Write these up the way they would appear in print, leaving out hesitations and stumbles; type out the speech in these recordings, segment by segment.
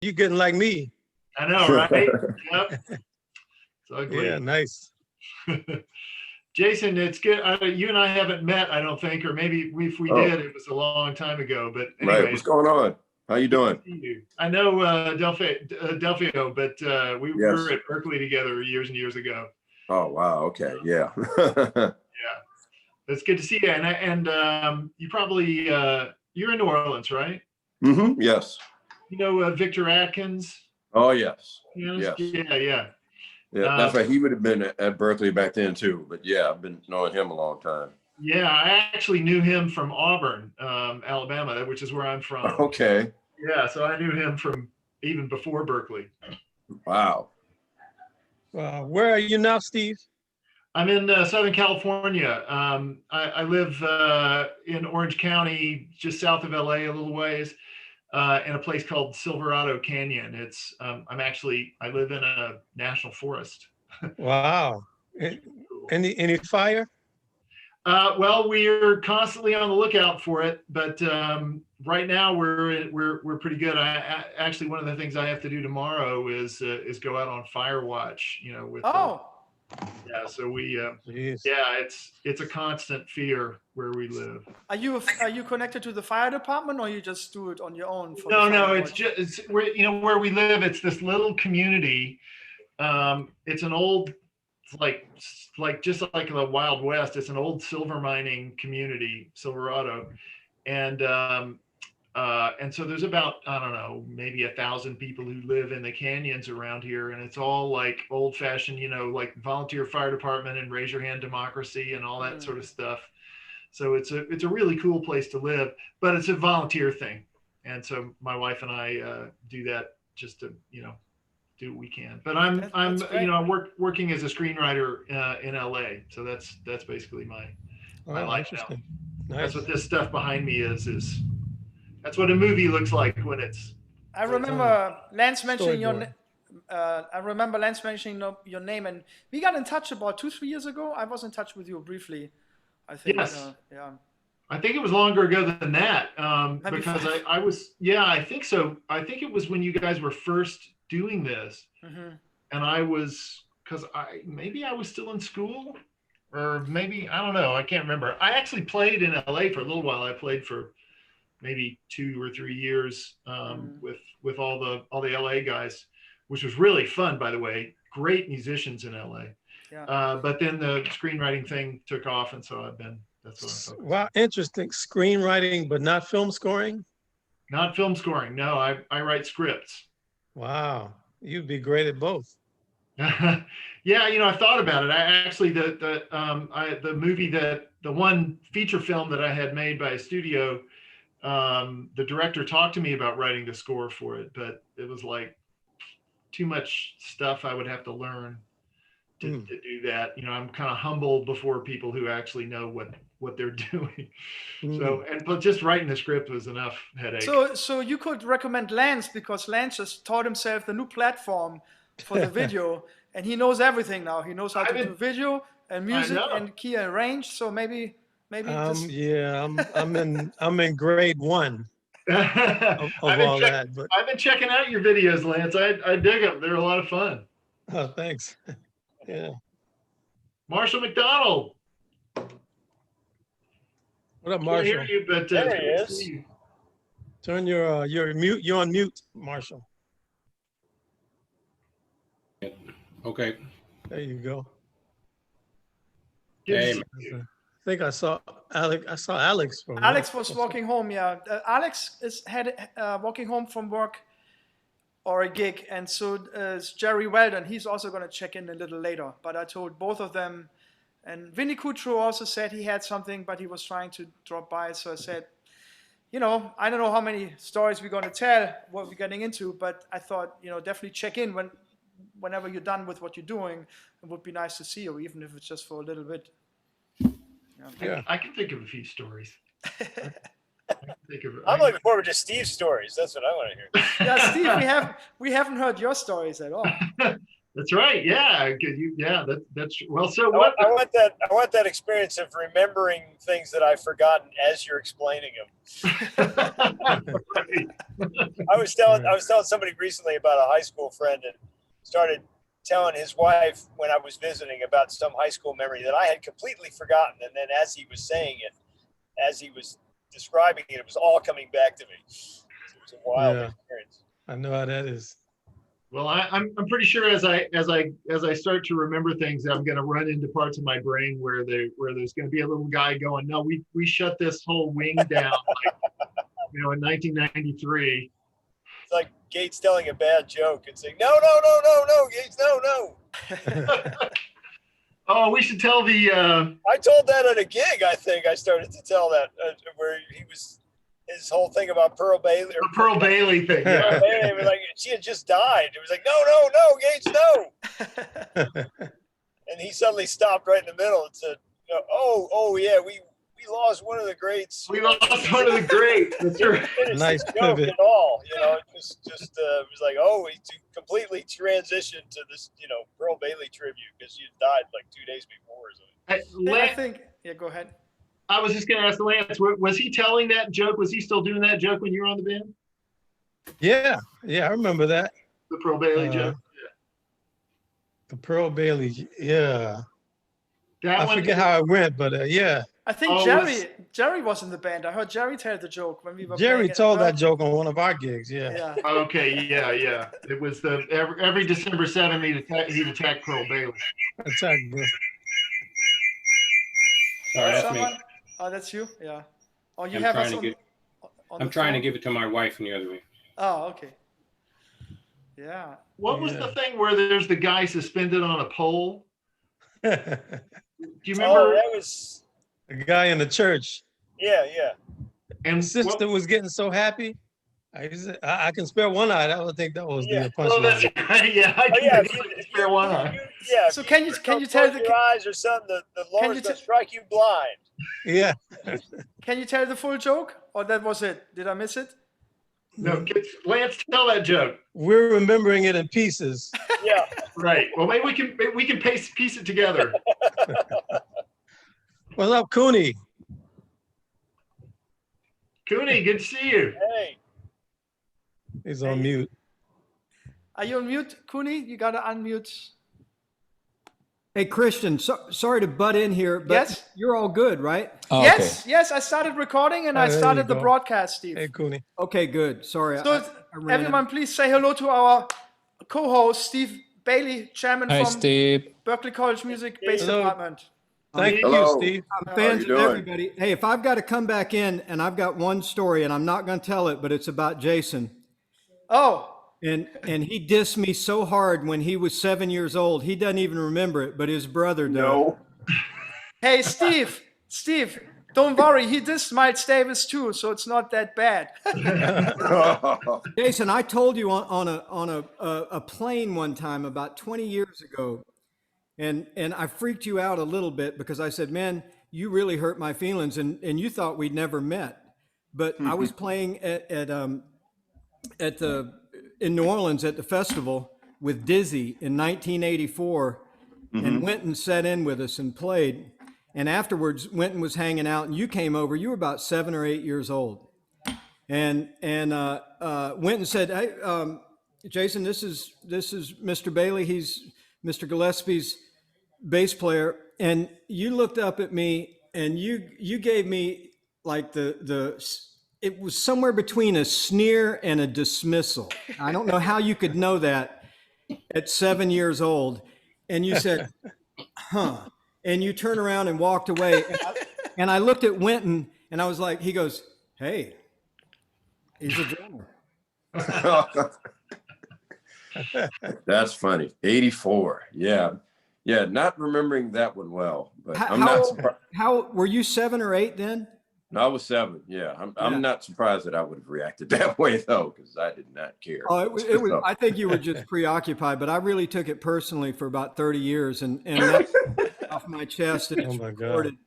You getting like me. I know, right? Yep. It's ugly. Yeah, nice. Jason, it's good. You and I haven't met, I don't think, or maybe if we did, it was a long time ago. But anyway, right. What's going on? How you doing? I know Delphio, but we were at Berkeley together years and years ago. Oh wow. Okay. Yeah. Yeah, it's good to see you. And you probably you're in New Orleans, right? Mm-hmm. Yes. You know Victor Atkins? Oh yes. Yes. Yeah. Yeah, that's right. He would have been at Berkeley back then too. But yeah, I've been knowing him a long time. Yeah, I actually knew him from Auburn, Alabama, which is where I'm from. Okay. Yeah, so I knew him from even before Berkeley. Wow. Where are you now, Steve? I'm in Southern California. I live in Orange County, just south of LA, a little ways, in a place called Silverado Canyon. It's I live in a national forest. Wow. Any fire? Well, we're constantly on the lookout for it, but right now we're pretty good. I actually, one of the things I have to do tomorrow is go out on fire watch. You know, with yeah. So we yeah, it's a constant fear where we live. Are you connected to the fire department, or you just do it on your own? No, it's where where we live. It's this little community. It's an old. It's like just like the Wild West. It's an old silver mining community, Silverado, and so there's about, I don't know, maybe 1,000 people who live in the canyons around here, and it's all like old-fashioned, like volunteer fire department and raise your hand democracy and all that sort of stuff. So it's a really cool place to live, but it's a volunteer thing, and so my wife and I do that just to do what we can. But I'm working as a screenwriter in LA, so that's basically my life now. Nice. That's what this stuff behind me is that's what a movie looks like when it's. I remember Lance mentioning your name, and we got in touch about 2-3 years ago. I was in touch with you briefly, I think. Yes. Yeah. I think it was longer ago than that, because I was, I think so. I think it was when you guys were first doing this, and I was, because maybe I was still in school, or maybe, I don't know, I can't remember. I actually played in LA for a little while. I played for maybe 2 or 3 years with all the LA guys, which was really fun, by the way. Great musicians in LA. Yeah. But then the screenwriting thing took off, and so that's what I'm focused on. Wow, interesting. Screenwriting, but not film scoring? Not film scoring. No, I write scripts. Wow, you'd be great at both. Yeah, I thought about it. I actually the movie the one feature film that I had made by a studio, the director talked to me about writing the score for it, but it was like too much stuff I would have to learn to do that. I'm kind of humbled before people who actually know what they're doing. So, but just writing the script was enough headache. So you could recommend Lance, because Lance just taught himself the new platform for the video, and he knows everything now. He knows how to do video and music and key and range. So maybe. Yeah, I'm in grade 1 of all that. But I've been checking out your videos, Lance. I dig them. They're a lot of fun. Oh, thanks. Yeah. Marshall McDonald. What up, Marshall? I can't hear you, but there he is. Turn your mute. You're on mute, Marshall. Okay. There you go. Hey, I think I saw Alex. Alex was walking home. Yeah, Alex is walking home from work or a gig, and so is Jerry Weldon. He's also going to check in a little later. But I told both of them, and Vinny Coutreau also said he had something, but he was trying to drop by. So I said, I don't know how many stories we're going to tell, what we're getting into, but I thought, definitely check in whenever you're done with what you're doing. It would be nice to see you, even if it's just for a little bit. Yeah. I can think of a few stories. I'm looking forward to Steve's stories. That's what I want to hear. Yeah, Steve, we haven't heard your stories at all. That's right. Yeah. That's well. So I what? want that experience of remembering things that I've forgotten as you're explaining them. Right. I was telling somebody recently about a high school friend and started telling his wife when I was visiting about some high school memory that I had completely forgotten. And then as he was saying it, as he was describing it, it was all coming back to me. It was a wild experience. I know how that is. Well, I'm pretty sure as I start to remember things, I'm going to run into parts of my brain where there's going to be a little guy going, no, we shut this whole wing down, like, in 1993. It's like Gates telling a bad joke and saying, no, Gates, no. Oh, we should tell the. I told that at a gig. I think I started to tell that where he was. His whole thing about Pearl Bailey. The Pearl Bailey thing. Yeah. It was like she had just died. It was like, no, Gates, no. And he suddenly stopped right in the middle and said, oh yeah, we lost one of the greats. We lost one of the greats. That's right. Nice pivot. At all, it was like, he completely transitioned to this, Pearl Bailey tribute because she had died like 2 days before or something. I think. Yeah, go ahead. I was just going to ask Lance, was he telling that joke? Was he still doing that joke when you were on the band? Yeah, I remember that. The Pearl Bailey joke? Yeah. The Pearl Bailey, yeah. I forget how it went, but yeah. I think Jerry was in the band. I heard Jerry tell the joke when we were Jerry told that joke on one of our gigs, yeah. Okay, yeah. It was every December 7th, he'd attack Pearl Bailey. Attack, bro. Sorry, that's me. Oh, that's you? Yeah. Oh, you I'm have trying us to on, get, on I'm the trying to phone? give it to my wife in the other way. Oh, okay. Yeah. What was the thing where there's the guy suspended on a pole? Do you remember? Oh, that was the guy in the church. Yeah. And sister was getting so happy. I can spare one eye. I would think that was the punchline. Oh, that's right. Yeah, I can spare one eye. Yeah. So can you tell your eyes or something? The Lord's gonna strike you blind. Yeah. Can you tell the full joke, or that was it? Did I miss it? No, Lance, tell that joke. We're remembering it in pieces. Yeah. Right. Well, maybe we can piece it together. What's up, Cooney? Cooney, good to see you. Hey. He's on mute. Are you on mute, Cooney? You gotta unmute. Hey, Christian, sorry to butt in here, but Yes? you're all good, right? Oh, Yes, I started recording and I there started you the go. broadcast, Steve. Hey, Cooney. Okay, good. Sorry. So I ran everyone, please say hello to our co-host, Steve Bailey, chairman Hi, from Steve. Berklee College Music Bass Hello. Department. Thank Hello. you, Steve. I'm fans you of doing? everybody. Hey, if I've got to come back in, and I've got one story, and I'm not going to tell it, but it's about Jason. Oh, And he dissed me so hard when he was 7 years old. He doesn't even remember it, but his brother does. No. hey, Steve, don't worry. He dissed Miles Davis too, so it's not that bad. Jason, I told you on a plane one time about 20 years ago, and I freaked you out a little bit because I said, man, you really hurt my feelings, and you thought we'd never met. But I was playing in New Orleans at the festival with Dizzy in 1984, and Winton sat in with us and played. And afterwards, Winton was hanging out, and you came over. You were about 7 or 8 years old, and Winton said, "Hey, Jason, this is Mr. Bailey. He's Mr. Gillespie's bass player." And you looked up at me, and you gave me like it was somewhere between a sneer and a dismissal. I don't know how you could know that at 7 years old. And you said, huh. And you turned around and walked away. And I looked at Winton and I was like, he goes, hey, he's a drummer. That's funny. 84. Yeah. Yeah. Not remembering that one well, but I'm How not old- surprised. How were you 7 or 8 then? No, I was 7. Yeah. I'm not surprised that I would have reacted that way though, because I did not care. Oh, it was. I think you were just preoccupied, but I really took it personally for about 30 years, and that's off my chest. And Oh it's my God. recorded.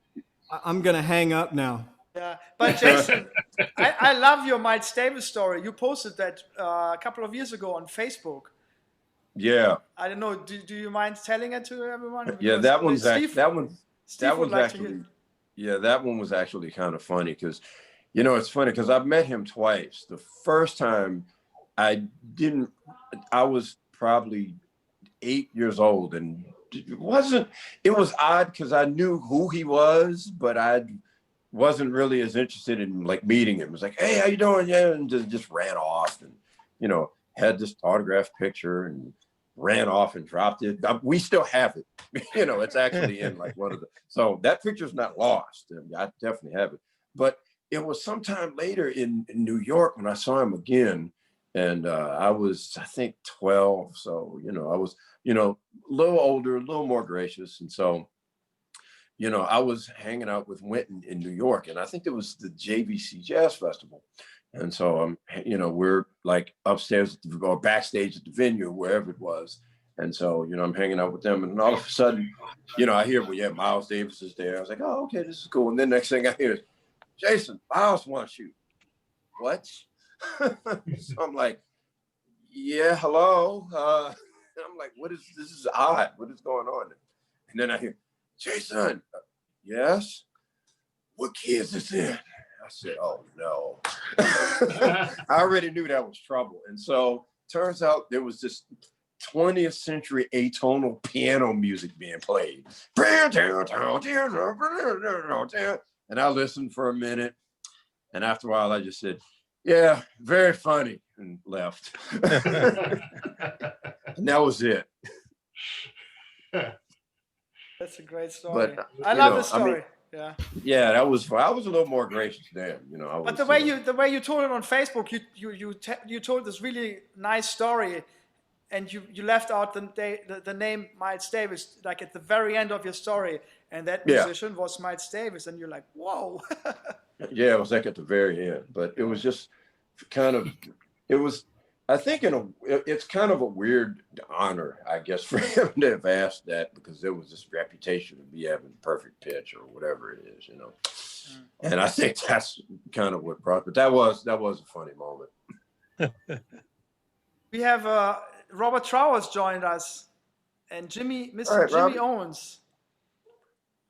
I'm gonna hang up now. Yeah, but Jason, I love your Miles Davis story. You posted that a couple of years ago on Facebook. Yeah. I don't know. Do you mind telling it to everyone? Yeah, Because that one's Steve, that one. Steve That would was like to actually, hear. yeah, that one was actually kind of funny because, you know, it's funny because I've met him twice. The first time I was probably 8 years old, and it was odd because I knew who he was, but I wasn't really as interested in like meeting him. It was like, hey, how you doing? Yeah, and just ran off and, you know, had this autographed picture and ran off and dropped it. We still have it. You know, it's actually in like one of the, so that picture's not lost. I definitely have it. But it was sometime later in New York when I saw him again. And I was, I think, 12. So, you know, I was, you know, a little older, a little more gracious. And so, you know, I was hanging out with Wynton in New York, and I think it was the JVC Jazz Festival. And so, you know, we're like upstairs or backstage at the venue, wherever it was. And so, you know, I'm hanging out with them, and all of a sudden, you know, I hear, well, yeah, Miles Davis is there. I was like, oh, okay, this is cool. And then next thing I hear is, Jason, Miles wants you. What? So I'm like, yeah, hello. And I'm like, this is odd. What is going on? And then I hear, Jason, yes? What key is this in? I said, oh no. I already knew that was trouble. And so turns out there was this 20th century atonal piano music being played. And I listened for a minute. And after a while, I just said, yeah, very funny, and left. And that was it. That's a great story. But, I love know, the story. I mean, yeah. Yeah, I was a little more gracious then, you know. But the way you told it on Facebook, you told this really nice story, and you left out the name Miles Davis like at the very end of your story, and that musician was Miles Davis, and you're like, whoa. Yeah, it was like at the very end, but it was just kind of, it was, I think it's kind of a weird honor, I guess, for him to have asked that, because there was this reputation of me having perfect pitch or whatever it is, you know. And I think that's kind of what brought, but that was a funny moment. We have Robert Trowers joined us, and Jimmy Owens.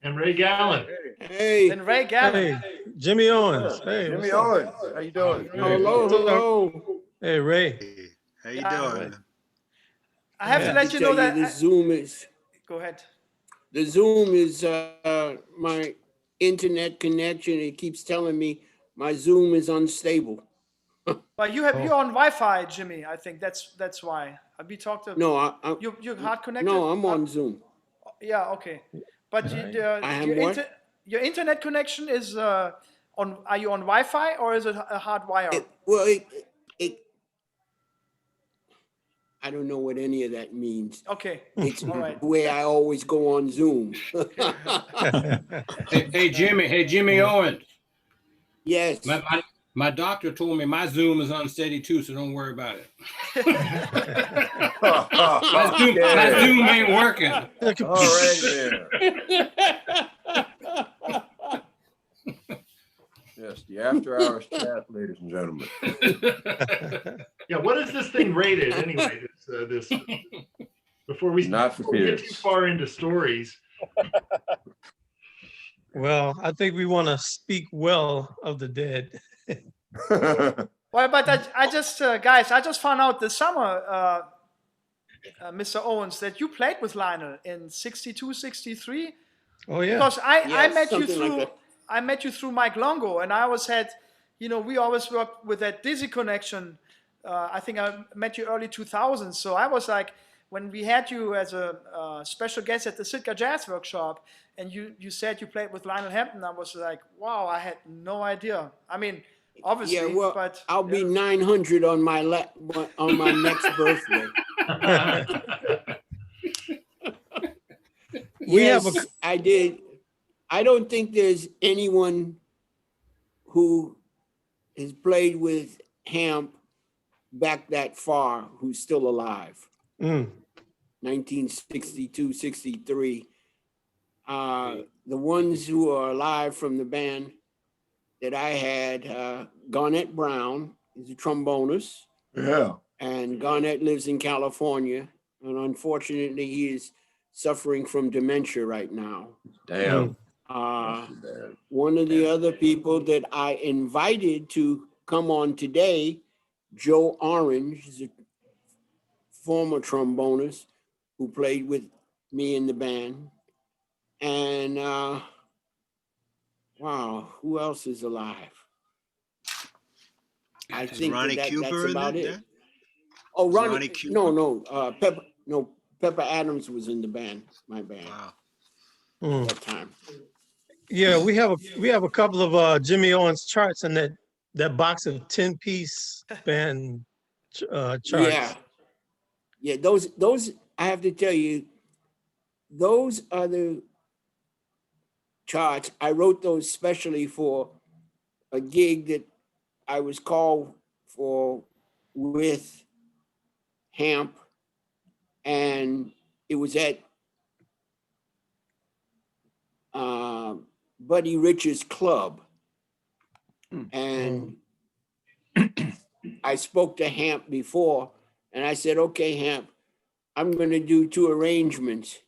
And Ray Gallen. Hey. And Ray Gallen. Hey, Jimmy Owens. Hey, Jimmy Owens, how you doing? Hello. Hey, Ray. Hey, how you doing? I have to let you know that the Zoom is. Go ahead. The Zoom is my internet connection. It keeps telling me my Zoom is unstable. But you're on Wi-Fi, Jimmy. I think that's why. We talked to. No, you're hard connected. No, I'm on Zoom. Yeah. Okay. But your internet connection is on. Are you on Wi-Fi or is it a hard wire? I don't know what any of that means. Okay. It's all right. the way I always go on Zoom. Hey, Jimmy Owens. Yes. My doctor told me my Zoom is unsteady too, so don't worry about it. my Zoom ain't working. All right, then. Yes, the after hours chat, ladies and gentlemen. Yeah, what is this thing rated anyway? This before we Not for get kids. too far into stories. Well, I think we want to speak well of the dead. Well, but I just guys, I just found out this summer, Mr. Owens, that you played with Lionel in '62, '63. Oh yeah. Because I met you something through like that. I met you through Mike Longo, and I always had, we always worked with that Dizzy connection. I think I met you early 2000s. So I was like, when we had you as a special guest at the Sitka Jazz Workshop, and you said you played with Lionel Hampton, I was like, wow, I had no idea. I mean, obviously, Yeah, well, but I'll be 900 on my next birthday. I did. I don't think there's anyone who has played with Hamp back that far who's still alive. 1962, 63. The ones who are alive from the band that I had, Garnett Brown is a trombonist. Yeah. And Garnett lives in California. and unfortunately, he is suffering from dementia right now. Damn. One of the other people that I invited to come on today, Joe Orange, is a former trombonist who played with me in the band. And wow, who else is alive? I think Ronnie that's Cooper in about it, it. then? Oh, Is Ronnie, Ronnie Cooper? Pepper Adams was in the band, my band Wow. at that time. Yeah, we have a couple of Jimmy Owens charts in that box of 10-piece band charts. Yeah, those I have to tell you, those are the charts. I wrote those specially for a gig that I was called for with Hamp, and it was at Buddy Rich's club. And I spoke to Hamp before, and I said, okay, Hamp, I'm going to do 2 arrangements,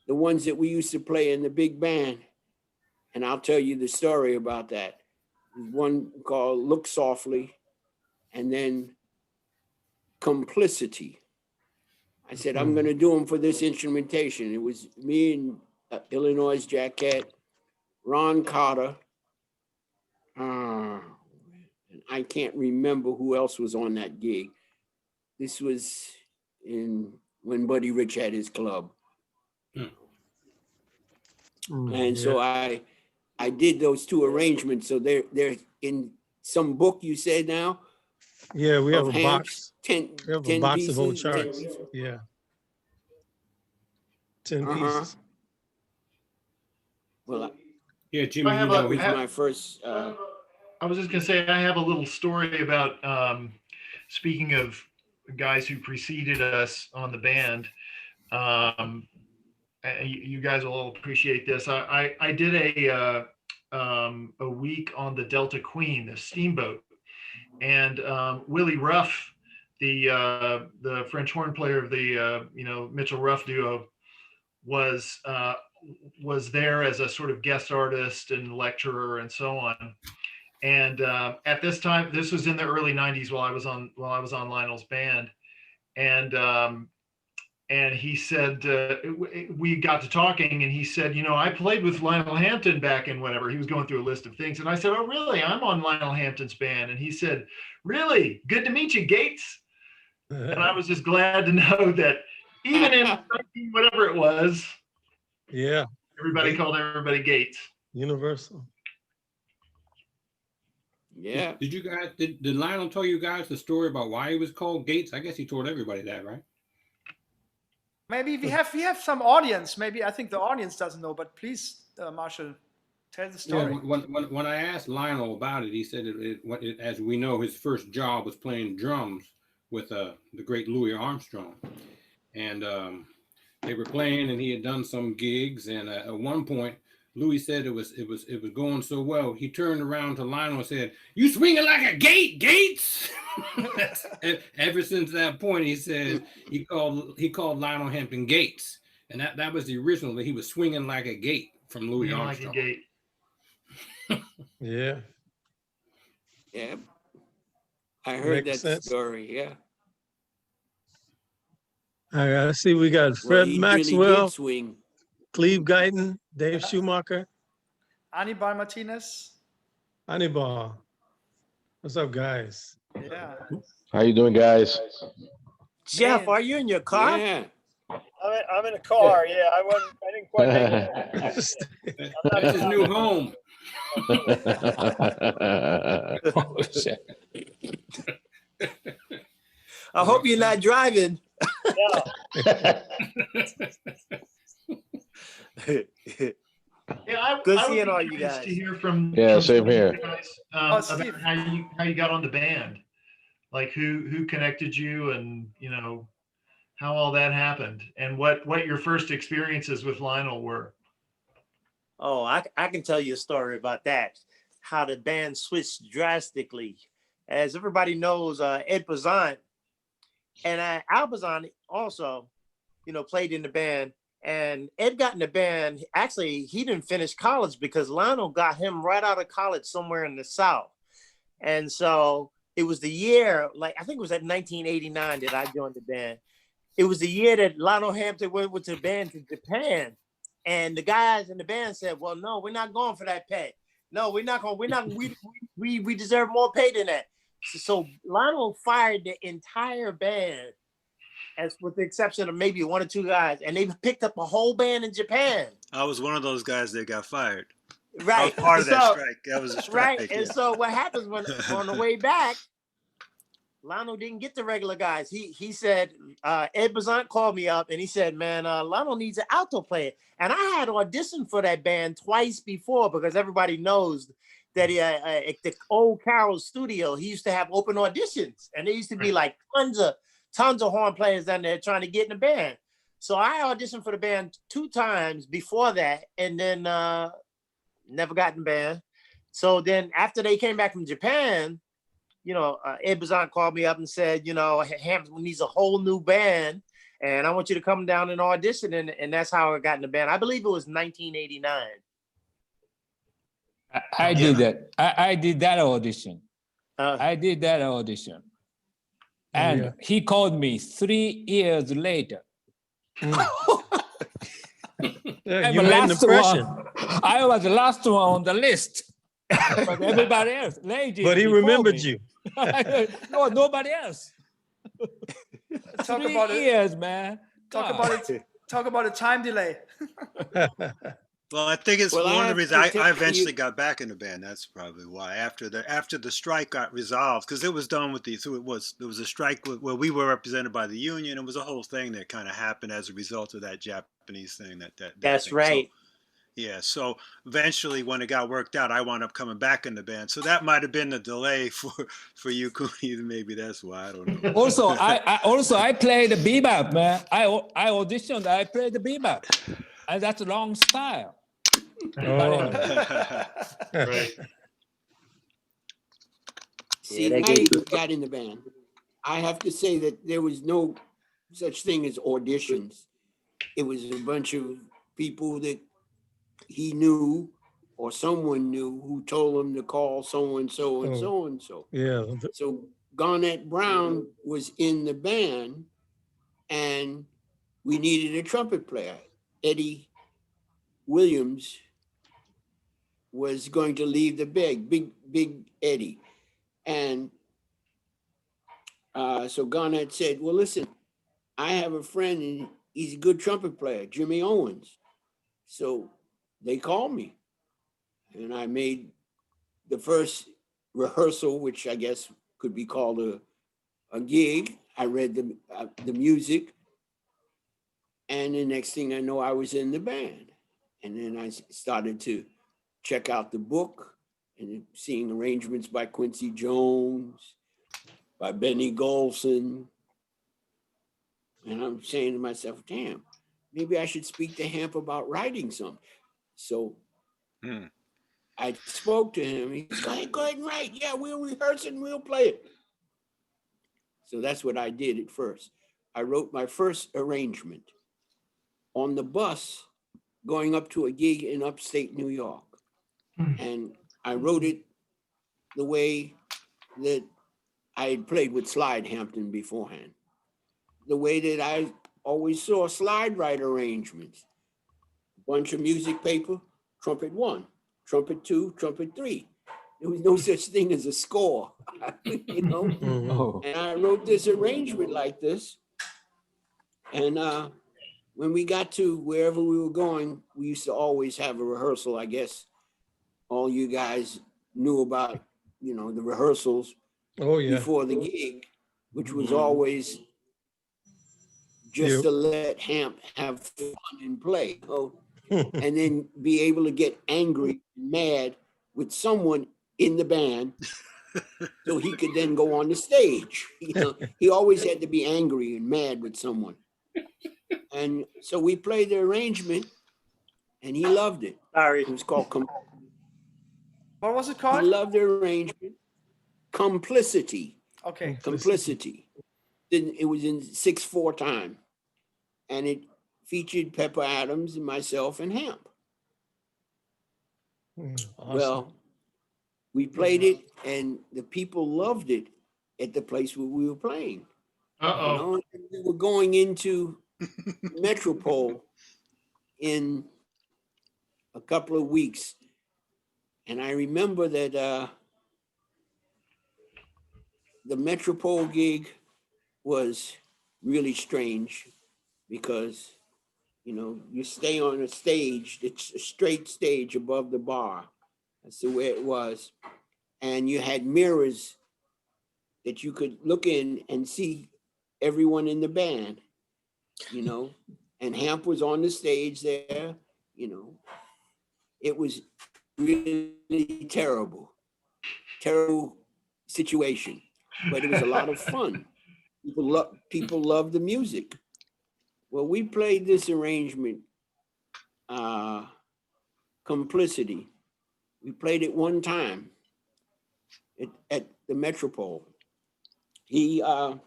the ones that we used to play in the big band. And I'll tell you the story about that. One called Look Softly, and then Complicity. I said, I'm going to do them for this instrumentation. It was me and Illinois Jacket, Ron Carter. I can't remember who else was on that gig. This was when Buddy Rich had his club. And so I did those 2 arrangements. So they're in some book, you said now? Yeah, we have a Hamp's box. We have a box of old charts. 10 pieces? Yeah. 10 pieces. Well, Yeah, Jimmy, I have you a- know, it was my first. I was just gonna say, I have a little story about, speaking of guys who preceded us on the band. You guys will all appreciate this. I did a week on the Delta Queen, the steamboat, and Willie Ruff, the French horn player of the Mitchell Ruff duo, was there as a sort of guest artist and lecturer and so on. And at this time, this was in the early '90s while I was on Lionel's band, and he said, we got to talking, and he said, I played with Lionel Hampton back in whatever. He was going through a list of things, and I said, oh really? I'm on Lionel Hampton's band. And he said, really? Good to meet you, Gates. And I was just glad to know that even in whatever it was, Yeah. everybody called everybody Gates. Universal. Yeah. Did Lionel tell you guys the story about why he was called Gates? I guess he told everybody that, right? Maybe we have some audience. Maybe I think the audience doesn't know, but please, Marshall, tell the story. Yeah, when I asked Lionel about it, he said as we know, his first job was playing drums with the great Louis Armstrong, and they were playing, and he had done some gigs, and at one point, Louis said it was going so well. He turned around to Lionel and said, "You swinging like a gate, Gates." Ever since that point, he said he called Lionel Hampton Gates, and that was the original. That he was swinging like a gate from Louis Armstrong. Like a gate. Yeah. Yeah. I heard Makes that sense. story. Yeah. All right. I see we got Well, Fred he Maxwell, really did swing. Cleave Guyton, Dave Schumacher, Anibal Martinez. Anibal. What's up, guys? Yeah. How you doing, guys? Jeff, are you in your car? Yeah. I'm in a car. Yeah, I didn't quite make it. That's his new home. Oh, shit. I hope you're not driving. Yeah. Yeah, Good I would seeing be all you curious guys. to hear from Yeah, same here. you guys, Steve. about how you got on the band, like who connected you, and how all that happened, and what your first experiences with Lionel were. Oh, I can tell you a story about that. How the band switched drastically. As everybody knows, Ed Bazant and Al Bazant also played in the band. And Ed got in the band. Actually, he didn't finish college because Lionel got him right out of college somewhere in the South. And so it was the year, I think it was at 1989 that I joined the band. It was the year that Lionel Hampton went with the band to Japan. And the guys in the band said, well, no, we're not going for that pay. No, we're not going, we deserve more pay than that. So Lionel fired the entire band, as with the exception of maybe one or two guys, and they picked up a whole band in Japan. I was one of those guys that got fired. Right. I was part of that strike. That was a strike. Right. And so what happens when on the way back, Lionel didn't get the regular guys. He said, Ed Bazant called me up and he said, man, Lionel needs an alto player. And I had auditioned for that band twice before because everybody knows that at the old Carol's studio, he used to have open auditions. And there used to be like tons of horn players down there trying to get in the band. So I auditioned for the band 2 times before that and then never got in the band. So then after they came back from Japan, Ed Bazant called me up and said, Hampton needs a whole new band and I want you to come down and audition. And that's how I got in the band. I believe it was 1989. I did that. I did that audition. I did that audition. And he called me 3 years later. Yeah, you made an impression. I was the last one on the list. But everybody else, lady. But he remembered you. No, nobody else. Talk 3 about years, man. Talk about it. Talk about a time delay. Well, I think it's Well, one of the reasons I eventually you- got back in the band. That's probably why. After the strike got resolved, because it was done with there was a strike where we were represented by the union. It was a whole thing that kind of happened as a result of that Japanese thing. That's thing. right. So eventually, when it got worked out, I wound up coming back in the band. So that might have been the delay for you, Cooney. Maybe that's why. I don't know. Also, I played the bebop, man. I auditioned. I played the bebop, and that's a long style. Oh. Right. See, Yeah, I got in the band. I have to say that there was no such thing as auditions. It was a bunch of people that he knew or someone knew who told him to call so-and-so and Oh. so-and-so. Yeah. So Garnett Brown was in the band and we needed a trumpet player. Eddie Williams was going to leave the big Eddie. And so Garnett said, well, listen, I have a friend and he's a good trumpet player, Jimmy Owens. So they called me and I made the first rehearsal, which I guess could be called a gig. I read the music and the next thing I know, I was in the band. And then I started to check out the book and seeing arrangements by Quincy Jones, by Benny Golson. And I'm saying to myself, damn, maybe I should speak to Hamp about writing something. So I spoke to him. He's going, go ahead and write. Yeah, we'll rehearse and we'll play it. So that's what I did at first. I wrote my first arrangement on the bus going up to a gig in upstate New York. And I wrote it the way that I had played with Slide Hampton beforehand. The way that I always saw slide write arrangements. Bunch of music paper, trumpet 1, trumpet 2, trumpet 3. There was no such thing as a score, you know? Mhm. And I wrote this arrangement like this. And when we got to wherever we were going, we used to always have a rehearsal. I guess all you guys knew about, you know, the rehearsals Oh, yeah. before the gig, which was always just to let Hamp have fun and play, you know, and then be able to get angry, mad with someone in the band so he could then go on the stage. You know, he always had to be angry and mad with someone. And so we played the arrangement and he loved it. Sorry. It was called, What was it he called? loved the arrangement, Complicity. Okay. Complicity. Then it was in 6/4 time. and it featured Pepper Adams and myself and Hamp. Awesome. Well, we played it, and the people loved it at the place where we were playing. Uh-oh. You know, we were going into Metropole in a couple of weeks. And I remember that the Metropole gig was really strange because, you know, you stay on a stage, it's a straight stage above the bar. That's the way it was. And you had mirrors that you could look in and see everyone in the band, you know, and Hamp was on the stage there, you know. It was really terrible situation, but it was a lot of fun. People love the music. Well, we played this arrangement, Complicity. We played it one time at the Metropole. The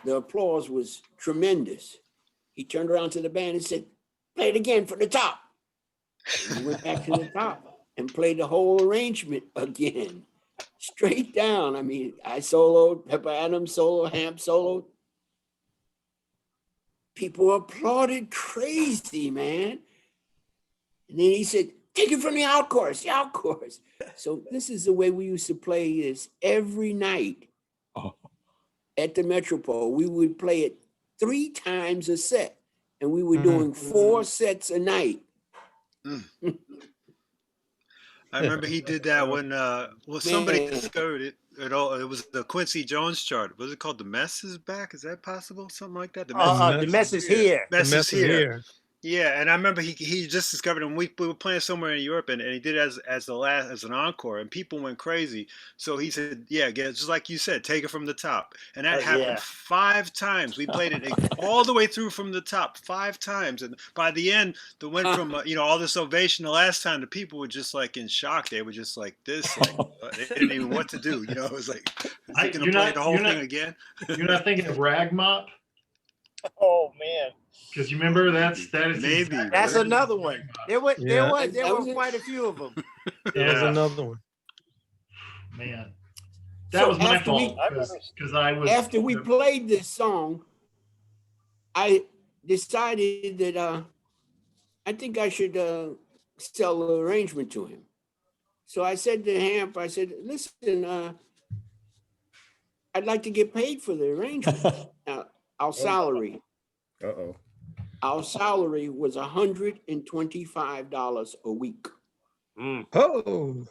applause was tremendous. He turned around to the band and said, "Play it again from the top." And we went back to the top and played the whole arrangement again, straight down. I mean, I soloed, Pepper Adams soloed, Hamp soloed. People applauded crazy, man. And then he said, "Take it from the out chorus, the out chorus." So this is the way we used to play this every night at the Metropole. We would play it 3 times a set, and we were doing 4 sets a night. I remember he did that when somebody discovered it. It was the Quincy Jones chart. Was it called "The Mess Is Back"? Is that possible? Something like that. The Mess Is Here. Mess Is Here. Yeah, and I remember he just discovered it, and we were playing somewhere in Europe, and he did it as an encore, and people went crazy. So he said, "Yeah, just like you said, take it from the top." And that happened 5 times. We played it all the way through from the top 5 times, and by the end, the went from all this ovation. The last time, the people were just like in shock. They were just like this, like they didn't even know what to do. You know, it was like, is he gonna play the whole thing again? You're not thinking of Rag Mop? Oh man. Because you remember that is maybe that's another one. There were quite a few of them. That was another one. Man, that was my fault because I was. After we played this song, I decided that I think I should sell the arrangement to him. So I said to Hamp, I said, "Listen, I'd like to get paid for the arrangement. Now, our salary." Our salary was $125 a week. Oh.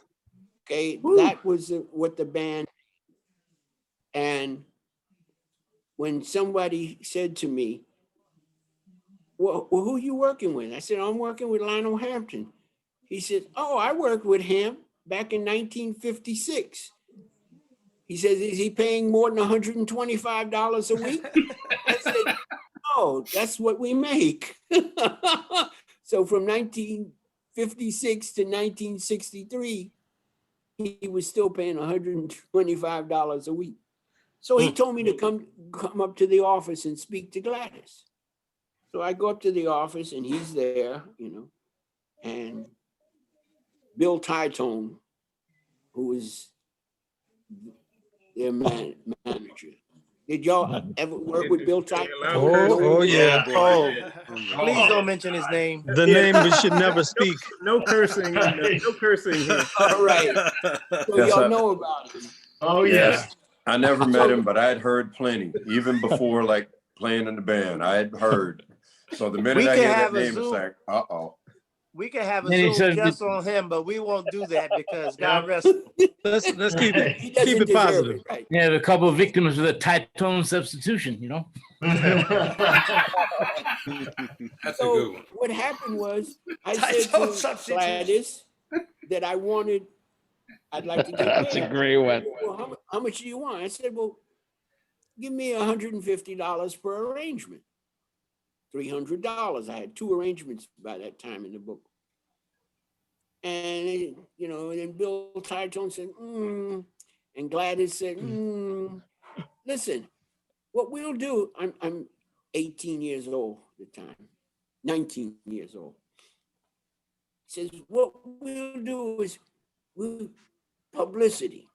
Okay, that was what the band. And when somebody said to me, well, who are you working with? I said, "I'm working with Lionel Hampton." He said, "Oh, I worked with him back in 1956. He says, "Is he paying more than $125 a week?" I said, "Oh, that's what we make." So from 1956 to 1963, he was still paying $125 a week. So he told me to come up to the office and speak to Gladys. So I go up to the office and he's there, and Bill Titone, who was their manager. Did y'all ever work with Bill Titone? Oh yeah. Please don't mention his name. The name we should never speak. No cursing. No cursing here. All right. So y'all know about him. Oh yes. I never met him, but I had heard plenty, even before like playing in the band. I had heard. So the minute I hear that name, it's like, uh-oh. We can have a Zoom guest on him, but we won't do that because God rest him. Let's keep it positive. Right. Yeah, a couple of victims of the Titone substitution, That's So a good one. what happened was I said to Gladys that I'd like to get That's paid. a great one. Well, how much do you want? I said, well, give me $150 per arrangement. $300. I had 2 arrangements by that time in the book. And, and then Bill Titone said, and Gladys said, listen, what we'll do, 18 years old at the time, 19 years old. He says, what we'll do is we'll publicity.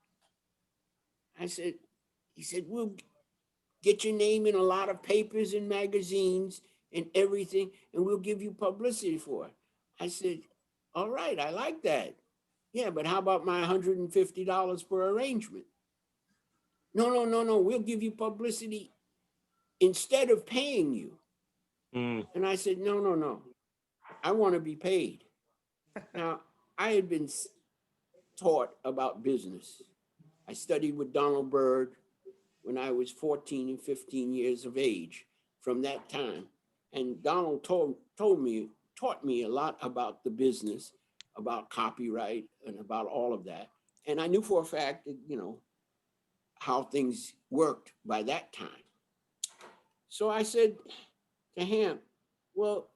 I said, he said, we'll get your name in a lot of papers and magazines and everything, and we'll give you publicity for it. I said, all right, I like that. Yeah, but how about my $150 per arrangement? No, we'll give you publicity instead of paying you. And I said, no, I want to be paid. Now, I had been taught about business. I studied with Donald Byrd when I was 14 and 15 years of age from that time. And Donald taught me a lot about the business, about copyright and about all of that. And I knew for a fact that, you know, how things worked by that time. So I said to Hamp, well,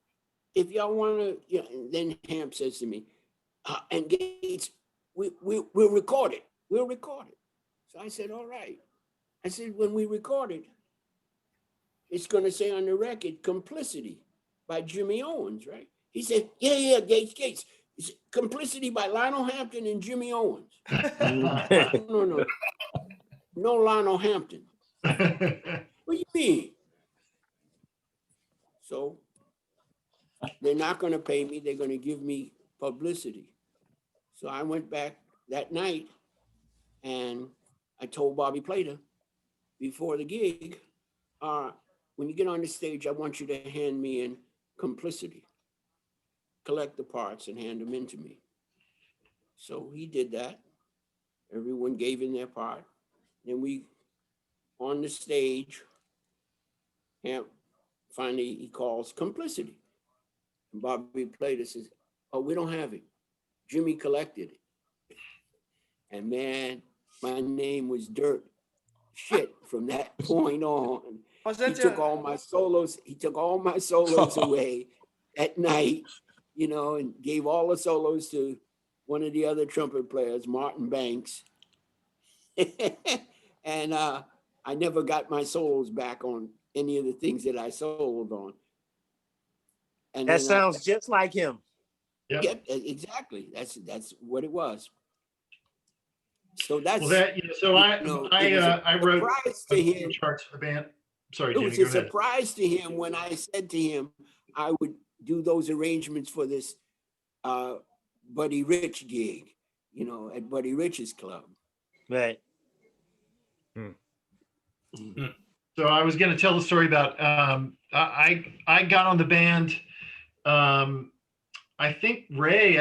if y'all want to, you know, and then Hamp says to me, and Gates, we'll record it. We'll record it. So I said, all right. I said, when we record it, it's going to say on the record, Complicity by Jimmy Owens, right? He said, yeah, Gates. It's Complicity by Lionel Hampton and Jimmy Owens. No Lionel Hampton. What do you mean? So they're not going to pay me. They're going to give me publicity. So I went back that night and I told Bobby Plater before the gig, when you get on the stage, I want you to hand me in Complicity. Collect the parts and hand them in to me. So he did that. Everyone gave in their part. Then we, on the stage, Hamp finally he calls Complicity. And Bobby Plater says, oh, we don't have it. Jimmy collected it. And man, my name was dirt shit from that point on. He took all my solos away at night, you know, and gave all the solos to one of the other trumpet players, Martin Banks. And I never got my solos back on any of the things that I sold on. And that sounds just like him. Yep. Yeah, exactly. That's what it was. So that's I wrote to him charts for the band. Sorry, it Jimmy, was a surprise to him when I said to him I would do those arrangements for this Buddy Rich gig, you know, at Buddy Rich's club. Right. So I was going to tell the story about I got on the band. I think Ray,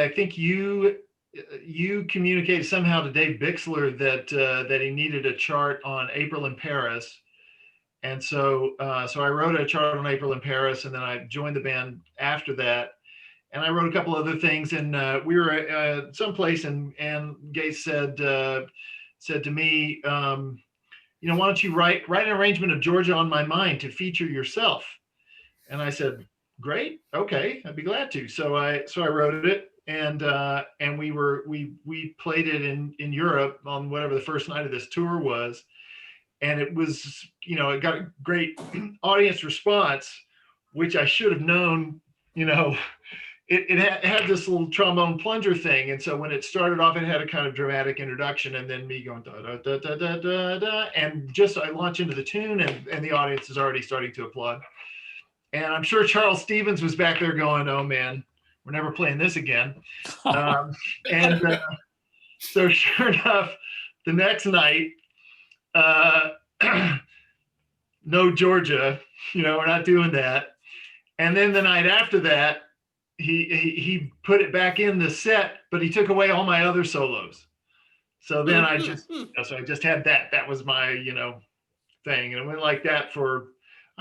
you communicated somehow to Dave Bixler that he needed a chart on April in Paris, and so I wrote a chart on April in Paris, and then I joined the band after that, and I wrote a couple other things, and we were someplace, and Gates said to me, you know, why don't you write an arrangement of Georgia on My Mind to feature yourself? And I said, great, okay, I'd be glad to. So I wrote it, and we played it in Europe on whatever the first night of this tour was, and it was, you know, it got a great audience response, which I should have known. You know, it had this little trombone plunger thing, and so when it started off, it had a kind of dramatic introduction, and then me going da da da da da da da, and just I launch into the tune, and the audience is already starting to applaud. And I'm sure Charles Stevens was back there going, "Oh man, we're never playing this again." So sure enough, the next night, no Georgia, you know, we're not doing that. And then the night after that, he put it back in the set, but he took away all my other solos. So then I just had that. That was my, you know, thing, and it went like that for.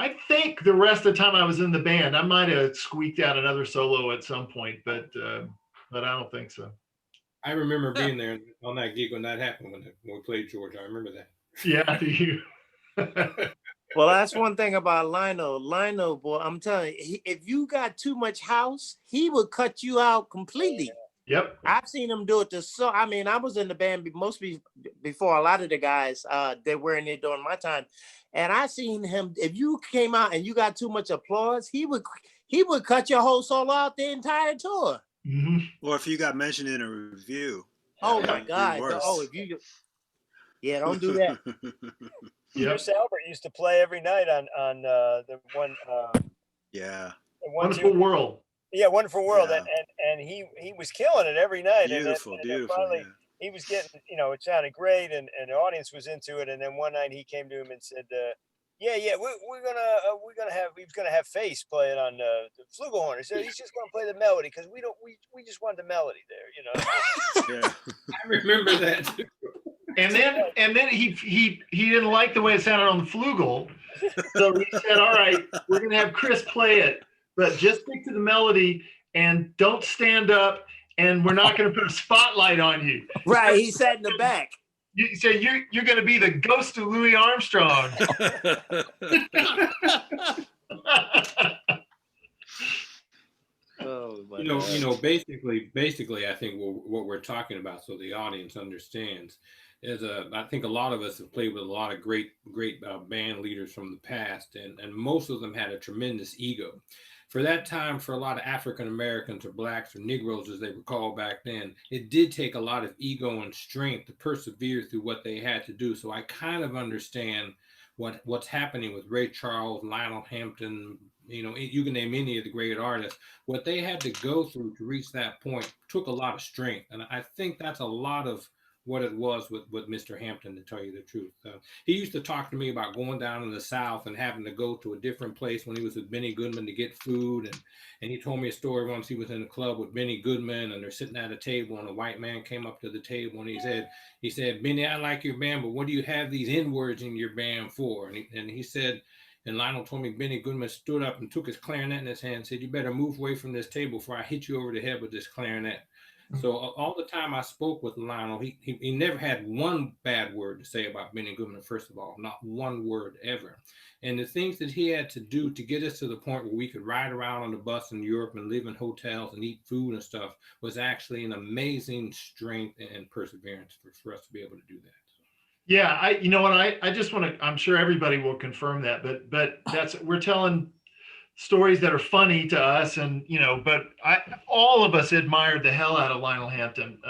I think the rest of the time I was in the band, I might have squeaked out another solo at some point, but I don't think so. I remember being there on that gig when that happened, when we played George. I remember that. Yeah, you. Well, that's one thing about Lionel. Lionel, boy, I'm telling you, if you got too much house, he would cut you out completely. Yep. I've seen him do it I mean, I was in the band mostly before a lot of the guys that were in there during my time. And I seen him, if you came out and you got too much applause, he would cut your whole solo out the entire tour. Mm-hmm. Or if you got mentioned in a review. Oh my God. Oh, if you, yeah, don't do that. Chris Albert used to play every night on the one. Yeah. Wonderful World. Yeah, Wonderful World, Yeah. and he was killing it every night. Beautiful, and beautiful. finally, Yeah. he was getting, it sounded great, and the audience was into it. And then one night he came to him and said, "Yeah, we're gonna have Face play it on the flugelhorn." He said he's just gonna play the melody because we just want the melody there, Yeah. I remember that too. And then he didn't like the way it sounded on the flugel, so he said, "All right, we're gonna have Chris play it, but just stick to the melody and don't stand up, and we're not gonna put a spotlight on you." Right, he sat in the back. You say you're gonna be the ghost of Louis Armstrong. Oh, my You know, basically, I think what we're talking about, so the audience understands, is I think a lot of us have played with a lot of great band leaders from the past, and most of them had a tremendous ego. For that time, for a lot of African Americans or blacks or Negroes, as they were called back then, it did take a lot of ego and strength to persevere through what they had to do. So I kind of understand what's happening with Ray Charles, Lionel Hampton. You know, you can name any of the great artists. What they had to go through to reach that point took a lot of strength, and I think that's a lot of what it was with Mr. Hampton, to tell you the truth. He used to talk to me about going down in the South and having to go to a different place when he was with Benny Goodman to get food. And he told me a story once he was in a club with Benny Goodman, and they're sitting at a table, and a white man came up to the table and he said, "Benny, I like your band, but what do you have these N-words in your band for?" And he said, and Lionel told me Benny Goodman stood up and took his clarinet in his hand and said, "You better move away from this table before I hit you over the head with this clarinet." So all the time I spoke with Lionel, he never had one bad word to say about Benny Goodman, first of all, not one word ever. And the things that he had to do to get us to the point where we could ride around on the bus in Europe and live in hotels and eat food and stuff was actually an amazing strength and perseverance for us to be able to do that. Yeah, I just want to, I'm sure everybody will confirm that, but we're telling stories that are funny to us, and but all of us admired the hell out of Lionel Hampton.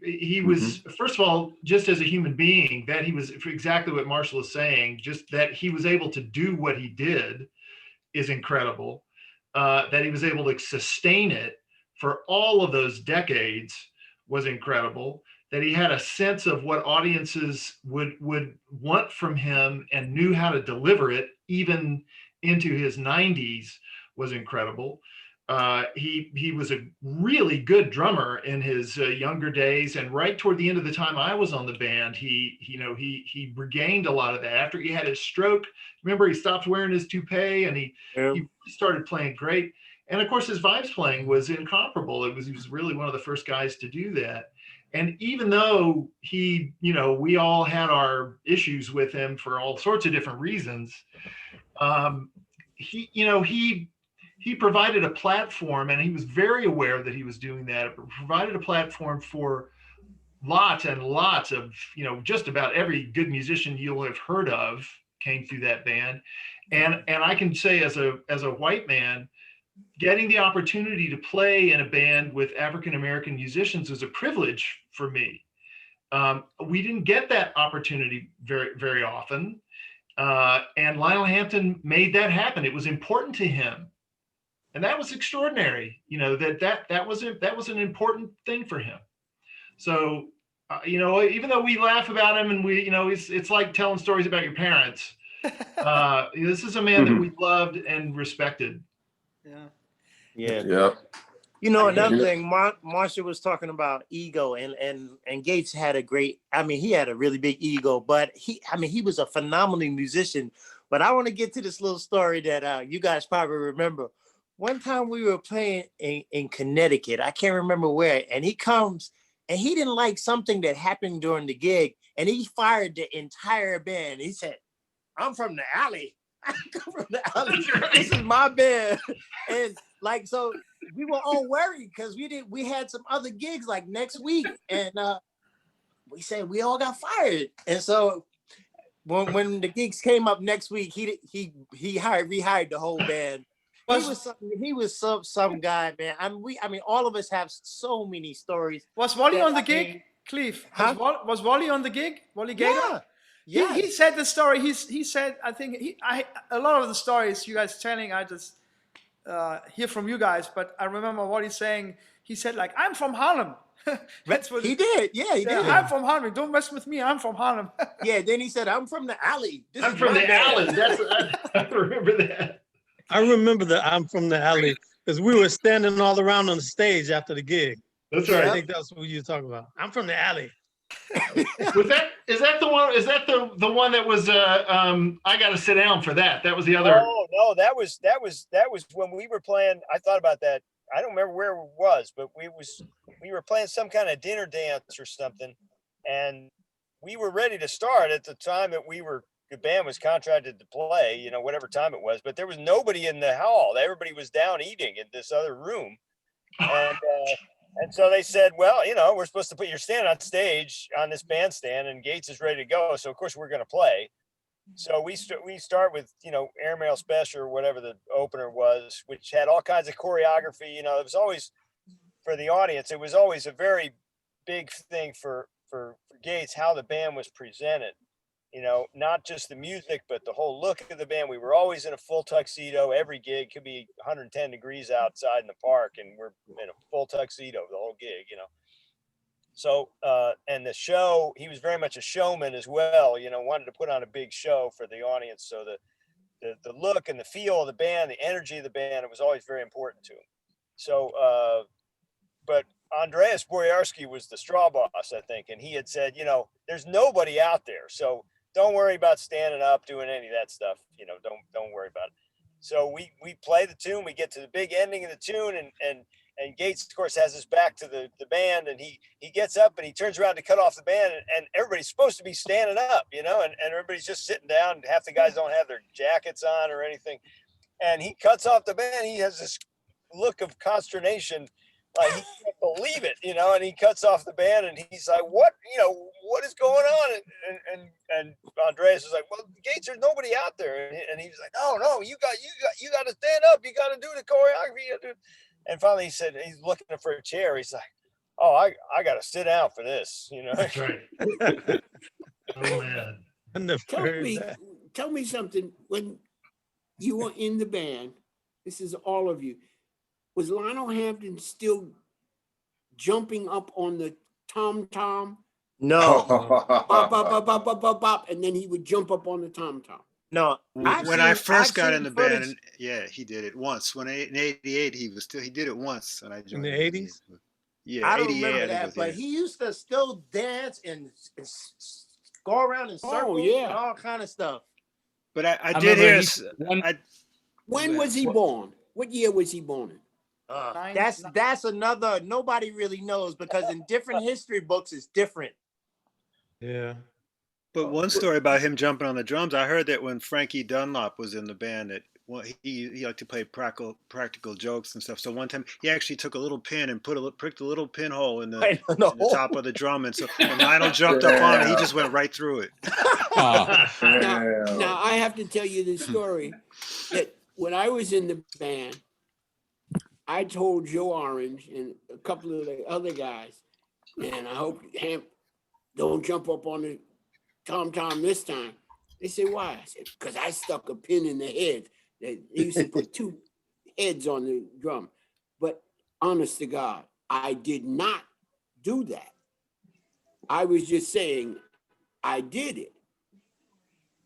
He was, first of all, just as a human being, that he was exactly what Marshall is saying, just that he was able to do what he did is incredible. That he was able to sustain it for all of those decades was incredible. That he had a sense of what audiences would want from him and knew how to deliver it, even into his 90s, was incredible. He was a really good drummer in his younger days, and right toward the end of the time I was on the band, he regained a lot of that after he had his stroke. Remember, he stopped wearing his toupee, and he started playing great. And of course, his vibes playing was incomparable. He was really one of the first guys to do that. And even though we all had our issues with him for all sorts of different reasons, he provided a platform, and he was very aware that he was doing that. It provided a platform for lots and lots of, just about every good musician you'll have heard of came through that band. And I can say as a white man, getting the opportunity to play in a band with African-American musicians was a privilege for me. We didn't get that opportunity very, very often. And Lionel Hampton made that happen. It was important to him. And that was extraordinary, that was an important thing for him. So, even though we laugh about him and it's like telling stories about your parents, this is a man that we loved and respected. Yeah. Another thing, Marshall was talking about ego, and Gates had he had a really big ego, but he was a phenomenal musician. But I want to get to this little story that you guys probably remember. One time we were playing in Connecticut, I can't remember where, and he comes and he didn't like something that happened during the gig, and he fired the entire band. He said, "I'm from the alley. I come from the alley. This is my band." And so we were all worried because we had some other gigs like next week, and we said we all got fired. And so when the gigs came up next week, he rehired the whole band. He was some guy, man. I mean, all of us have so many stories. Was Wally on the gig, Cleave? Was Wally on the gig? Wally Gator? Yeah. He said the story. He said, I think a lot of the stories you guys telling, I just hear from you guys. But I remember Wally saying, he said like, I'm from Harlem. That's what he did. Yeah, he did. I'm from Harlem. Don't mess with me. I'm from Harlem. Yeah. Then he said, I'm from the alley. I'm from the alley. I remember that. I remember that I'm from the alley because we were standing all around on the stage after the gig. That's right. I think that's what you were talking about. I'm from the alley. Is that the one? Is that the one that was? I got to sit down for that. That was the other. Oh no, that was when we were playing. I thought about that. I don't remember where it was, but we were playing some kind of dinner dance or something, and we were ready to start at the time that the band was contracted to play, you know, whatever time it was, but there was nobody in the hall. Everybody was down eating in this other room. And so they said, well, you know, we're supposed to put your stand on stage on this bandstand and Gates is ready to go. So of course we're going to play. So we start with, you know, Airmail Special or whatever the opener was, which had all kinds of choreography. You know, it was always for the audience. It was always a very big thing for Gates, how the band was presented. You know, not just the music, but the whole look of the band. We were always in a full tuxedo. Every gig could be 110 degrees outside in the park, and we're in a full tuxedo the whole gig, you know. So, and the show, he was very much a showman as well, you know, wanted to put on a big show for the audience. So the look and the feel of the band, the energy of the band, it was always very important to him. So, but Andreas Boyarsky was the straw boss, I think, and he had said, you know, there's nobody out there, so don't worry about standing up, doing any of that stuff. You know, don't worry about it. So we play the tune, we get to the big ending of the tune, and Gates, of course, has his back to the band, and he gets up and he turns around to cut off the band, and everybody's supposed to be standing up, you know, and everybody's just sitting down. Half the guys don't have their jackets on or anything, and he cuts off the band. He has this look of consternation, like he can't believe it, you know, and he cuts off the band and he's like, what, you know, what is going on? And Andreas is like, well, Gates, there's nobody out there. And he's like, no, you got to stand up. You got to do the choreography. And finally he said, he's looking for a chair. He's like, oh, I got to sit down for this, you know? That's right. Oh man. Tell me something. When you were in the band, this is all of you, was Lionel Hampton still jumping up on the tom-tom? No. Bop, bop, bop, bop, bop, bop, bop, and then he would jump up on the tom-tom. No. When I first got in the band, yeah, he did it once. When in '88, he did it once. When I joined in the 80s. Yeah, I don't 88, remember that, but he used to still dance and go around in circles and all kind of stuff. But I did hear. When was he born? What year was he born in? That's another, nobody really knows, because in different history books it's different. Yeah. But one story about him jumping on the drums, I heard that when Frankie Dunlop was in the band, that he liked to play practical jokes and stuff. So one time he actually took a little pin and pricked a little pinhole in the top of the drum, and so when Lionel jumped up on it, he just went right through it. Now I have to tell you the story that when I was in the band, I told Joe Orange and a couple of the other guys, and I hope Hamp don't jump up on the tom-tom this time. They said, why? I said, because I stuck a pin in the head. They used to put 2 heads on the drum. But honest to God, I did not do that. I was just saying I did it.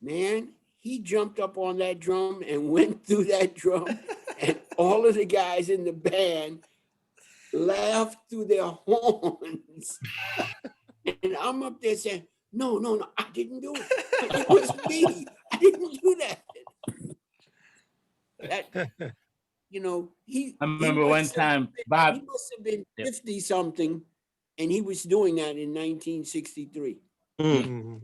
Man, he jumped up on that drum and went through that drum, and all of the guys in the band laughed through their horns. And I'm up there saying, no, I didn't do it. It was me. I didn't do that. You know, I remember one time, Bob. He must have been 50 something, and he was doing that in 1963. Mm-hmm.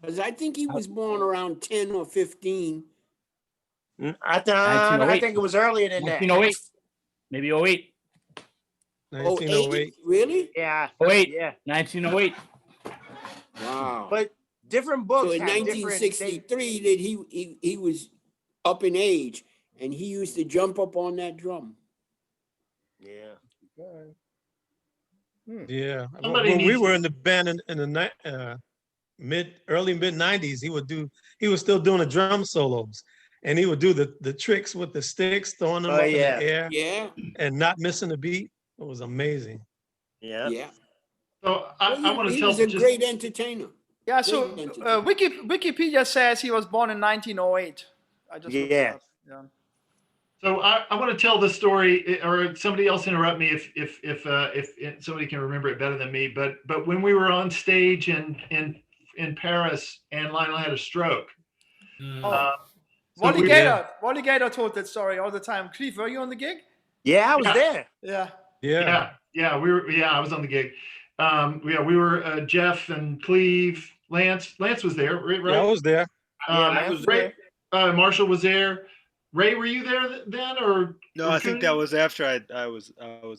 Because I think he was born around 10 or 15. I think it was earlier than that. 1908. maybe 08. 1908. Really? Yeah. 08. Yeah. 1908. Wow. But different books. So in have different- 1963, that he was up in age, and he used to jump up on that drum. Yeah. Yeah. Somebody When we needs were to- in the band in the early mid 90s, he was still doing the drum solos, and he would do the tricks with the sticks, throwing them Oh, up yeah. in the air Yeah, and not missing a beat. It was amazing. Yeah. yeah. So Well, I want to he tell was a just great entertainer. Yeah, so Great entertainer. Wikipedia says he was born in 1908. I just looked it Yeah. up. Yeah. So I want to tell the story, or somebody else interrupt me if somebody can remember it better than me. But when we were on stage in Paris and Lionel had a stroke. Oh. So Wally we- Gator told that story all the time. Cleave, were you on the gig? Yeah, I was Yeah. there. Yeah. Yeah, we were. Yeah, I was on the gig. We were Jeff and Cleave. Lance was there, right? Yeah, I was there. I was Ray, Marshall was there. Ray, were you there then, or No, I think that was after I was out of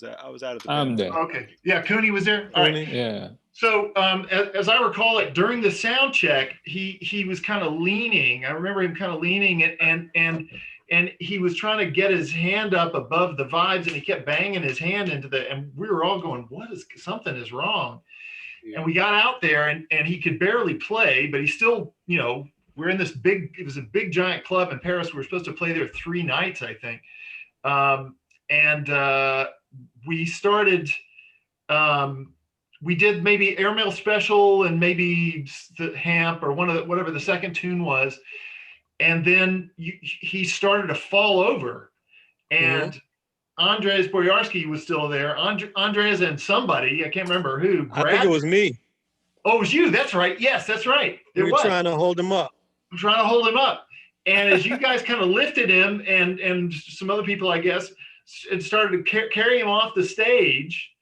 the I'm band. there. okay? Yeah, Cooney was there. All right. Yeah. So as I recall it, during the sound check, he was kind of leaning. I remember him kind of leaning and he was trying to get his hand up above the vibes, and he kept banging his hand into and we were all going, something is wrong. Yeah. And we got out there and he could barely play, but he still, we're in this it was a big giant club in Paris. We were supposed to play there 3 nights, I think. We started, we did maybe Airmail Special and maybe the Hamp or whatever the second tune was. And then he started to fall over, and Andres Boyarsky was still there. Andres and somebody, I can't remember who. I think it was me. Oh, it was you. That's right. Yes, that's right. We were trying to hold him up. I'm trying to hold him up. And as you guys kind of lifted him and some other people, I guess, and started to carry him off the stage,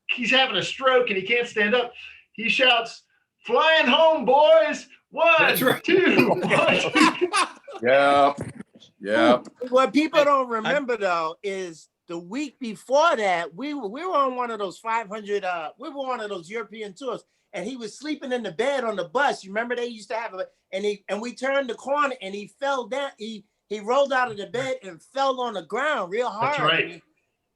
he's having a stroke and he can't stand up. He shouts, "Flying home, boys. 1, 2, 1, 2." Yeah. What people don't remember though is the week before that we were on one of those 500. We were one of those European tours, and he was sleeping in the bed on the bus. You remember they used to have it, and we turned the corner and he fell down. He rolled out of the bed and fell on the ground real hard. That's right.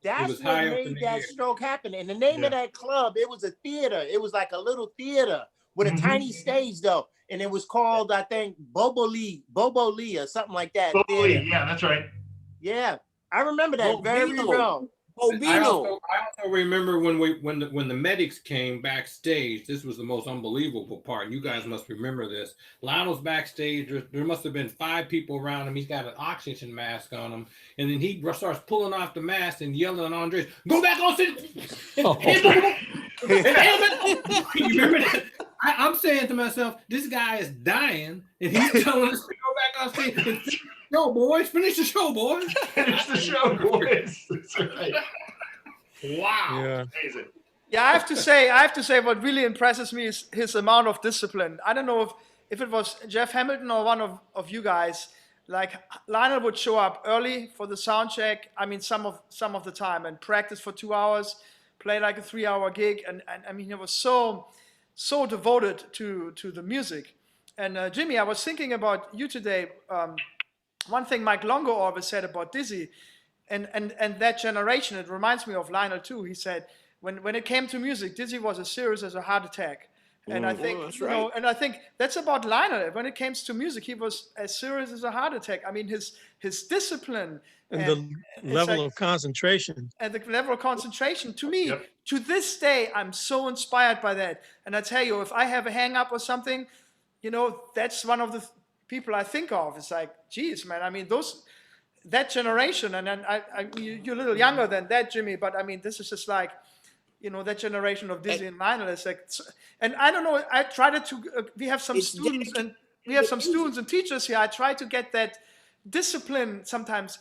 That's what made that stroke happen. And the name of that club, it was a theater. It was like a little theater with a tiny stage though. And it was called, I think, Bobo Lee or something like that. Bobo Lee, yeah, that's right. Yeah, I remember that very well. I also remember when the medics came backstage. This was the most unbelievable part. You guys must remember this. Lionel's backstage. There must have been 5 people around him. He's got an oxygen mask on him, and then he starts pulling off the mask and yelling at Andres, "Go back on stage!" You remember that? I'm saying to myself, this guy is dying, and he's telling us to go back on stage. Go, boys, finish the show, boys. Finish the show, boys. That's right. Wow. Yeah. Amazing. Yeah, I have to say what really impresses me is his amount of discipline. I don't know if it was Jeff Hamilton or one of you guys, like Lionel would show up early for the sound check. I mean, some of the time, and practice for 2 hours, play like a 3-hour gig. And I mean, he was so devoted to the music. And Jimmy, I was thinking about you today. One thing Mike Longo always said about Dizzy and that generation, it reminds me of Lionel too. He said, when it came to music, Dizzy was as serious as a heart attack. And I think, and I think that's about Lionel. When it comes to music, he was as serious as a heart attack. I mean, his discipline and the level of concentration. And the level of concentration, to me, to this day, I'm so inspired by that. And I tell you, if I have a hang up or something, that's one of the people I think of. It's like, geez, man, I mean, that generation, and then you're a little younger than that, Jimmy, but I mean, this is just like, that generation of Dizzy and Lionel is like, and I don't know, I tried to, we have some students and teachers here. I try to get that discipline sometimes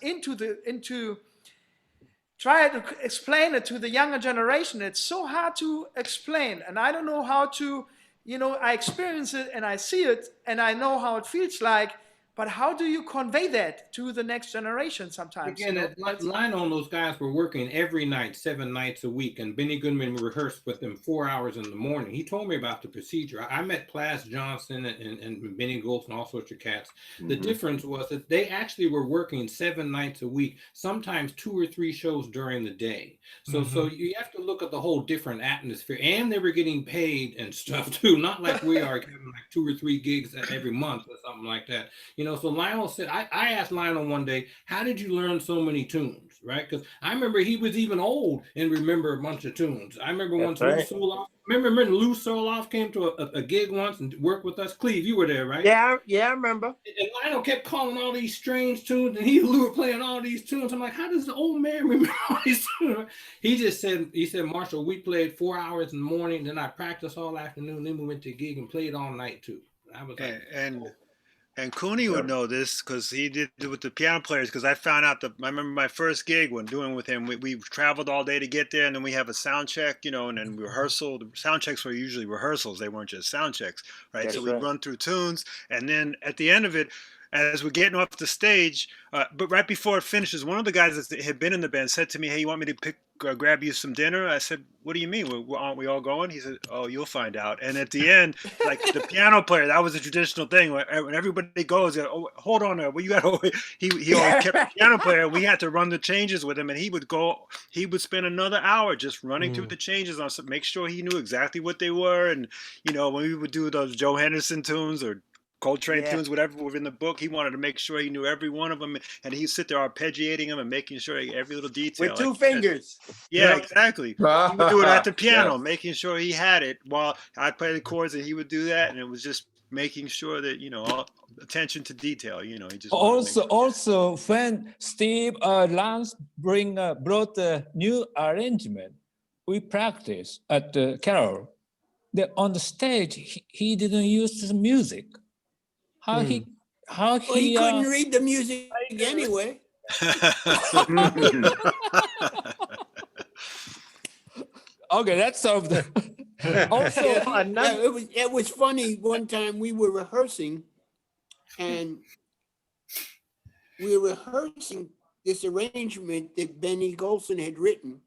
try to explain it to the younger generation. It's so hard to explain, and I don't know how to, I experience it and I see it and I know how it feels like, But how do you convey that to the next generation sometimes? Again, Lionel and those guys were working every night, 7 nights a week, and Benny Goodman rehearsed with them 4 hours in the morning. He told me about the procedure. I met Plas Johnson and Benny Golson, all sorts of cats. The difference was that they actually were working 7 nights a week, sometimes 2 or 3 shows during the day. So you have to look at the whole different atmosphere, and they were getting paid and stuff too, not like we are having like 2 or 3 gigs every month or something like that. You know, so Lionel said, I asked Lionel one day, how did you learn so many tunes, right? Because I remember he was even old and remember a bunch of tunes. I remember once Lou Soloff came to a gig once and worked with us. Cleave, you were there, right? Yeah, I remember. And Lionel kept calling all these strange tunes, and he and Lou were playing all these tunes. I'm like, how does the old man remember all these tunes? He said, Marshall, we played 4 hours in the morning, then I practiced all afternoon, then we went to a gig and played all night too. I was like, and Cooney would know this because he did it with the piano players. Because I found out I remember my first gig when doing with him. We traveled all day to get there, and then we have a sound check, you know, and then rehearsal. The sound checks were usually rehearsals; they weren't just sound checks, right? That's so we run through tunes, and then at the end of it, as we're getting off the stage, but right before it finishes, one of the guys that had been in the band said to me, "Hey, you want me to grab you some dinner?" I said, "What do you mean? Aren't we all going?" He said, "Oh, you'll find out." And at the end, like the piano player, that was a traditional thing. When everybody goes, "Oh, hold on there. Well, you got to." He always kept the piano player. We had to run the changes with him, and he would spend another hour just running through the changes on make sure he knew exactly what they were. And you know, when we would do those Joe Henderson tunes or Coltrane tunes, whatever were in the book, he wanted to make sure he knew every one of them, and he'd sit there arpeggiating them and making sure every little detail. With 2 fingers. Yeah, exactly. He would do it at the piano, making sure he had it while I'd play the chords, and he would do that, and it was just making sure that, you know, all attention to detail, you know. He just also when Steve Lance brought the new arrangement, we practiced at the Carol. On the stage, he didn't use the music. How he couldn't read the music anyway. Okay, that's solved. Also, it was funny. One time we were rehearsing, and we were rehearsing this arrangement that Benny Golson had written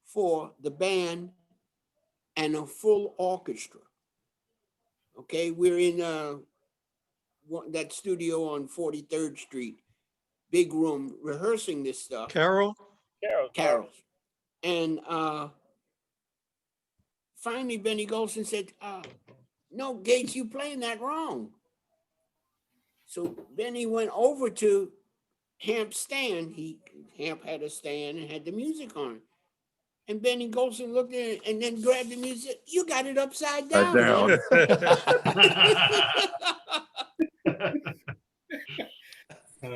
for the band and a full orchestra. Okay, we're in that studio on 43rd Street, big room, rehearsing this stuff. Carol. And finally, Benny Golson said, "No, Gates, you playing that wrong." So Benny went over to Hamp's stand. Hamp had a stand and had the music on it. And Benny Golson looked at it and then grabbed the music. "You got it upside down."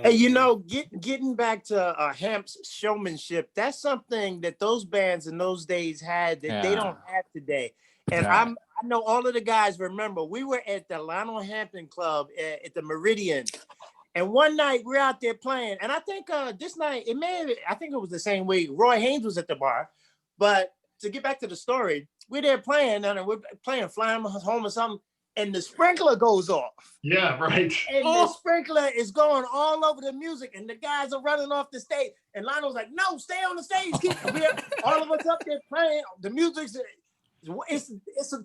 Hey, you know, getting back to Hamp's showmanship, that's something that those bands in those days had that they don't have today. And I know all of the guys remember, we were at the Lionel Hampton Club at the Meridian. And one night we're out there playing. And I think this night, I think it was the same week, Roy Haynes was at the bar. But to get back to the story, we're there playing, and we're playing Flying Home or something, and the sprinkler goes off. Yeah, right. And the sprinkler is going all over the music, and the guys are running off the stage. And Lionel's like, "No, stay on the stage." All of us up there playing. The music's, it's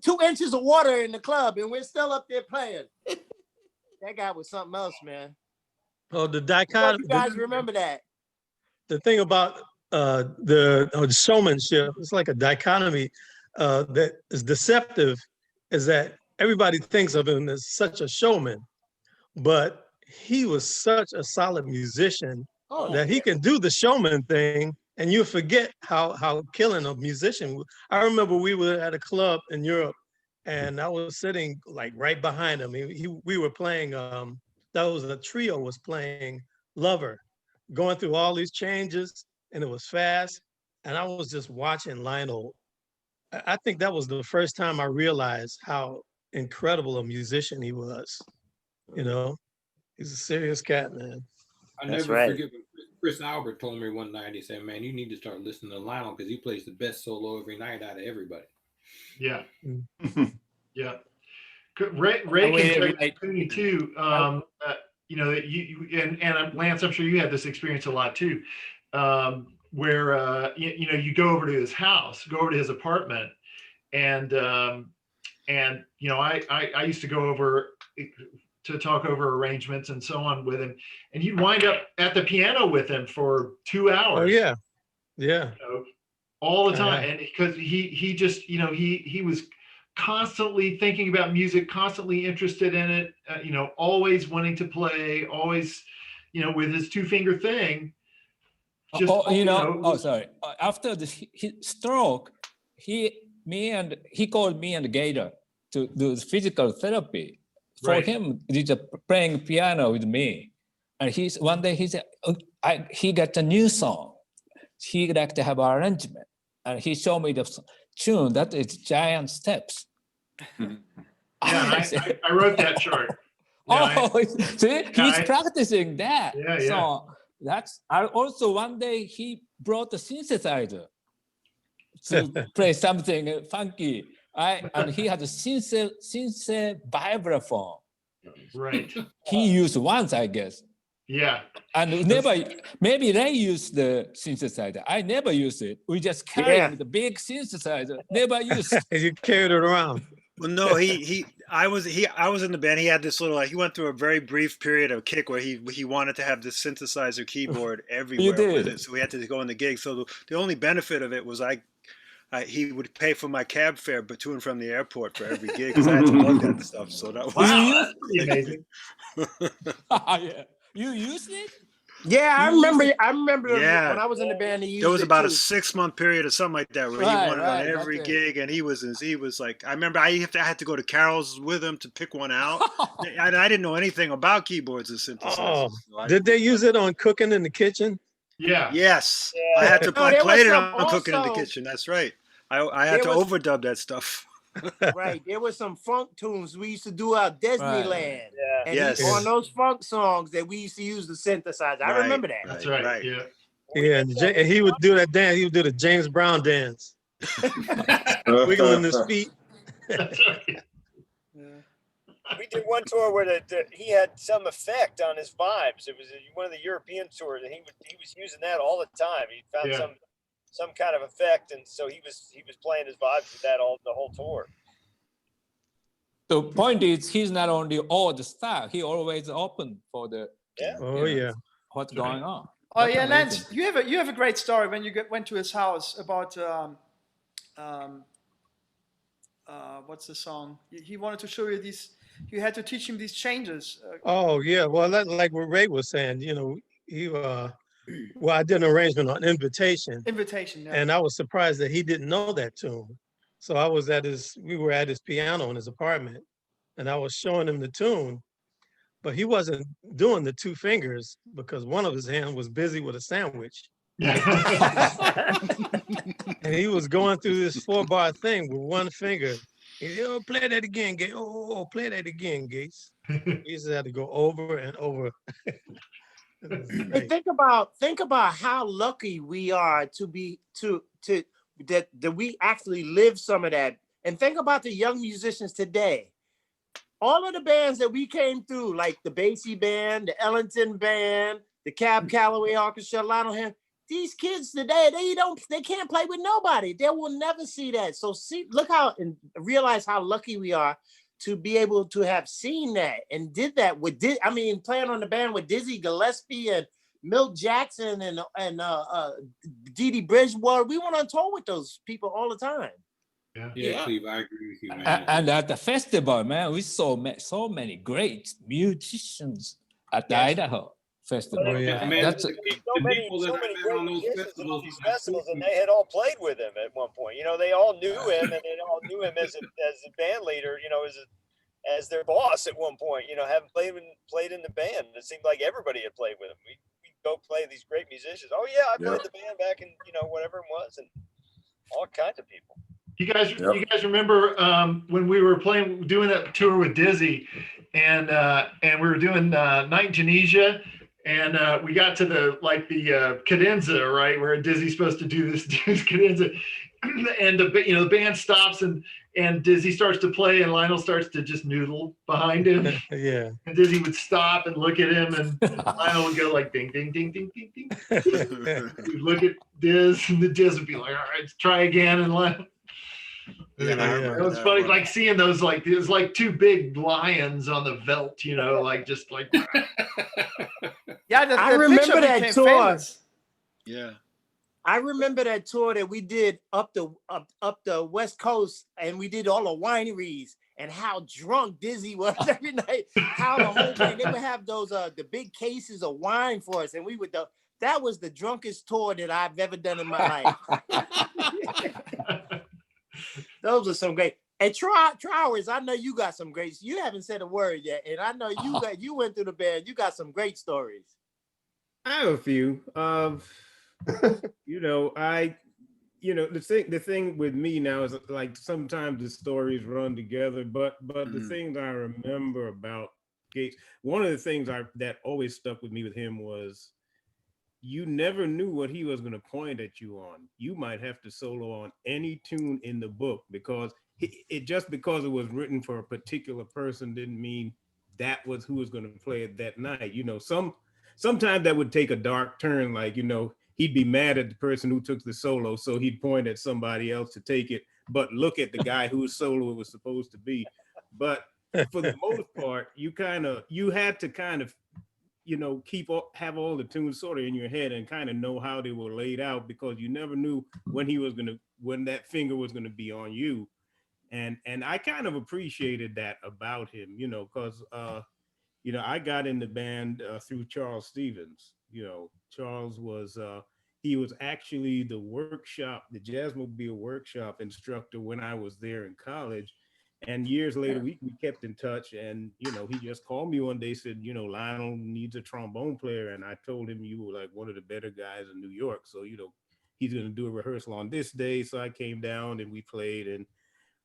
2 inches of water in the club, and we're still up there playing. That guy was something else, man. Oh, the dichotomy. You guys remember that? The thing about the showmanship, it's like a dichotomy that is deceptive, is that everybody thinks of him as such a showman, but he was such a solid musician that he can do the showman thing, and you forget how killing a musician. I remember we were at a club in Europe, and I was sitting like right behind him. We were playing, that was a trio was playing Lover, going through all these changes, and it was fast. And I was just watching Lionel. I think that was the first time I realized how incredible a musician he was. You know, he's a serious cat, man. I never forget when Chris Albert told me one night, he said, "Man, you need to start listening to Lionel because he plays the best solo every night out of everybody." Yeah. Yeah. Ray can tell you too. you know, that and Lance, I'm sure you had this experience a lot too, where you know, you go over to his house, go over to his apartment, and you know, I used to go over to talk over arrangements and so on with him, and you'd wind up at the piano with him for 2 hours. Oh yeah, You know, all the time, and because he just, you know, he was constantly thinking about music, constantly interested in it, you know, always wanting to play, always, you know, with his 2-finger thing. Just, sorry. After his stroke, he called me and Gator to do physical therapy. For him, he's playing piano with me, and one day he said, he got a new song. He'd like to have an arrangement, and he showed me the tune that is Giant Steps. Yeah, I wrote that chart. Yeah, see, he's practicing that. Yeah. So also one day he brought the synthesizer to play something funky. And he had a synth vibraphone. Right. He used once, I guess. Yeah. And maybe they used the synthesizer. I never used it. We just carried the big synthesizer. Never used it. You carried it around. Well, no, I was in the band. He had this little, he went through a very brief period of kick where he wanted to have this synthesizer keyboard everywhere with it. So we had to go on the gig. So the only benefit of it was he would pay for my cab fare to and from the airport for every gig because I had to lug that stuff. So that was amazing. Yeah. You used it? Yeah, I remember when I was in the band. There was about a 6-month period or something like that where he wanted on every gig, and he was like, I remember I had to go to Carol's with him to pick one out. I didn't know anything about keyboards and synthesizers. Oh, did they use it on Cooking in the Kitchen? Yeah. Yes, I had to. I played it on Cooking in the Kitchen. That's right. I had to overdub that stuff. Right, there was some funk tunes we used to do out Disneyland. Right. Yeah. And on those funk songs that we used to use the synthesizer. I remember that. That's right. Yeah. Yeah, and he would do that dance. He would do the James Brown dance, wiggling his feet. That's right. We did one tour where he had some effect on his vibes. It was one of the European tours, and he was using that all the time. He found some kind of effect, and so he was playing his vibes with that the whole tour. The point is, he's not only all the stuff; he always open for the what's going on. Oh yeah, Lance, you have a great story when you went to his house about what's the song? He wanted to show you these. You had to teach him these changes. Oh yeah, well, like what Ray was saying, you know, he well, I did an arrangement on Invitation. Invitation, yeah. And I was surprised that he didn't know that tune. So we were at his piano in his apartment, and I was showing him the tune, but he wasn't doing the 2 fingers because one of his hands was busy with a sandwich. And he was going through this 4-bar thing with 1 finger. He play that again, Gates. Oh, play that again, Gates. He used to have to go over and over. Hey, think about how lucky we are that we actually live some of that. And think about the young musicians today. All of the bands that we came through, like the Basie Band, the Ellington Band, the Cab Calloway Orchestra, Lionel Hampton, these kids today, they can't play with nobody. They will never see that. So look how and realize how lucky we are to be able to have seen that and did that with playing on the band with Dizzy Gillespie and Milt Jackson and Dee Dee Bridgewater. We went on tour with those people all the time. Yeah, Cleve, I agree with you, man. And at the festival, man, we saw so many great musicians at the Idaho Festival. Oh, yeah. Man, That's so many great musicians at all these festivals, and they had all played with him at one point. You know, they all knew him, and they all knew him as a band leader. You know, as their boss at one point. You know, having played in the band, it seemed like everybody had played with him. We go play these great musicians. Oh yeah, I played the band back in whatever it was, and all kinds of people. You guys remember when we were doing that tour with Dizzy, and we were doing Night in Tunisia. And we got to the cadenza, right, where Dizzy's supposed to do this cadenza. and the band stops and Dizzy starts to play and Lionel starts to just noodle behind him. Yeah. And Dizzy would stop and look at him, and Lionel would go like ding, ding, ding, ding, ding, ding. He'd look at Diz, and the Diz would be like, all right, let's try again. And Lionel. Yeah, It was funny, like seeing those, like there's like two big lions on the veldt, like just like. Yeah, I remember that tour. Famous. Yeah. I remember that tour that we did up the West Coast, and we did all the wineries, and how drunk Dizzy was every night. How the whole thing, they would have those the big cases of wine for us, and we would. That was the drunkest tour that I've ever done in my life. Those are some great. And Trowers, I know you got some great. You haven't said a word yet, and I know you went through the band. You got some great stories. I have a few. The thing with me now is like sometimes the stories run together, but the things I remember about Gates, one of the things that always stuck with me with him was you never knew what he was going to point at you on. You might have to solo on any tune in the book because because it was written for a particular person didn't mean that was who was going to play it that night. Sometimes that would take a dark turn, like, he'd be mad at the person who took the solo, so he'd point at somebody else to take it, but look at the guy whose solo it was supposed to be. But for the most part, you had to have all the tunes sort of in your head and kind of know how they were laid out, because you never knew when that finger was gonna be on you. And I kind of appreciated that about him, because I got in the band through Charles Stevens. Charles was he was actually the Jazzmobile workshop instructor when I was there in college. And years later, we kept in touch, and he just called me one day, said, Lionel needs a trombone player, and I told him you were like one of the better guys in New York, so he's going to do a rehearsal on this day. So I came down and we played, and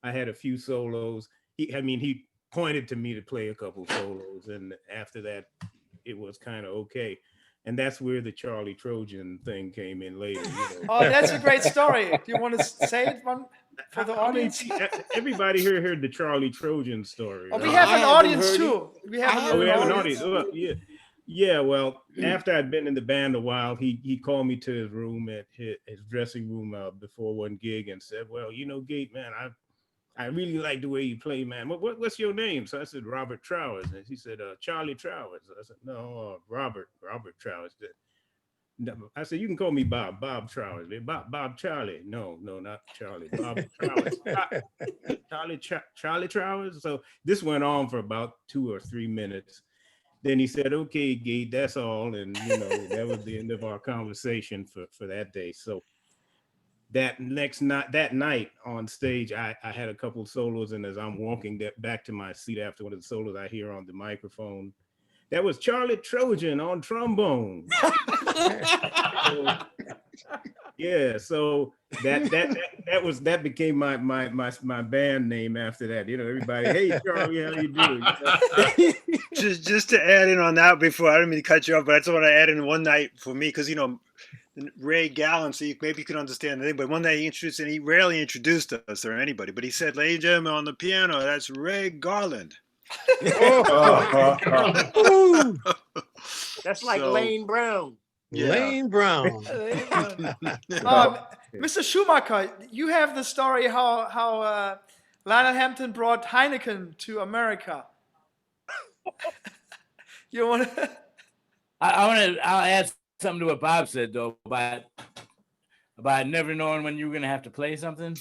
I had a few solos. He pointed to me to play a couple solos, and after that, it was kind of okay. And that's where the Charlie Trojan thing came in later. Oh, that's a great story. Do you want to say it one for the audience? Everybody here heard the Charlie Trojan story. Oh, we have an audience too. We have an audience. Yeah. Well, after I'd been in the band a while, he called me to his room at his dressing room before one gig and said, "Well, Gate, man, I really like the way you play, man. What's your name?" So I said, "Robert Trowers." And he said, "Charlie Trowers." I said, "No, Robert Trowers." I said, "You can call me Bob Trowers." Bob Charlie. No, not Charlie. Bob Trowers. Charlie Trowers. So this went on for about 2 or 3 minutes. Then he said, "Okay, Gate, that's all." And that was the end of our conversation for that day. So that night on stage, I had a couple of solos, and as I'm walking back to my seat after one of the solos, I hear on the microphone, "That was Charlie Trojan on trombone." So that became my band name after that. Everybody, "Hey Charlie, how you doing?" Just to add in on that before, I didn't mean to cut you off, but I just want to add in one night for me, because Ray Gallen, so maybe you can understand the thing, but one day he rarely introduced us or anybody, but he said, "Ladies and gentlemen, on the piano, that's Ray Garland." That's like Lane Brown. Yeah. Lane Brown. Mr. Schumacher, you have the story how Lionel Hampton brought Heineken to America. You want to? I'll add something to what Bob said though about never knowing when you were going to have to play something.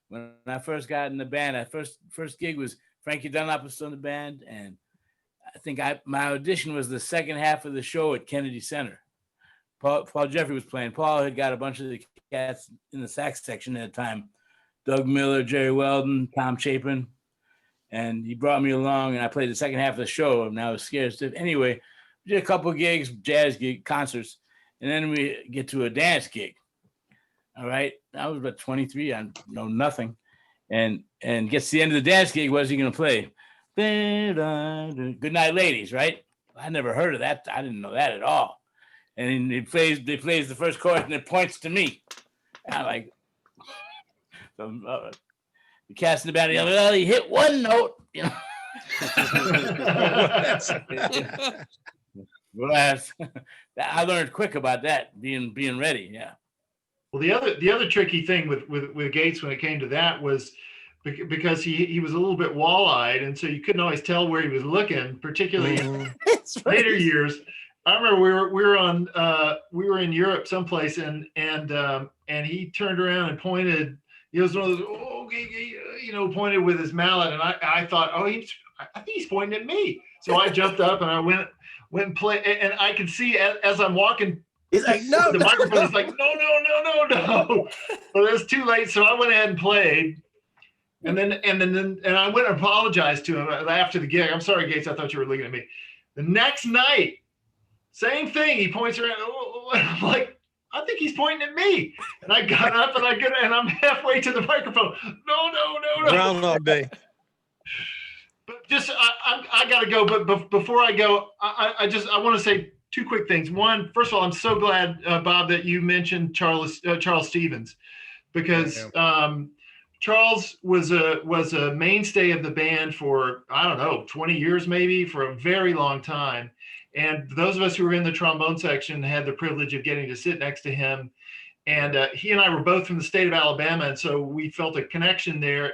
When I first got in the band, first gig was Frankie Dunlop was still in the band, and I think my audition was the second half of the show at Kennedy Center. Paul Jeffrey was playing. Paul had got a bunch of the cats in the sax section at the time, Doug Miller, Jerry Weldon, Tom Chapin, and he brought me along, and I played the second half of the show, and I was scared stiff. Anyway, we did a couple of gigs, jazz gig, concerts, and then we get to a dance gig. All right, I was about 23, I know nothing, and gets to the end of the dance gig. What is he going to play? Good Night Ladies, right? I never heard of that. I didn't know that at all. And he plays the first chorus, and it points to me. And I'm like, the cats in the band, well, he hit one note, you know. Well, I learned quick about that, being ready. Yeah. Well, the other tricky thing with Gates when it came to that was because he was a little bit wall-eyed, and so you couldn't always tell where he was looking, particularly in later years. I remember we were in Europe someplace, and he turned around and pointed. He was one of those, pointed with his mallet, and I thought, I think he's pointing at me. So I jumped up and I went and played, and I could see as I'm walking. He's like, no, the microphone is like, no. But it was too late, so I went ahead and played. And then I went and apologized to him after the gig. I'm sorry, Gates, I thought you were looking at me. The next night, same thing. He points around, and I'm like, I think he's pointing at me. And I got up and I'm halfway to the microphone. No. Groundhog Day. But just I gotta go. But before I go, I want to say two quick things. One, first of all, I'm so glad, Bob, that you mentioned Charles Stevens, because Charles was a mainstay of the band for, I don't know, 20 years maybe, for a very long time. And those of us who were in the trombone section had the privilege of getting to sit next to him. And he and I were both from the state of Alabama, and so we felt a connection there.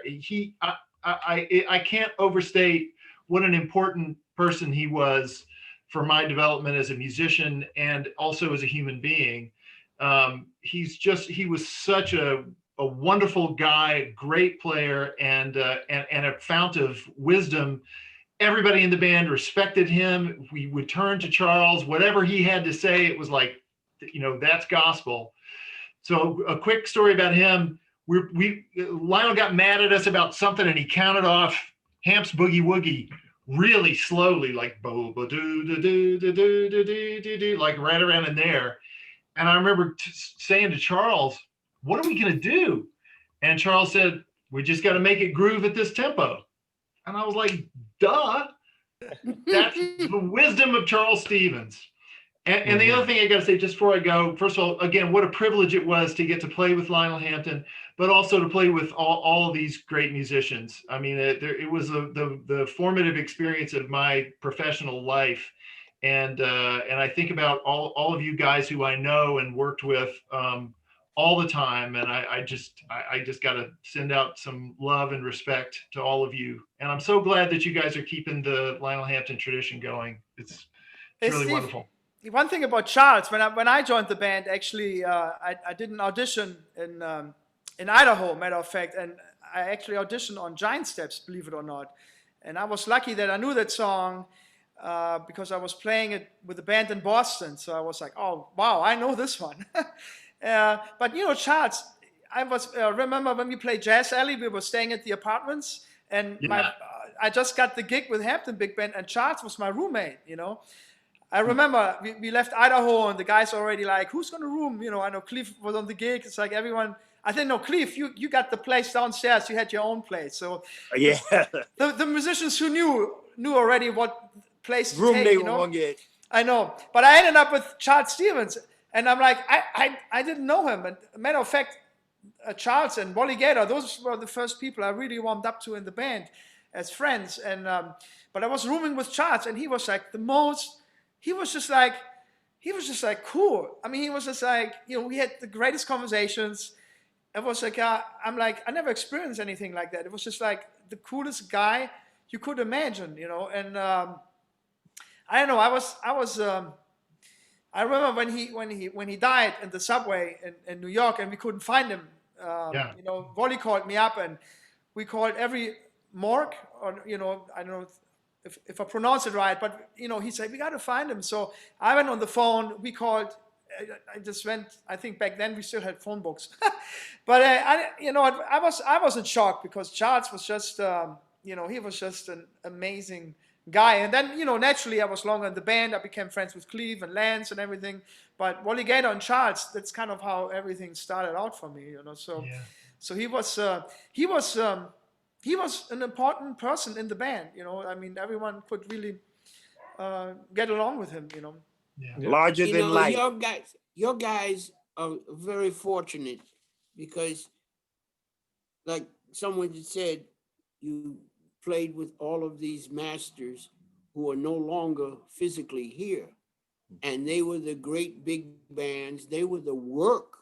I can't overstate what an important person he was for my development as a musician and also as a human being. He was such a wonderful guy, great player, and a fount of wisdom. Everybody in the band respected him. We would turn to Charles, whatever he had to say, it was like, that's gospel. So a quick story about him. Lionel got mad at us about something, and he counted off Hamp's Boogie Woogie really slowly, like bo bo do do do do do do do do, like right around in there. And I remember saying to Charles, "What are we gonna do?" And Charles said, "We just got to make it groove at this tempo." And I was like, "Duh!" That's the wisdom of Charles Stevens. And the other thing I got to say just before I go, first of all, again, what a privilege it was to get to play with Lionel Hampton, but also to play with all of these great musicians. I mean, it was the formative experience of my professional life. And I think about all of you guys who I know and worked with all the time. And I just got to send out some love and respect to all of you. And I'm so glad that you guys are keeping the Lionel Hampton tradition going. It's really wonderful. One thing about Charles, when I joined the band, actually, I did an audition in Idaho, matter of fact, and I actually auditioned on Giant Steps, believe it or not. And I was lucky that I knew that song because I was playing it with a band in Boston. So I was like, oh, wow, I know this one. But Charles, I was remember when we played Jazz Alley, we were staying at the apartments, and I just got the gig with Hampton Big Band, and Charles was my roommate, I remember we left Idaho, and the guys already like, who's going to room? I know Cleave was on the gig. It's like everyone, I think, no, Cleave, you got the place downstairs. You had your own place. So yeah, the musicians who knew already what place to room take, they were going to get. I know, but I ended up with Charles Stevens, and I'm like, I didn't know him. And matter of fact, Charles and Wally Gator, those were the first people I really warmed up to in the band as friends. And but I was rooming with Charles, and he was like he was just like cool. I mean, he was just like, we had the greatest conversations. It was like, I'm like, I never experienced anything like that. It was just like the coolest guy you could imagine, and I don't know, I remember when he died in the subway in New York, and we couldn't find him. Wally called me up, and we called every morgue, or I don't know if I pronounce it right, but he said we got to find him. So I went on the phone. We called. I just went. I think back then we still had phone books, but I was in shock because Charles was just he was just an amazing guy. And then naturally I was longer in the band. I became friends with Cleave and Lance and everything. But Wally Gator and Charles, that's kind of how everything started out for me. So he was an important person in the band, I mean, everyone could really get along with him, Yeah. Larger than life. Your guys are very fortunate because like someone just said, you played with all of these masters who are no longer physically here. And they were the great big bands. They were the work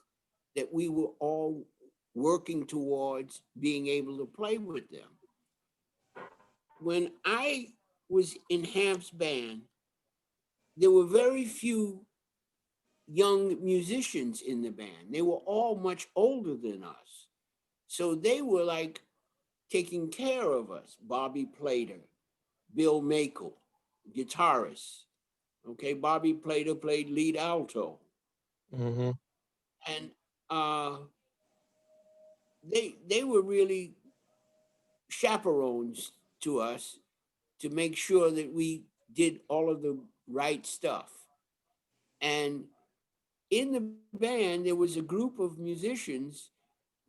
that we were all working towards being able to play with them. When I was in Hamp's band, there were very few young musicians in the band. They were all much older than us. So they were like taking care of us. Bobby Plater, Bill Makel, guitarist. Okay, Bobby Plater played lead alto. Mm-hmm. And they were really chaperones to us to make sure that we did all of the right stuff. And in the band, there was a group of musicians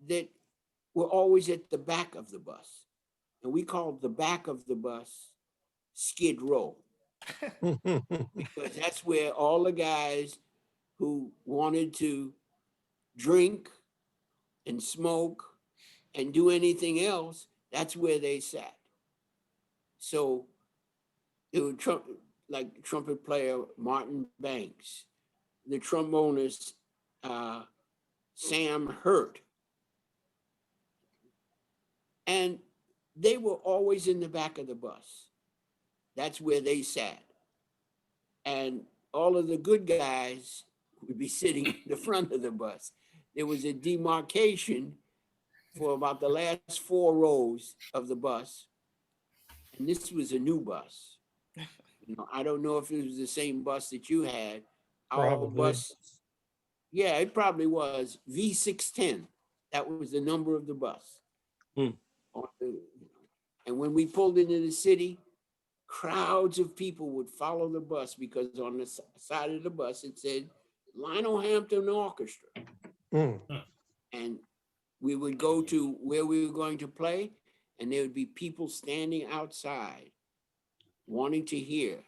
that were always at the back of the bus. And we called the back of the bus Skid Row. Because that's where all the guys who wanted to drink and smoke and do anything else, that's where they sat. So it was like trumpet player Martin Banks, the trombonist Sam Hurt. And they were always in the back of the bus. That's where they sat. And all of the good guys would be sitting in the front of the bus. There was a demarcation for about the last 4 rows of the bus. And this was a new bus. You know, I don't know if it was the same bus that you had. Our Probably. bus, yeah, it probably was V610. That was the number of the bus. And when we pulled into the city, crowds of people would follow the bus because on the side of the bus it said Lionel Hampton Orchestra. And we would go to where we were going to play, and there would be people standing outside wanting to hear.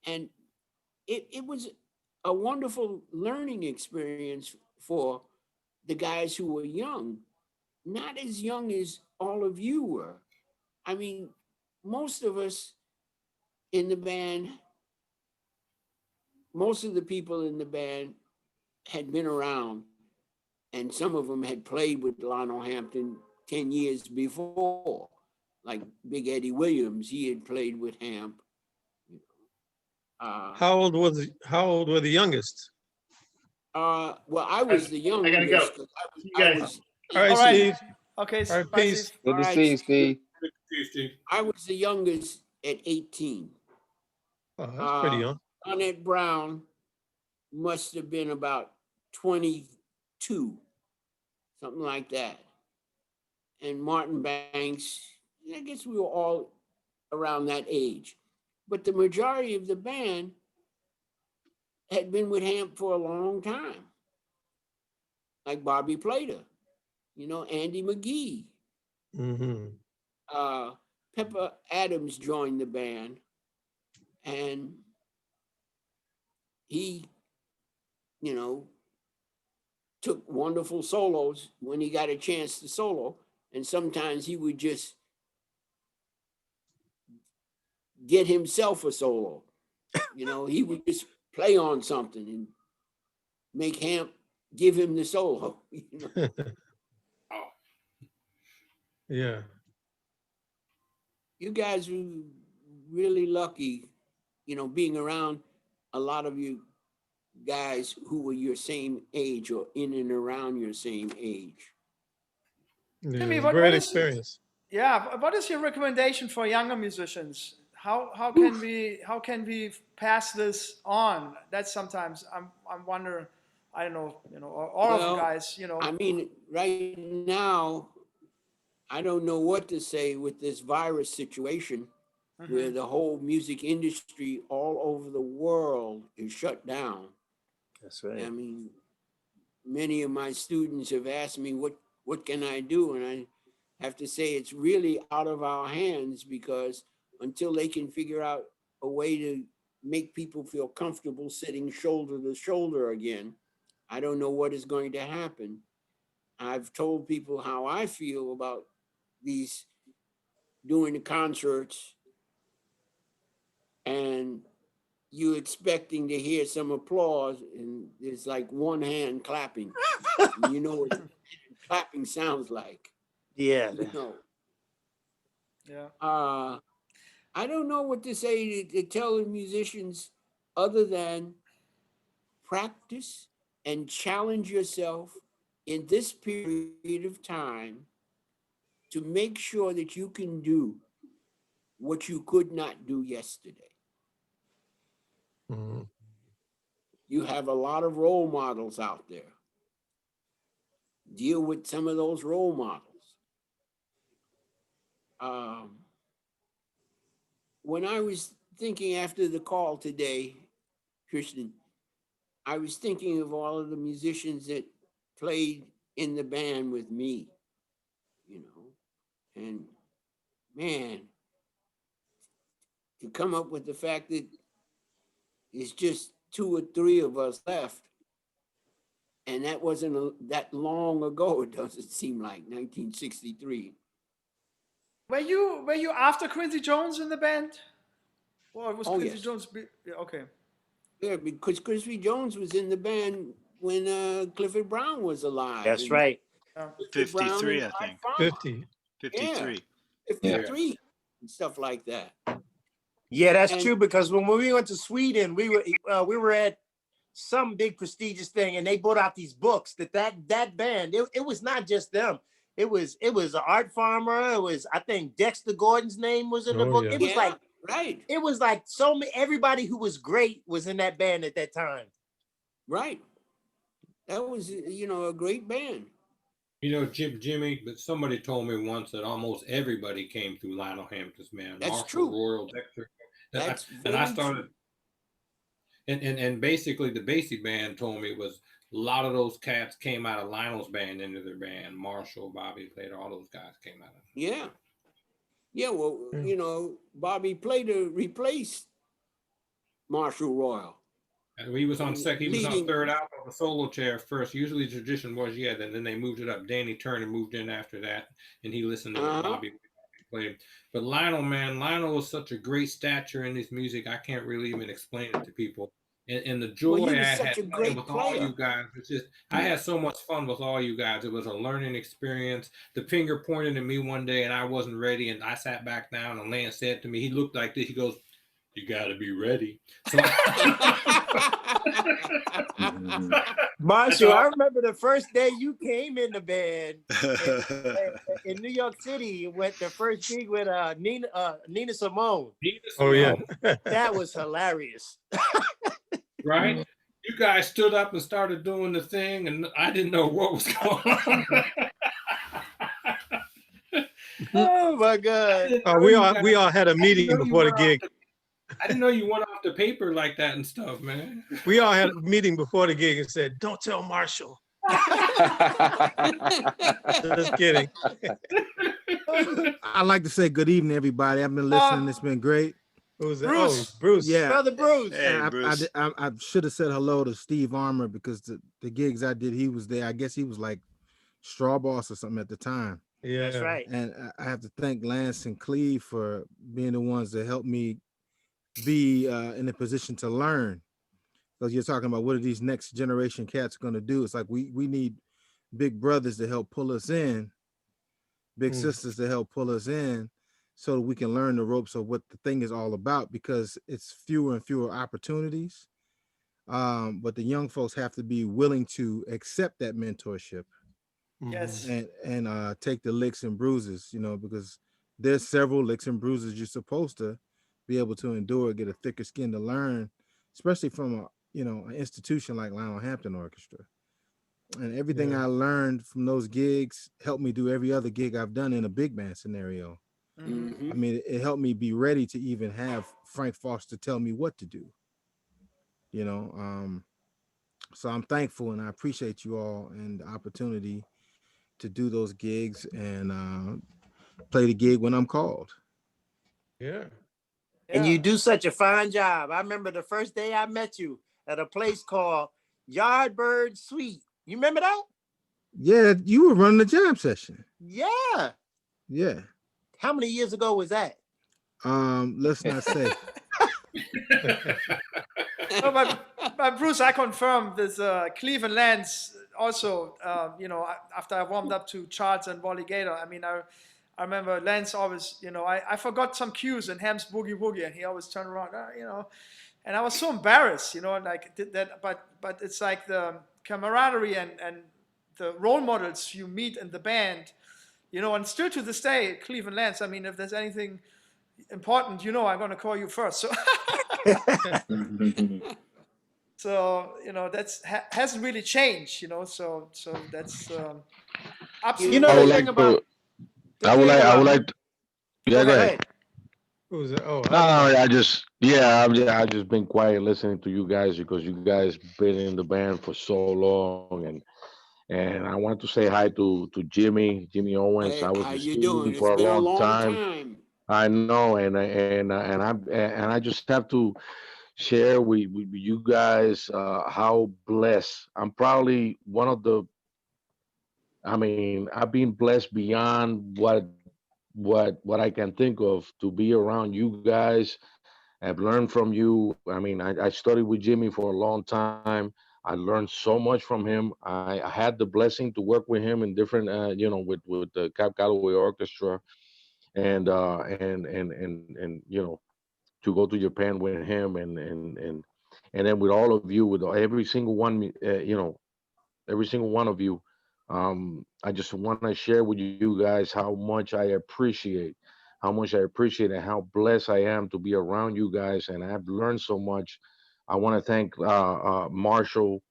And it was a wonderful learning experience for the guys who were young, not as young as all of you were. I mean, most of us in the band, most of the people in the band had been around, and some of them had played with Lionel Hampton 10 years before, like Big Eddie Williams. He had played with Hamp. How old were the youngest? Well, I was the youngest. I gotta go. I was All right, All right. Steve. Okay, All right, bye, peace. Steve. Good to see you, Steve. I was the youngest at 18. Oh, that's pretty young. Annette Brown must have been about 22, something like that. And Martin Banks, I guess we were all around that age. But the majority of the band had been with Hamp for a long time. Like Bobby Plater, you know, Andy McGee. Pepper Adams joined the band, and he, you know, took wonderful solos when he got a chance to solo, and sometimes he would just get himself a solo. You know, he would just play on something and make Hamp give him the solo. You know? Yeah. You guys were really lucky, you know, being around a lot of you guys who were your same age or in and around your same age. Yeah, Jimmy, it's what great is- experience. Yeah, what is your recommendation for younger musicians? How can we pass this on? That's sometimes I'm wondering. I don't know, you know, all of you guys, you know. I mean, right now, I don't know what to say with this virus situation where the whole music industry all over the world is shut down. That's right. I mean, many of my students have asked me, what can I do? And I have to say it's really out of our hands, because until they can figure out a way to make people feel comfortable sitting shoulder to shoulder again, I don't know what is going to happen. I've told people how I feel about these doing the concerts, and you expecting to hear some applause, and there's like one hand clapping. You know what clapping sounds like. Yeah. You know. Yeah. I don't know what to say to tell the musicians other than practice and challenge yourself in this period of time to make sure that you can do what you could not do yesterday. Mhm. You have a lot of role models out there. Deal with some of those role models. When I was thinking after the call today, Christian, I was thinking of all of the musicians that played in the band with me, you know, and man, to come up with the fact that it's just 2 or 3 of us left, and that wasn't that long ago. It doesn't seem like 1963. Were you after Quincy Jones in the band? Or was Oh, Quincy yes. Jones? Yeah, okay. Yeah, because Quincy Jones was in the band when Clifford Brown was alive. That's and right. Clifford Brown 53, and I think. Farmer. 50. 53. Yeah, 53 and stuff like that. Yeah, that's And- true. Because when we went to Sweden, we were at some big prestigious thing, and they brought out these books that band. It was not just them. It was Art Farmer. It was, I think, Dexter Gordon's name was in the Oh, book. yeah. It was like right. It was like so many. Everybody who was great was in that band at that time. Right. That was, a great band. You know, Jimmy, but somebody told me once that almost everybody came through Lionel Hampton's band. That's Marshall, true. Royal, Dexter. That's And I very started, and basically the basic band told me it was a lot of those cats came out of Lionel's band into their band. Marshall, Bobby Plater, all those guys came out of. Yeah. Yeah, well, Bobby Plater replaced Marshall Royal. And he was on second. He was on Leading- third out on the solo chair first. Usually the tradition was, yeah, then they moved it up. Danny Turner moved in after that, and he listened to what Bobby played. But Lionel was such a great stature in his music. I can't really even explain it to people. And the joy Well, he I was had such a playing great with all player. you guys, it's just I had so much fun with all you guys. It was a learning experience. The finger pointed at me one day, and I wasn't ready, and I sat back down. And Lance said to me, he looked like this. He goes, "You got to be ready." So Marshall, I remember the first day you came in the band in New York City. Went the first gig with Nina Simone. Oh, yeah. That was hilarious. Right? You guys stood up and started doing the thing, and I didn't know what was going on. Oh my God! We all had a meeting before the gig. I didn't know you went off the paper like that and stuff, man. We all had a meeting before the gig and said, "Don't tell Marshall." Just kidding. I'd like to say good evening, everybody. I've been listening. It's been great. Who's that? Bruce. Oh, Bruce. Yeah. Brother Bruce. Hey, Bruce. I should have said hello to Steve Armour because the gigs I did, he was there. I guess he was like straw boss or something at the time. Yeah. That's right. And I have to thank Lance and Cleave for being the ones that helped me be in a position to learn. Because you're talking about what are these next generation cats going to do? It's like we need big brothers to help pull us in, big sisters to help pull us in, so that we can learn the ropes of what the thing is all about, because it's fewer and fewer opportunities. But the young folks have to be willing to accept that mentorship. Yes. And take the licks and bruises, because there's several licks and bruises you're supposed to be able to endure, get a thicker skin to learn, especially from an institution like Lionel Hampton Orchestra. And everything I learned from those gigs helped me do every other gig I've done in a big band scenario. Mhm. I mean, it helped me be ready to even have Frank Foster tell me what to do. So I'm thankful and I appreciate you all and the opportunity to do those gigs and play the gig when I'm called. Yeah. And you do such a fine job. I remember the first day I met you at a place called Yardbird Suite. You remember that? Yeah, you were running the jam session. Yeah. Yeah. How many years ago was that? Let's not say. No, but Bruce, I confirm this Cleave and Lance also, you know, after I warmed up to Charles and Wally Gator, I mean, I remember Lance always, you know, I forgot some cues in Hamp's Boogie Woogie, and he always turned around, you know, and I was so embarrassed, you know, like that, but it's like the camaraderie and the role models you meet in the band, you know, and still to this day, Cleave and Lance, I mean, if there's anything important, you know, I'm going to call you first. So, so you know, that's hasn't really changed, you know. So that's absolutely. You know I the would thing like about to. I would like. To, yeah, go ahead. Who's that? Oh, No, I just I just been quiet listening to you guys because you guys been in the band for so long, and I want to say hi to Jimmy Owens. Hey, I was how a you student doing? It's for a been a long long time. time. I know, and I just have to share with you guys how blessed. I'm probably one of the. I mean, I've been blessed beyond what I can think of to be around you guys. I've learned from you. I mean, I studied with Jimmy for a long time. I learned so much from him. I had the blessing to work with him in different, you know, with the Cap Calloway Orchestra, and you know, to go to Japan with him, and then with all of you, with every single one, you know, every single one of you. I just want to share with you guys how much I appreciate and how blessed I am to be around you guys. And I've learned so much. I want to thank Marshall,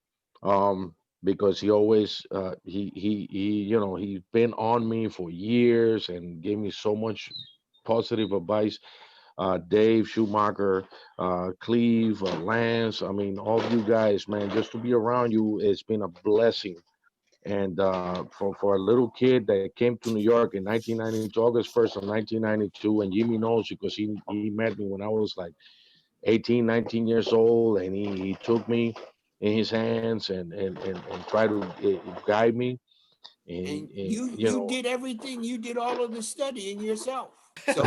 because he always you know, he's been on me for years and gave me so much positive advice. Dave Schumacher, Cleve, Lance. I mean, all of you guys, man, just to be around you, it's been a blessing. And for a little kid that came to New York in 1992, August 1st of 1992, and Jimmy knows because he met me when I was like 18, 19 years old, and he took me in his hands and tried to guide me. And You you know, did everything. You did all of the studying yourself. So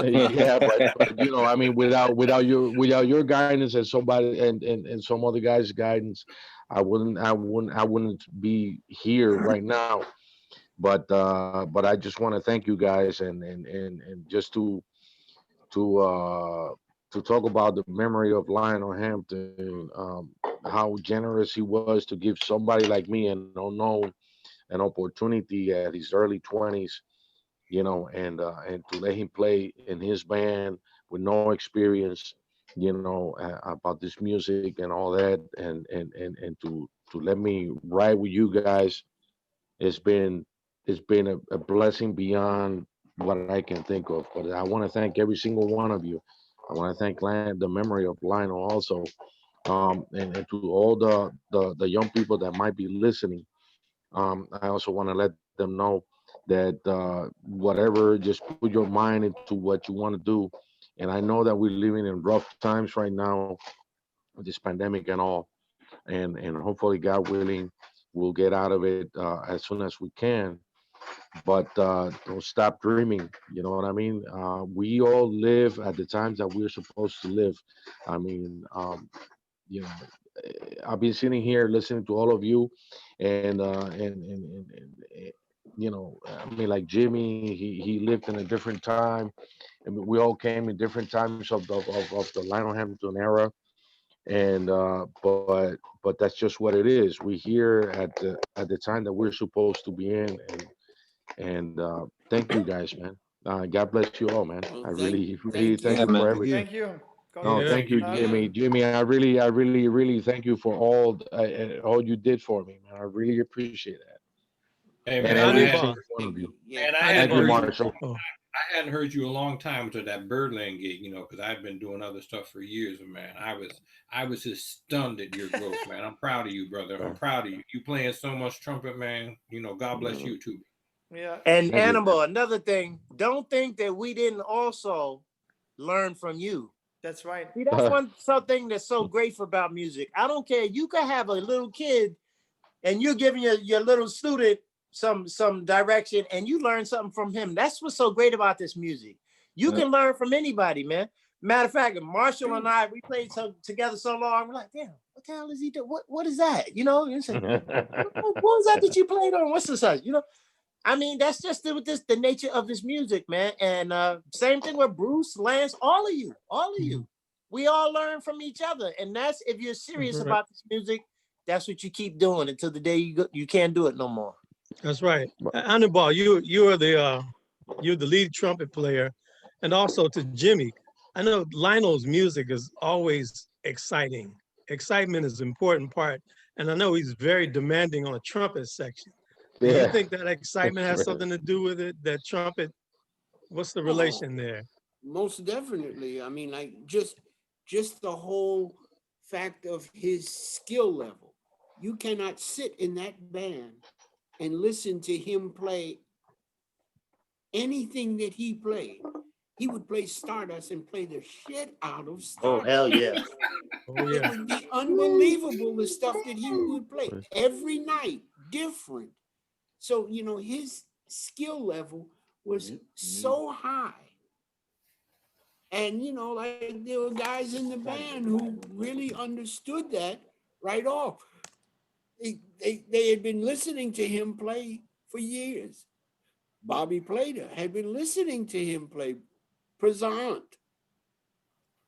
yeah, but you know, I mean, without your guidance and somebody and some other guys' guidance, I wouldn't be here right now. But I just want to thank you guys and just to uh to talk about the memory of Lionel Hampton, how generous he was to give somebody like me, an unknown, an opportunity at his early 20s, you know, and to let him play in his band with no experience, you know, about this music and all that, and to let me ride with you guys. it's been it's been a blessing beyond what I can think of. But I want to thank every single one of you. I want to thank the memory of Lionel also, and to all the young people that might be listening. I also want to let them know that whatever, just put your mind into what you want to do. And I know that we're living in rough times right now with this pandemic and all, and hopefully, God willing, we'll get out of it as soon as we can. But don't stop dreaming. You know what I mean? We all live at the times that we're supposed to live. I mean, you know, I've been sitting here listening to all of you, and you know, I mean, like Jimmy, he lived in a different time, and we all came in different times of the Lionel Hampton era, and but that's just what it is. We here at the time that we're supposed to be in, and thank you guys, man. God bless you all, man. I really thank Yeah, you for man. everything. Thank you. God No, bless. thank you, Jimmy. Jimmy, I really thank you for all you did for me, man. I really appreciate that. Hey And man, every I single one of you. hadn't Thank you, heard you. Marshall. I hadn't heard you a long time until that Birdland gig, you know, because I've been doing other stuff for years, and man, I was just stunned at your growth, man. I'm proud of you, brother. I'm proud of you. You playing so much trumpet, man. You know, God bless you too. Yeah. And Thank you. Anibal, another thing, don't think that we didn't also learn from you. That's right. See, that's something that's so great about music. I don't care. You could have a little kid and you're giving your little student some direction, and you learn something from him. That's what's so great about this music. You can learn from anybody, man. Matter of fact, Marshall and I, we played together so long. We're like, damn, what the hell is he doing? What is that? You know, you say, what was that you played on? What's this? You know, I mean, that's just the nature of this music, man. And same thing with Bruce, Lance, all of you. We all learn from each other. And that's, if you're serious about this music, that's what you keep doing until the day you can't do it no more. That's right. Anibal, you're the lead trumpet player, and also to Jimmy. I know Lionel's music is always exciting. Excitement is an important part, and I know he's very demanding on a trumpet section. Do you think that excitement has something to do with it? That trumpet, what's the relation there? Most definitely. I mean, like just the whole fact of his skill level. You cannot sit in that band and listen to him play anything that he played. He would play Stardust and play the shit out of Stardust. Oh, hell yeah. It would be unbelievable, the stuff that he would play every night, different. So, you know, his skill level was so high. And, you know, like there were guys in the band who really understood that right off. They had been listening to him play for years. Bobby Plater had been listening to him play Present.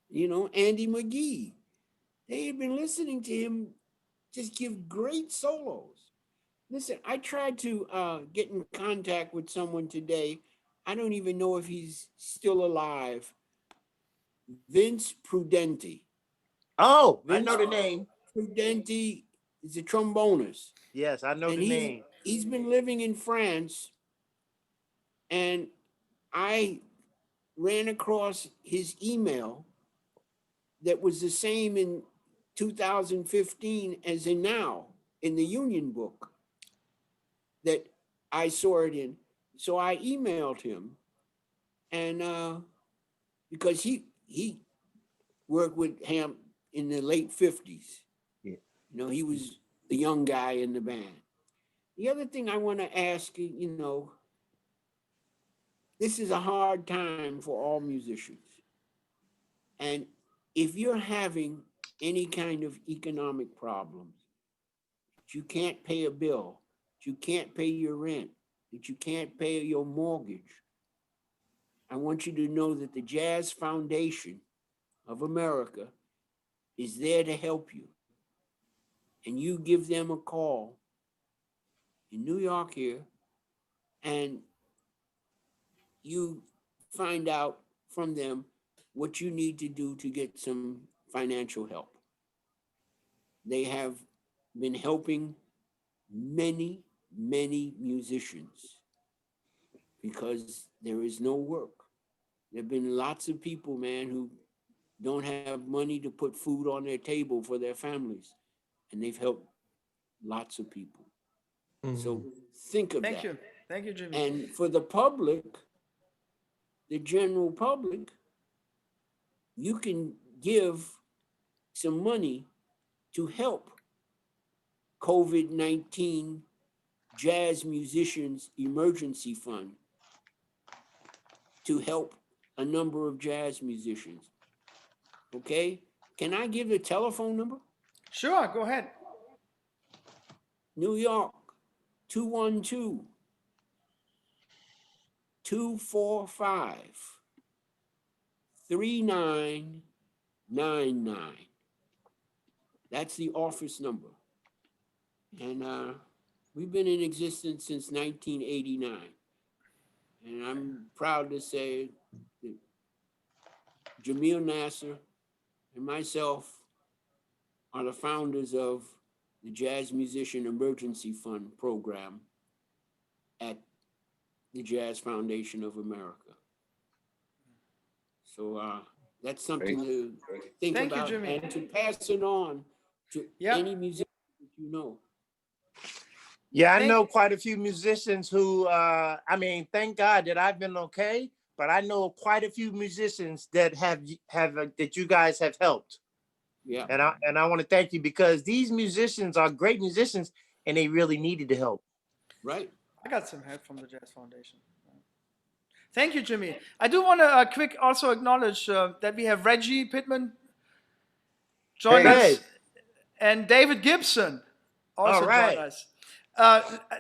You know, Andy McGee. They had been listening to him just give great solos. Listen, I tried to get in contact with someone today. I don't even know if he's still alive. Vince Prudenti. Oh, I know the name. Prudenti is a trombonist. Yes, I know the name. He's been living in France, and I ran across his email that was the same in 2015 as in now in the Union book that I saw it in. So I emailed him, and because he worked with Hamp in the late 50s. Yeah. You know, he was the young guy in the band. The other thing I want to ask you, you know, this is a hard time for all musicians. And if you're having any kind of economic problems, that you can't pay a bill, that you can't pay your rent, that you can't pay your mortgage, I want you to know that the Jazz Foundation of America is there to help you. And you give them a call in New York here, and you find out from them what you need to do to get some financial help. They have been helping many, many musicians because there is no work. There have been lots of people, man, who don't have money to put food on their table for their families, and they've helped lots of people. So think of that. Thank you, Jimmy. And for the public, the general public, you can give some money to help COVID-19 Jazz Musicians Emergency Fund to help a number of jazz musicians. Okay? Can I give the telephone number? Sure, go ahead. New York, 212-245-3999. That's the office number. And we've been in existence since 1989. And I'm proud to say that Jamil Nasser and myself are the founders of the Jazz Musician Emergency Fund program at the Jazz Foundation of America. So that's something to think about, Jimmy. and to pass it on to any musician that you know. Yeah, I know quite a few musicians who, I mean, thank God that I've been okay, but I know quite a few musicians that have that you guys have helped. Yeah. And I want to thank you, because these musicians are great musicians, and they really needed the help. Right. I got some help from the Jazz Foundation. Thank you, Jimmy. I do want to quick also acknowledge that we have Reggie Pitman join Hey. us, and David Gibson also All right. join us.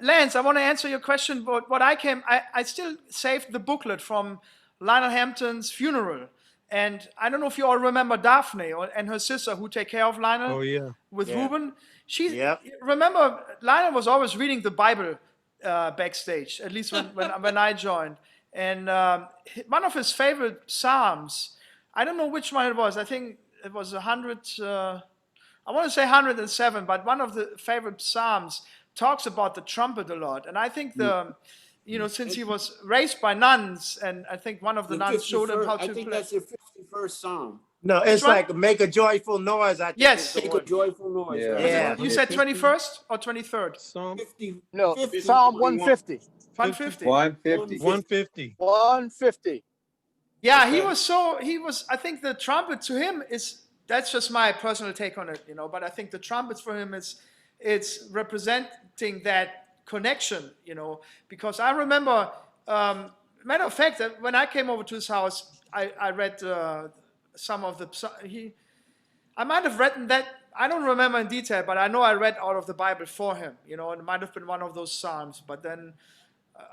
Lance, I want to answer your question. But what I still saved the booklet from Lionel Hampton's funeral. And I don't know if you all remember Daphne and her sister who take care of Lionel Oh yeah. with Yeah. Ruben. Yep. Remember, Lionel was always reading the Bible backstage, at least when I joined. And one of his favorite Psalms, I don't know which one it was. I think it was 100, I want to say 107, but one of the favorite Psalms talks about the trumpet a lot. And I think since he was raised by nuns, and I think one of the nuns showed him how to I think play. that's the 51st Psalm. No, it's Which one? like make a joyful noise. I think Yes. is the Make a one. joyful noise. Yeah. right? Yeah. You said 21st or 23rd? Psalm 50, No, 50, Psalm 150. 150. 150. 150. 150. Yeah, Okay. he was, I think the trumpet to him that's just my personal take on it, but I think the trumpets for him it's representing that connection, because I remember, matter of fact, that when I came over to his house, I read some of I might have written that, I don't remember in detail, but I know I read out of the Bible for him, and it might have been one of those Psalms, but then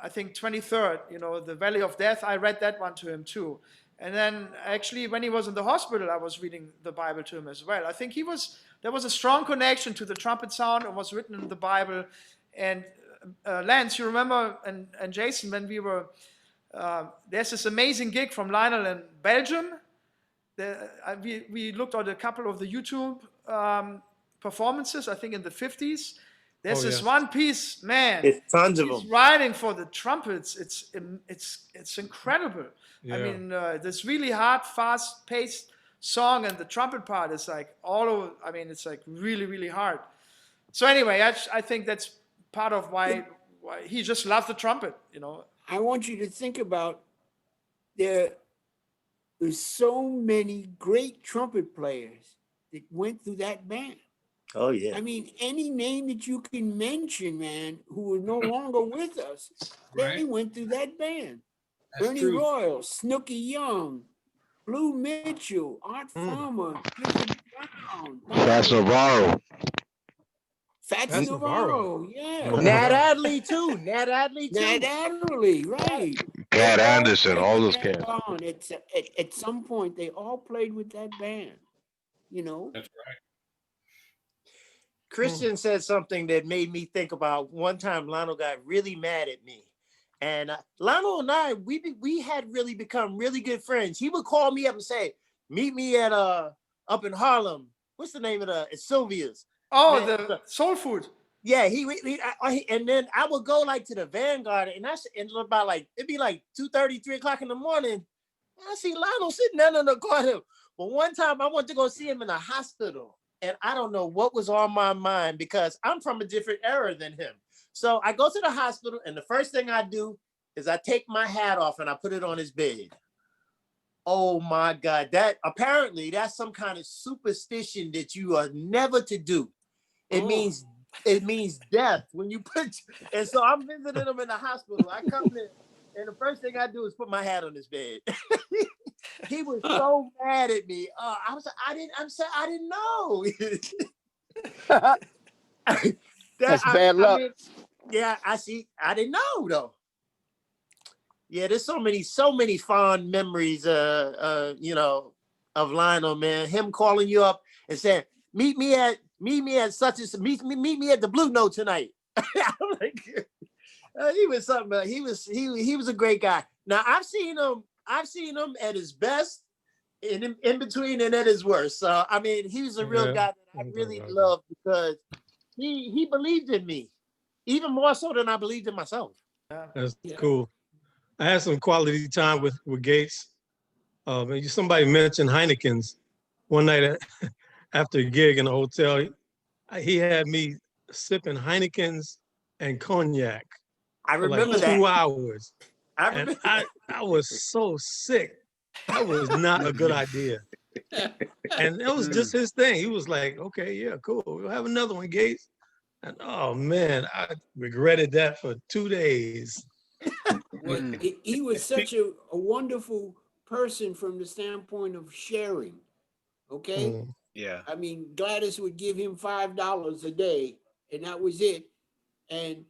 I think 23rd, the Valley of Death, I read that one to him too. And then actually when he was in the hospital, I was reading the Bible to him as well. I think there was a strong connection to the trumpet sound and was written in the Bible. And Lance, you remember, and Jason, when we were, there's this amazing gig from Lionel in Belgium. We looked at a couple of the YouTube performances, I think in the 50s. There's this one piece, man. It's tons of He's them. writing for the trumpets. It's incredible. Yeah. I mean, this really hard, fast-paced song, and the trumpet part is like all over. I mean, it's like really, really hard. So anyway, I think that's part of why he just loved the trumpet. I want you to think about there's so many great trumpet players that went through that band. Oh yeah. I mean, any name that you can mention, man, who are no longer with us, they Right. went through that band. That's Bernie true. Royal, Snooky Young, Blue Mitchell, Art Farmer, Clifford Brown, Fats Navarro. Fats Fats Navarro, yeah. Nat Adderley too. Nat Adderley too. Nat Adderley, right. Cat They all Anderson, all played those with that cats. band. At some point, they all played with that band, That's right. Christian said something that made me think about one time Lionel got really mad at me. And Lionel and I, we had really become really good friends. He would call me up and say, meet me at up in Harlem. What's the name of it's Sylvia's. Oh, Man, the soul food. yeah, and then I would go like to the Vanguard, and about like, it'd be like 2:30, 3 o'clock in the morning. I see Lionel sitting down in the corner. But one time I went to go see him in the hospital, and I don't know what was on my mind because I'm from a different era than him. So I go to the hospital, and the first thing I do is I take my hat off and I put it on his bed. Oh my God, apparently that's some kind of superstition that you are never to do. It means death when you put, and so I'm visiting him in the hospital. I come in, and the first thing I do is put my hat on his bed. He was so mad at me. I didn't know. That's bad luck. I didn't know though. Yeah, there's so many fond memories, of Lionel, man. Him calling you up and saying, meet me at such and meet me at the Blue Note tonight. I'm like, he was something. He was a great guy. Now I've seen him at his best, in between, and at his worst. So I mean, he was a real guy that I really loved because he believed in me, even more so than I believed in myself. That's cool. I had some quality time with Gates. Somebody mentioned Heineken's one night after a gig in a hotel. He had me sipping Heineken's and cognac. I remember for like that. 2 hours. I was so sick. That was not a good idea. And it was just his thing. He was like, okay, yeah, cool. We'll have another one, Gates. And oh man, I regretted that for 2 days. Well, he was such a wonderful person from the standpoint of sharing. Okay. Mm. Yeah. I mean, Gladys would give him $5 a day, and that was it. And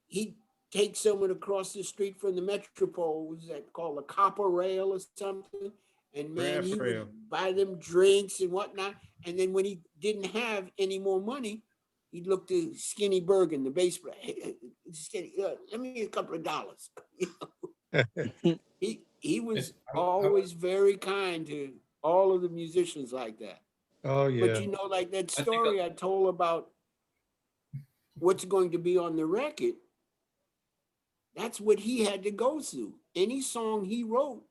he'd take someone across the street from the Metropole, was that called a copper rail or something? And man, he Rail. would buy them drinks and whatnot. And then when he didn't have any more money, he'd look to Skinny Bergen, the bass player. Hey, Skinny, let me a couple of dollars. You know? He was always very kind to all of the musicians like that. Oh yeah. But you know, like that story I told about what's going to be on the record, that's what he had to go through. Any song he wrote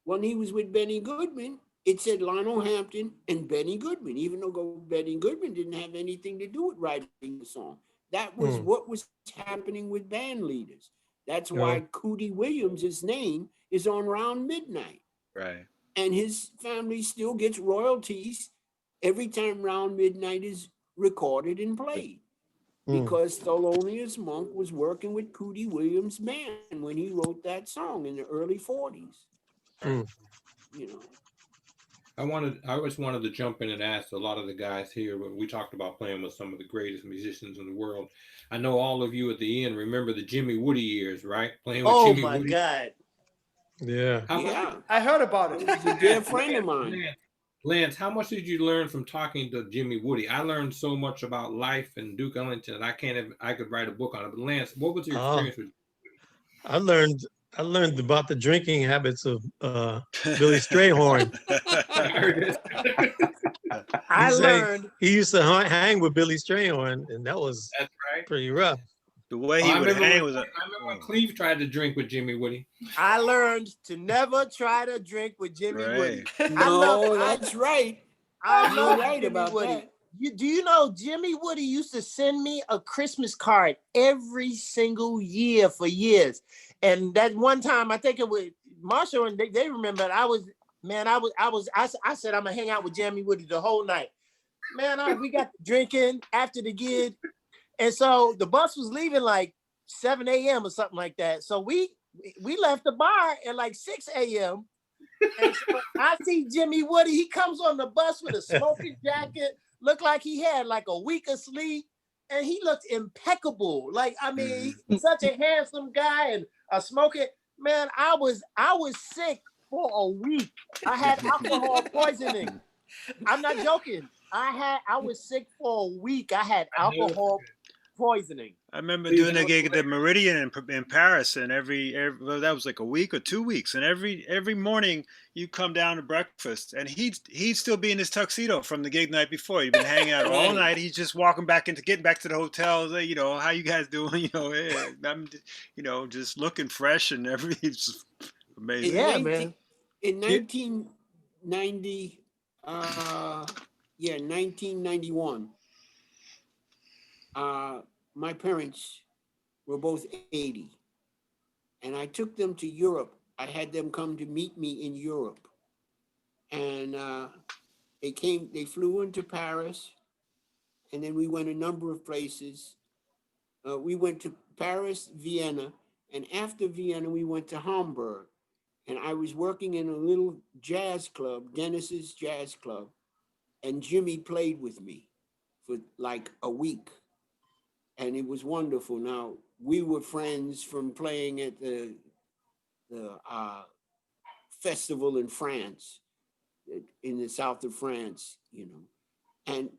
when he was with Benny Goodman, it said Lionel Hampton and Benny Goodman, even though Benny Goodman didn't have anything to do with writing the song. That was what was happening with band leaders. That's why Cootie Williams' name is on Round Midnight. Right. And his family still gets royalties every time Round Midnight is recorded and played. Because Thelonious Monk was working with Cootie Williams' band when he wrote that song in the early 40s. You know. I always wanted to jump in and ask a lot of the guys here when we talked about playing with some of the greatest musicians in the world. I know all of you at the end remember the Jimmy Woody years, right? Playing with Jimmy Woody. God. Yeah. Yeah. I heard about it. He's a dear friend of mine. Lance, how much did you learn from talking to Jimmy Woody? I learned so much about life and Duke Ellington. I could write a book on it. But Lance, what was your experience with? I learned about the drinking habits of Billy Strayhorn. He used to hang with Billy Strayhorn, and that was pretty rough. The way he would hang was. I remember when Cleave tried to drink with Jimmy Woody. I learned to never try to drink with Jimmy Woody. No, that's right. I You're love right Jimmy about Woody. that. Do you know Jimmy Woody used to send me a Christmas card every single year for years? And that one time, I think it was Marshall, and they remember. I said I'm gonna hang out with Jimmy Woody the whole night. Man, we got drinking after the gig, and so the bus was leaving like 7 a.m. or something like that. So we left the bar at like 6 a.m. And so I see Jimmy Woody. He comes on the bus with a smoking jacket, looked like he had like a week of sleep, and he looked impeccable. Like, I mean, he's such a handsome guy and a smoking. Man, I was sick for a week. I had alcohol poisoning. I'm not joking. I was sick for a week. I had alcohol poisoning. I remember doing a gig at the Meridian in Paris, and every well, that was like a week or 2 weeks, and every morning you come down to breakfast, and he'd still be in his tuxedo from the gig the night before. He'd been hanging out all night. He's just getting back to the hotel. Like, you know, how you guys doing? You know, hey, I'm, you know, just looking fresh and everything's amazing. Yeah, man. In 1990, 1991. My parents were both 80, and I took them to Europe. I had them come to meet me in Europe, and they flew into Paris, and then we went a number of places. We went to Paris, Vienna, and after Vienna, we went to Hamburg, and I was working in a little jazz club, Dennis's Jazz Club, and Jimmy played with me for like a week. And it was wonderful. Now, we were friends from playing at the festival in France, in the south of France, you know. And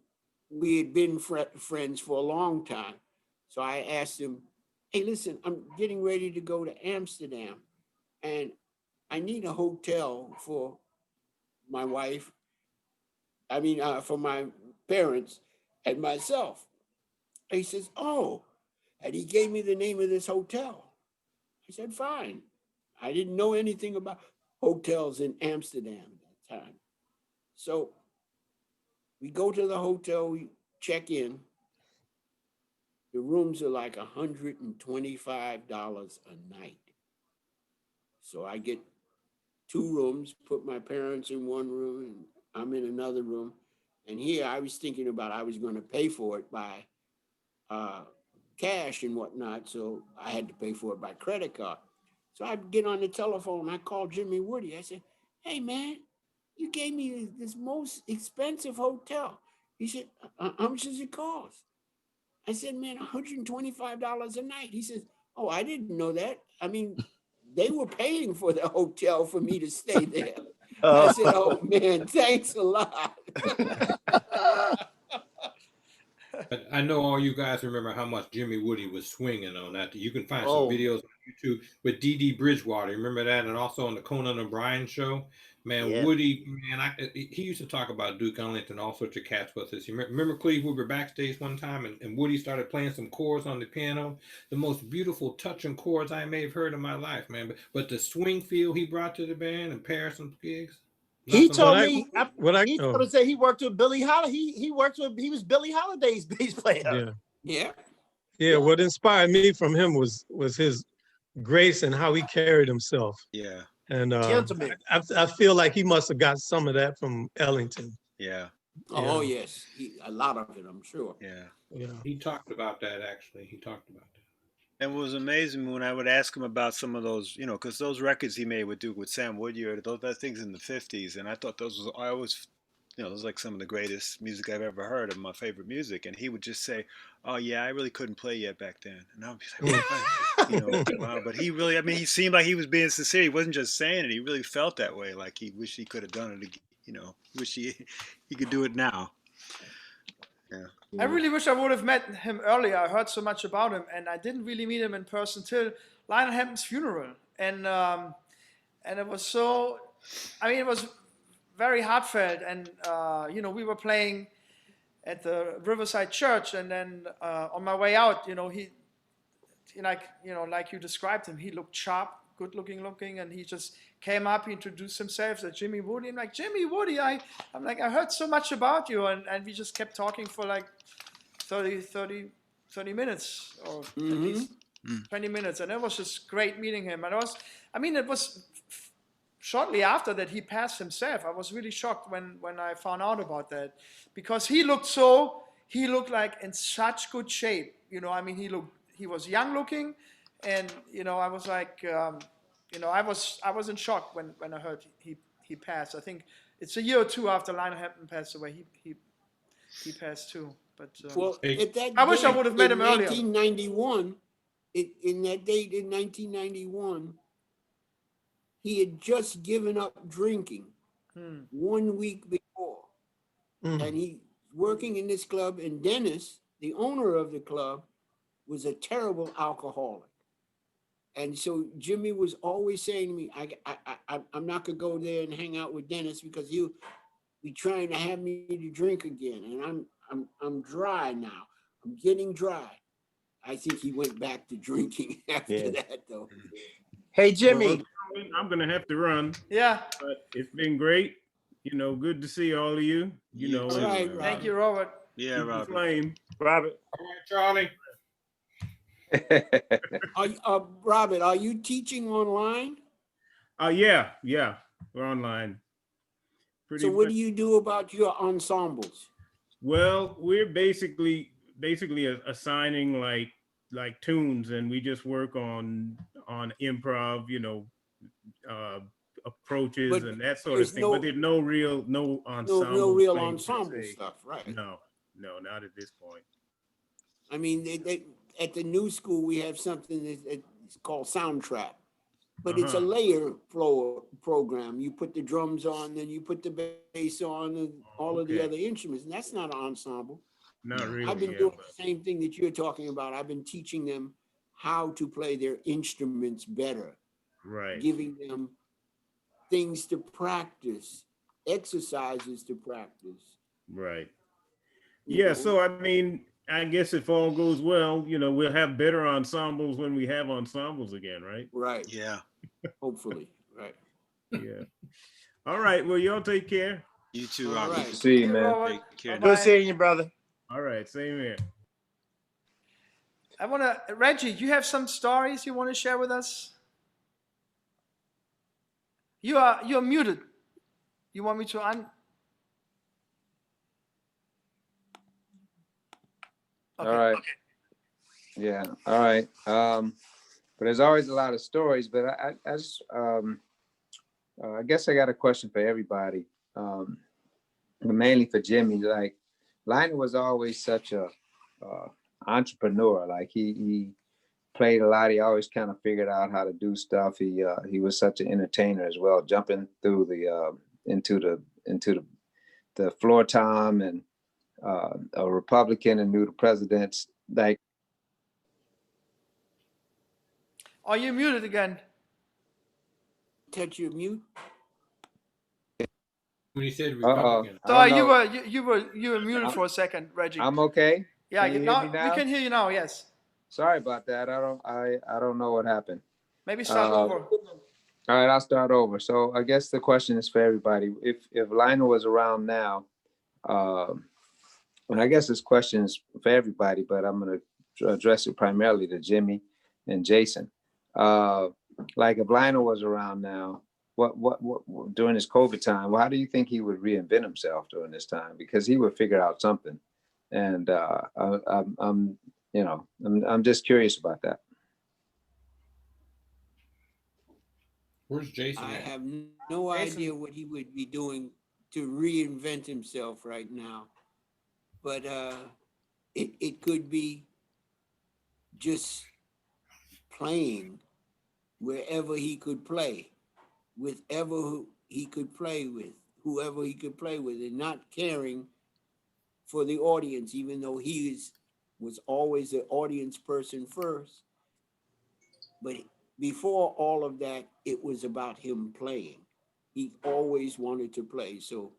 we had been friends for a long time. So I asked him, hey, listen, I'm getting ready to go to Amsterdam, and I need a hotel for my wife, for my parents and myself. He says, oh, and he gave me the name of this hotel. I said, fine. I didn't know anything about hotels in Amsterdam at that time. So we go to the hotel, we check in. The rooms are like $125 a night. So I get 2 rooms, put my parents in one room, and I'm in another room. And here I was thinking about I was going to pay for it by cash and whatnot, so I had to pay for it by credit card. So I'd get on the telephone, I called Jimmy Woody. I said, hey man, you gave me this most expensive hotel. He said, how much does it cost? I said, man, $125 a night. He says, oh, I didn't know that. I mean, they were paying for the hotel for me to stay there. I said, oh man, thanks a lot. But I know all you guys remember how much Jimmy Woody was swinging on that. You can find some videos on YouTube with Dee Bridgewater. Remember that? And also on the Conan O'Brien show. Man, Woody, man, he used to talk about Duke Ellington, all sorts of cats with us. You remember, Cleave, we were backstage one time and Woody started playing some chords on the piano. The most beautiful touching chords I may have heard in my life, man. But the swing feel he brought to the band and Paris and gigs. He told me he told us that he worked with Billie Holiday. He was Billie Holiday's bass player. Yeah. What inspired me from him was his grace and how he carried himself. Yeah. And I feel like he must have got some of that from Ellington. Yeah. Oh yes, a lot of it, I'm sure. Yeah. He talked about that actually. He talked about that. And it was amazing when I would ask him about some of those, because those records he made with Sam Woodyard, those things in the 50s, and I thought I always, those like some of the greatest music I've ever heard, of my favorite music, and he would just say, "Oh yeah, I really couldn't play yet back then," and I'd be like, wow. But he really, he seemed like he was being sincere. He wasn't just saying it; he really felt that way, like he wished he could have done it again. Wish he could do it now. Yeah. I really wish I would have met him earlier. I heard so much about him, and I didn't really meet him in person till Lionel Hampton's funeral. And it was so, it was very heartfelt. And we were playing at the Riverside Church, and then on my way out, like you described him, he looked sharp, good looking, and he just came up, he introduced himself as Jimmy Woody. I'm like, Jimmy Woody, I heard so much about you, and we just kept talking for like 30 minutes, or at least 20 minutes, and it was just great meeting him. And it was shortly after that he passed himself. I was really shocked when I found out about that, because he looked like in such good shape. He was young looking, and I was like, I was in shock when I heard he passed. I think it's a year or two after Lionel Hampton passed away. He passed too. But I wish I would have met him earlier. 1991, in that date in 1991, he had just given up drinking 1 week before, and he working in this club. And Dennis, the owner of the club, was a terrible alcoholic. And so Jimmy was always saying to me, I'm not gonna go there and hang out with Dennis because he'll be trying to have me to drink again. And I'm dry now. I'm getting dry. I think he went back to drinking after that, though. Hey, Jimmy. Well, I'm gonna have to run. Yeah. But it's been great. Good to see all of you. All right, thank you, Robert. Yeah, Robert. Flame. Robert. All right, Charlie. Robert, are you teaching online? Yeah, we're online. So what do you do about your ensembles? Well, we're basically assigning like tunes, and we just work on improv, approaches and that sort of thing. But there's no real ensemble. No real ensemble stuff, right? No, not at this point. I mean, at the new school, we have something that's called Soundtrap, but it's a layer flow program. You put the drums on, then you put the bass on, and all of the other instruments, and that's not an ensemble. Not really. I've been doing the same thing that you're talking about. I've been teaching them how to play their instruments better. Right. Giving them things to practice, exercises to practice. Right. Yeah, so I guess if all goes well, we'll have better ensembles when we have ensembles again, right? Right. Yeah. Hopefully. Right. Yeah. All right. Well, y'all take care. You too, Robert. Right. Good to see you, man. Take care. Good seeing you, brother. All right. Same here. Reggie, you have some stories you want to share with us? You're muted. You want me to Okay. All right. Yeah. All right. But there's always a lot of stories. But I just, I guess I got a question for everybody, but mainly for Jimmy. Like, Lionel was always such a entrepreneur. Like he played a lot. He always kind of figured out how to do stuff. He was such an entertainer as well, jumping through the into the floor tom, and a Republican and knew the presidents. Like, Are you muted again? Touch your mute. When he said Republican. Sorry, you were muted for a second, Reggie. I'm okay. Yeah, Can you hear me now? we can hear you now. Yes. Sorry about that. I don't know what happened. Maybe start over. All right, I'll start over. So I guess the question is for everybody. If Lionel was around now, and I guess this question is for everybody, but I'm going to address it primarily to Jimmy and Jason. Like, if Lionel was around now, what during this COVID time, how do you think he would reinvent himself during this time? Because he would figure out something, and I'm just curious about that. Where's Jason? I have no idea what he would be doing to reinvent himself right now, but it could be just playing wherever he could play, with ever he could play with, whoever he could play with, and not caring for the audience, even though he was always the audience person first. But before all of that, it was about him playing. He always wanted to play. So,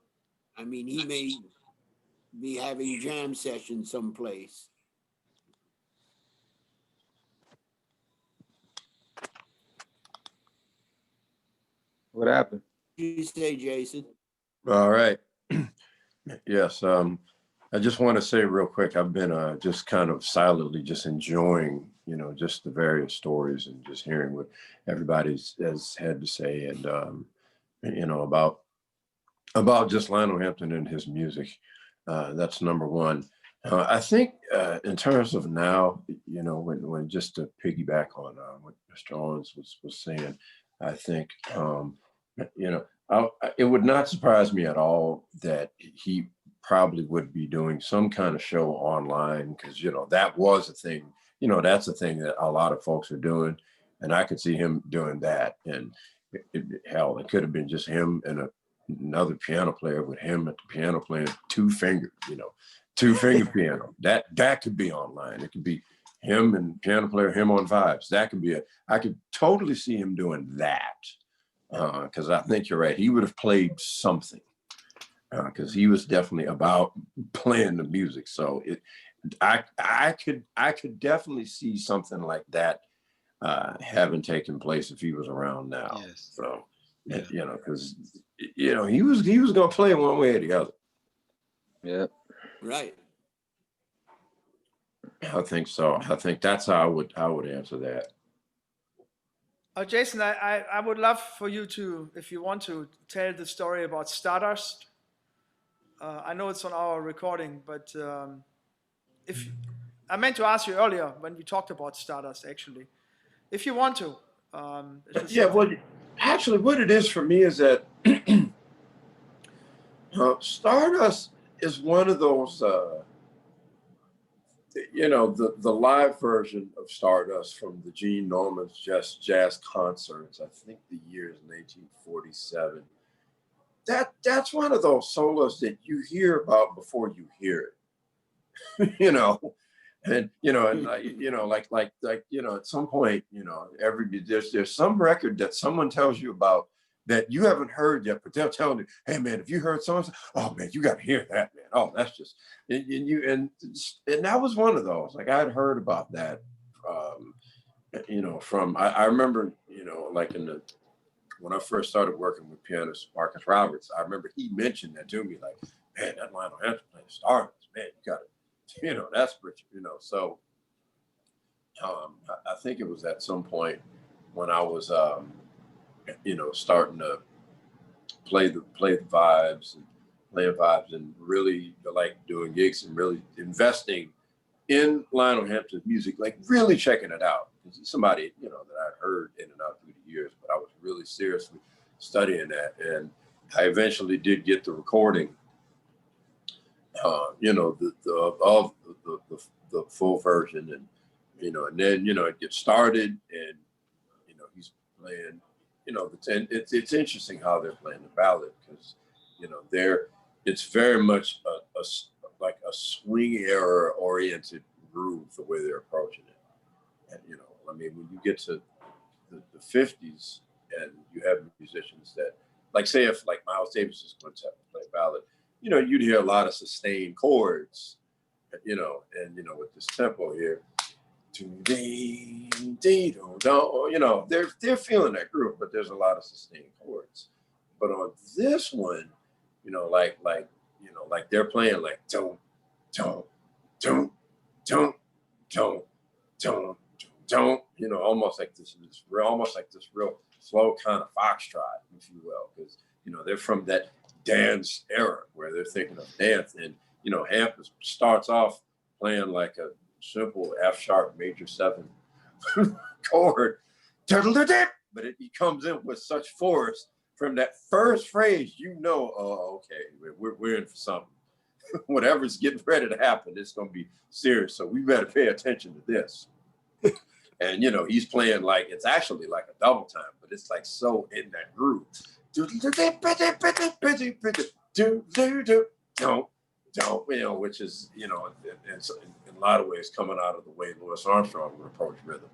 I mean, he may be having jam sessions someplace. What happened? You say, Jason? All right. Yes. I just want to say real quick, I've been just kind of silently just enjoying, just the various stories and just hearing what everybody has had to say, and about just Lionel Hampton and his music. That's number one. I think in terms of now, when just to piggyback on what Mr. Owens was saying, I think it would not surprise me at all that he probably would be doing some kind of show online, because that was a thing. That's a thing that a lot of folks are doing, and I could see him doing that. And hell, it could have been just him and another piano player, with him at the piano playing two-finger piano. That could be online. It could be him and piano player, him on vibes. That could be I could totally see him doing that, because I think you're right. He would have played something, because he was definitely about playing the music. So I could definitely see something like that having taken place if he was around now. Yes. So because he was gonna play one way or the other. Yeah. Right. I think so. I think that's how I would answer that. Jason, I would love for you to, if you want to, tell the story about Stardust. I know it's on our recording, but if I meant to ask you earlier when we talked about Stardust, actually, if you want to. Yeah, well, actually, what it is for me is that Stardust is one of those, the live version of Stardust from the Gene Norman's jazz concerts. I think the year is 1947. That's one of those solos that you hear about before you hear it, and at some point, there's some record that someone tells you about that you haven't heard yet, but they'll tell you, hey man, if you heard someone, oh man, you got to hear that, man. Oh, that's just, and that was one of those. Like, I had heard about that, from, I remember, when I first started working with pianist Marcus Roberts, I remember he mentioned that to me, like, man, that Lionel Hampton playing Stardust, man, you got to, that's rich, so I think it was at some point when I was, starting to play the vibes and playing vibes and really like doing gigs and really investing in Lionel Hampton's music, like really checking it out. He's somebody, you know, that I'd heard in and out through the years, but I was really seriously studying that. And I eventually did get the recording, you know, the full version, and you know, and then, you know, it gets started, and you know, he's playing, you know, it's interesting how they're playing the ballad, because you know, it's very much like a swing era oriented groove, the way they're approaching it. And you know, I mean, when you get to the 50s and you have musicians that, like, say if like Miles Davis's quintet play ballad, you know, you'd hear a lot of sustained chords, you know, and you know, with this tempo here, you know, they're feeling that groove, but there's a lot of sustained chords. But on this one, you know, like you know, like they're playing like don't, you know, almost like this real slow kind of foxtrot, if you will, because you know, they're from that dance era where they're thinking of dance. And you know, Hamp starts off playing like a simple F sharp major 7 chord, but he comes in with such force from that first phrase, you know, oh, okay, we're in for something. Whatever's getting ready to happen, it's going to be serious. So we better pay attention to this. And, you know, he's playing like, it's actually like a double time, but it's like so in that groove. Don't, you know, which is, you know, in a lot of ways coming out of the way Louis Armstrong would approach rhythm.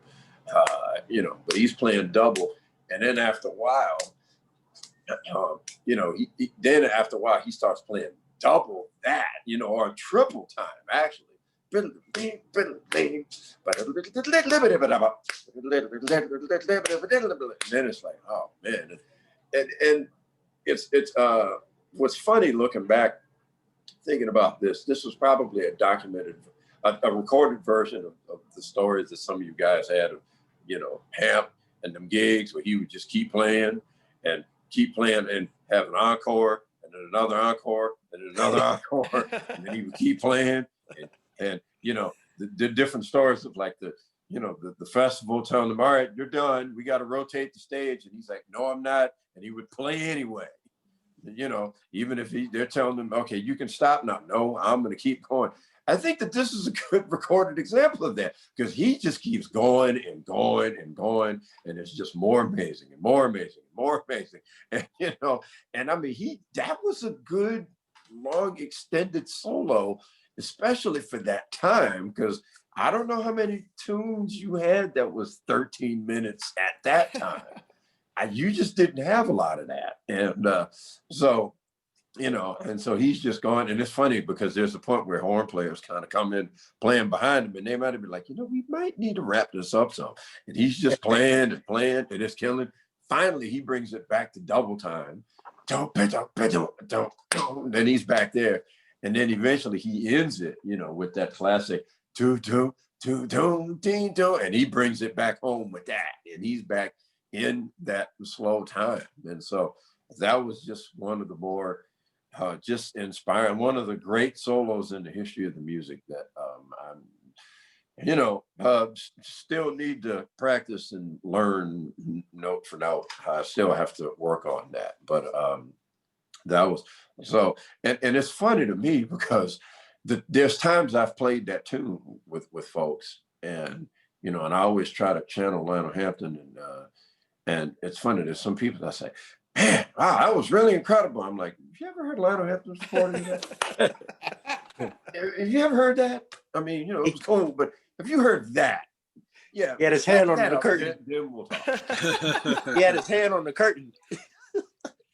You know, but he's playing double. And then after a while, you know, then after a while, he starts playing double that, you know, or triple time, actually. Then it's like, oh man. And it's what's funny looking back, thinking about this was probably a recorded version of the stories that some of you guys had of, you know, Hamp and them gigs where he would just keep playing and have an encore and then another encore and then another encore, and then he would keep playing and you know, the different stories of like the festival telling him, all right, you're done, we got to rotate the stage, and he's like, no, I'm not, and he would play anyway. You know, even if they're telling him, okay, you can stop now. No, I'm going to keep going. I think that this is a good recorded example of that, because he just keeps going and going and going, and it's just more amazing and more amazing and more amazing. And you know, and I mean, that was a good long extended solo, especially for that time, because I don't know how many tunes you had that was 13 minutes at that time. You just didn't have a lot of that. And so, you know, and so he's just going, and it's funny because there's a point where horn players kind of come in playing behind him, and they might have been like, you know, we might need to wrap this up some. And he's just playing and playing, and it's killing. Finally, he brings it back to double time. Then he's back there. And then eventually he ends it, you know, with that classic and he brings it back home with that, and he's back in that slow time. And so that was just one of the more just inspiring, one of the great solos in the history of the music that I'm, you know, still need to practice and learn note for note. I still have to work on that, but that was so, and it's funny to me because there's times I've played that tune with folks, and you know, and I always try to channel Lionel Hampton, and it's funny. There's some people that say, "Man, wow, that was really incredible." I'm like, "Have you ever heard Lionel Hampton's recording that? Have you ever heard that? I mean, you know, it was cool, but have you heard that?" Yeah, he had his hand on the curtain. Then we'll talk. He had his hand on the curtain.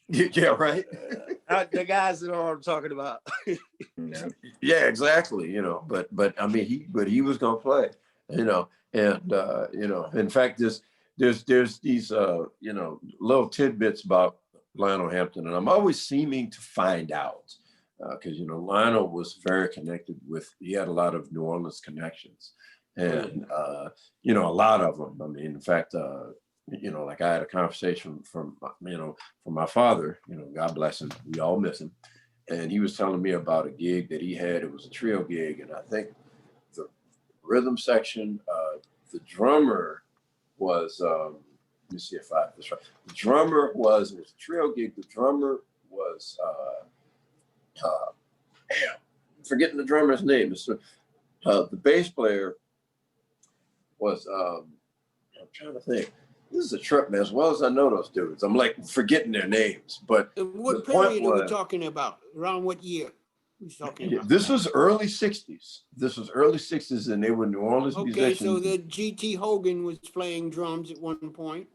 Yeah, right. The guys that know what I'm talking about. Yeah, exactly. You know, but I mean, he was gonna play. You know, and you know, in fact, there's these you know, little tidbits about Lionel Hampton, and I'm always seeming to find out because you know, Lionel was very connected with. He had a lot of New Orleans connections, and you know, a lot of them. I mean, in fact. You know, like I had a conversation from my father, you know, God bless him, we all miss him. And he was telling me about a gig that he had. It was a trio gig. And I think rhythm section. The drummer was, let me see if I have this right. The drummer was, it was a trio gig. The drummer was, damn, I'm forgetting the drummer's name. The bass player was, I'm trying to think. This is a trip, man. As well as I know those dudes, I'm like forgetting their names. But what period are we talking about? Around what year? This was early 60s. This was early 60s, and they were New Orleans musicians. Okay, so the G.T. Hogan was playing drums at one point.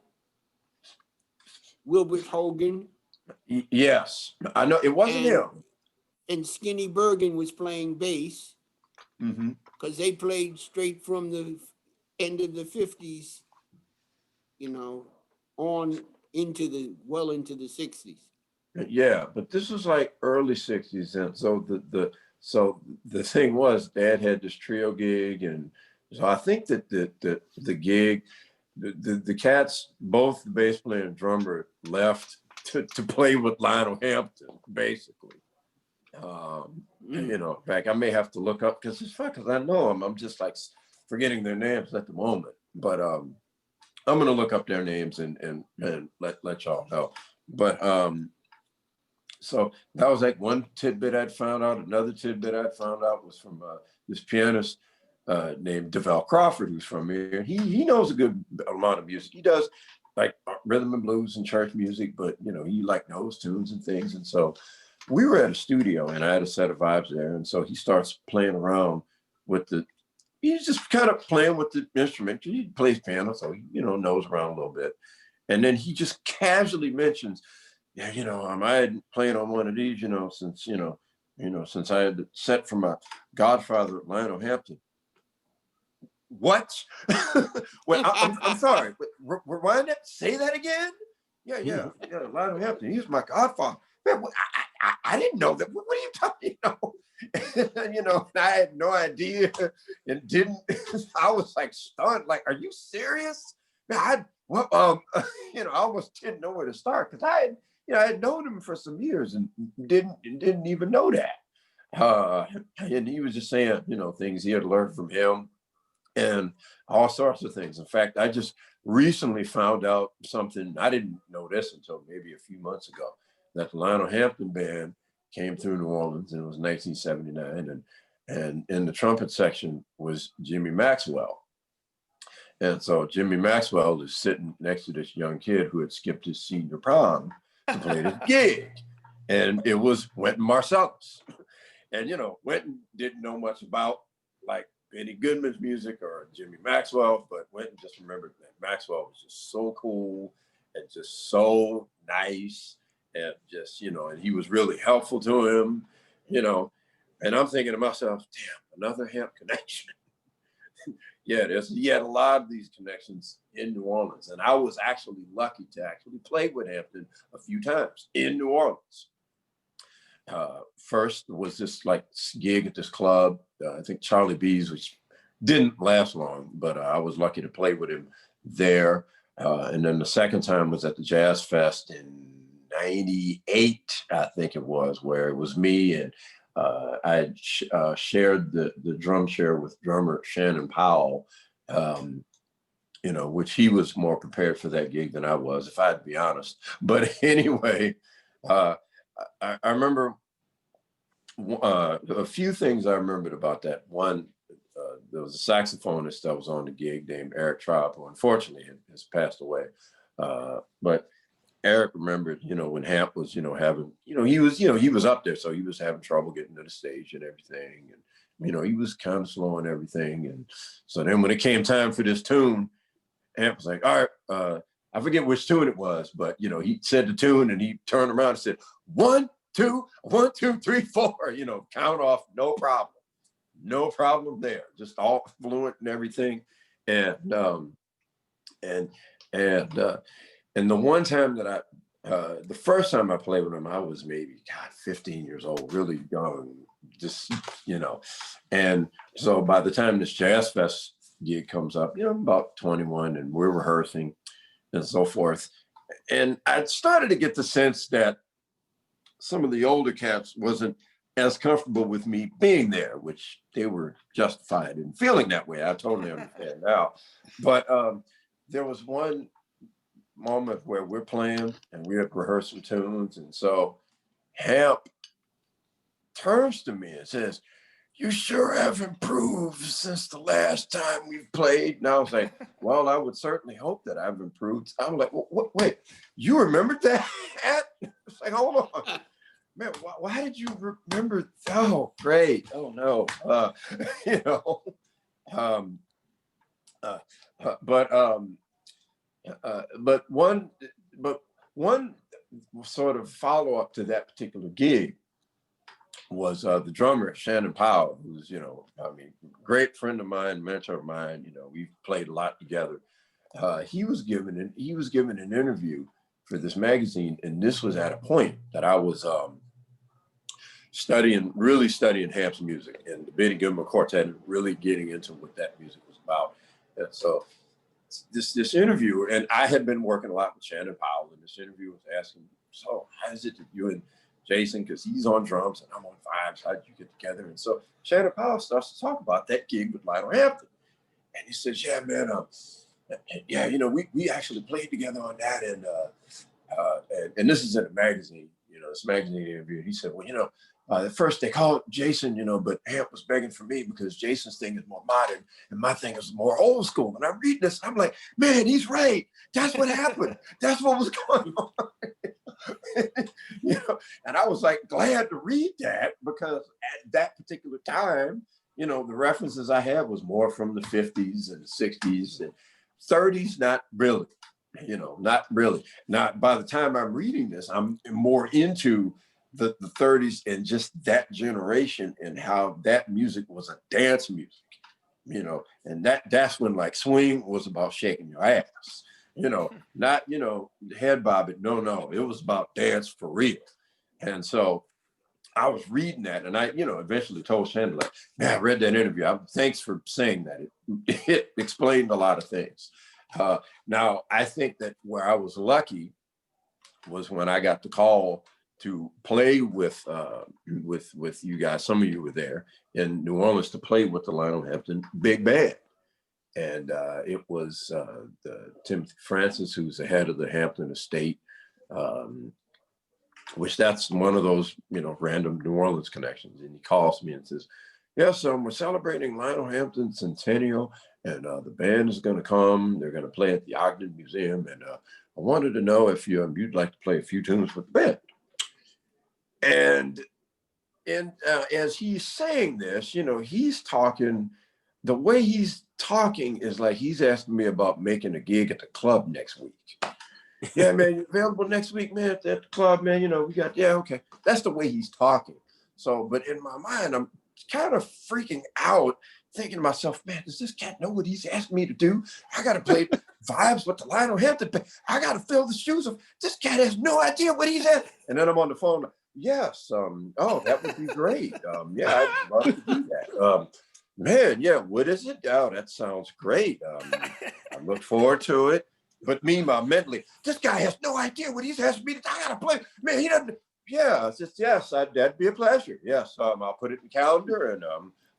Wilbert Hogan. Yes, I know. It wasn't him. And Skinny Bergen was playing bass. Because they played straight from the end of the 50s, you know, on into the, well into the 60s. Yeah, but this was like early 60s. And so the thing was, Dad had this trio gig. And so I think that the gig, the cats, both the bass player and drummer, left to play with Lionel Hampton, basically. You know, in fact, I may have to look up because it's fun because I know them. I'm just like forgetting their names at the moment. But I'm gonna look up their names and let y'all know. But so that was like one tidbit I'd found out. Another tidbit I'd found out was from this pianist named DeVell Crawford, who's from here. He knows a good amount of music. He does like rhythm and blues and church music, but you know, he like knows tunes and things. And so we were at a studio and I had a set of vibes there. And so he starts playing around with he's just kind of playing with the instrument. He plays piano, so he, you know, knows around a little bit. And then he just casually mentions, yeah, you know, I hadn't played on one of these, you know, since I had the set from my godfather, Lionel Hampton. What? Well, I'm sorry. Rewind that. Say that again. Yeah. Lionel Hampton. He was my godfather. Man, I didn't know that. What are you talking? You know, I had no idea and didn't. I was like stunned. Like, are you serious? Man, you know, I almost didn't know where to start because I had known him for some years and didn't even know that. And he was just saying, you know, things he had learned from him and all sorts of things. In fact, I just recently found out something. I didn't know this until maybe a few months ago, that the Lionel Hampton Band came through New Orleans, and it was 1979. And in the trumpet section was Jimmy Maxwell. And so Jimmy Maxwell is sitting next to this young kid who had skipped his senior prom to play this gig. And it was Wynton Marsalis. And, you know, Wynton didn't know much about like Benny Goodman's music or Jimmy Maxwell, but Wynton just remembered that Maxwell was just so cool and just so nice. And just, you know, and he was really helpful to him, you know. And I'm thinking to myself, damn, another Hamp connection. Yeah, he had a lot of these connections in New Orleans. And I was actually lucky to actually play with Hampton a few times in New Orleans. First was this like gig at this club, I think Charlie B's, which didn't last long, but I was lucky to play with him there. And then the second time was at the Jazz Fest in 98, I think it was, where it was me and I shared the drum chair with drummer Shannon Powell, you know, which he was more prepared for that gig than I was, if I had to be honest. But anyway, I remember a few things I remembered about that. One, there was a saxophonist that was on the gig named Eric Traub, who unfortunately has passed away. But Eric remembered, you know, when Hamp was, you know, he was up there, so he was having trouble getting to the stage and everything. And, you know, he was kind of slow and everything. And so then when it came time for this tune, Hamp was like, all right, I forget which tune it was, but, you know, he said the tune and he turned around and said, 1, 2, 1, 2, 3, 4, you know, count off, no problem. No problem there, just all fluent and everything. And the one time that the first time I played with him, I was maybe, 15 years old, really young, just, you know. And so by the time this Jazz Fest gig comes up, you know, I'm about 21 and we're rehearsing and so forth. And I started to get the sense that some of the older cats wasn't as comfortable with me being there, which they were justified in feeling that way. I totally understand now. But there was one moment where we're playing and we're rehearsing tunes. And so Hamp turns to me and says, "You sure have improved since the last time we've played." And I was like, "Well, I would certainly hope that I've improved." I'm like, "Wait, you remembered that?" It's like, hold on. Man, why did you remember? Oh, great. Oh, no. You know, but one sort of follow-up to that particular gig was the drummer, Shannon Powell, who's, you know, I mean, great friend of mine, mentor of mine. You know, we've played a lot together. He was given an interview for this magazine, and this was at a point that I was really studying Hamp's music and the Benny Goodman Quartet, and really getting into what that music was about. And so this interview, and I had been working a lot with Shannon Powell, and this interview was asking, "So how is it that you and Jason," because he's on drums and I'm on vibes, how did you get together? And so Shannon Powell starts to talk about that gig with Lionel Hampton. And he says, "Yeah, man, yeah, you know, we actually played together on that." And this is in a magazine, you know, this magazine interview. And he said, "Well, you know, at first they called Jason, you know, but Hamp was begging for me because Jason's thing is more modern and my thing is more old school." And I read this, and I'm like, man, he's right. That's what happened. That's what was going on. You know, and I was like glad to read that, because at that particular time, you know, the references I had was more from the 50s and the 60s and 30s, not really, you know, not really. Now, by the time I'm reading this, I'm more into the 30s and just that generation and how that music was a dance music, you know, and that's when like swing was about shaking your ass, you know, not, you know, head bob it. No, it was about dance for real. And so I was reading that, and I, you know, eventually told Shannon, like, man, I read that interview. Thanks for saying that. It explained a lot of things. Now, I think that where I was lucky was when I got the call to play with you guys. Some of you were there in New Orleans to play with the Lionel Hampton Big Band. And it was Timothy Francis, who's the head of the Hampton estate, which that's one of those, you know, random New Orleans connections. And he calls me and says, "Yes, we're celebrating Lionel Hampton's centennial, and the band is going to come. They're going to play at the Ogden Museum. And I wanted to know if you'd like to play a few tunes with the band." And as he's saying this, you know, he's talking, the way he's talking is like he's asking me about making a gig at the club next week. "Yeah, man, you available next week, man, at the club, man? You know, we got," yeah, okay. That's the way he's talking. So, but in my mind, I'm kind of freaking out, thinking to myself, man, does this cat know what he's asking me to do? I got to play vibes with the Lionel Hampton. I got to fill the shoes of, this cat has no idea what he's at. And then I'm on the phone. "Yes, oh, that would be great. Yeah, I'd love to do that. Man, yeah, what is it? Oh, that sounds great. I look forward to it." But meanwhile, mentally, this guy has no idea what he's asking me to, I gotta play. Man, he doesn't. Yeah, it's just, yes, that'd be a pleasure. Yes, I'll put it in the calendar, and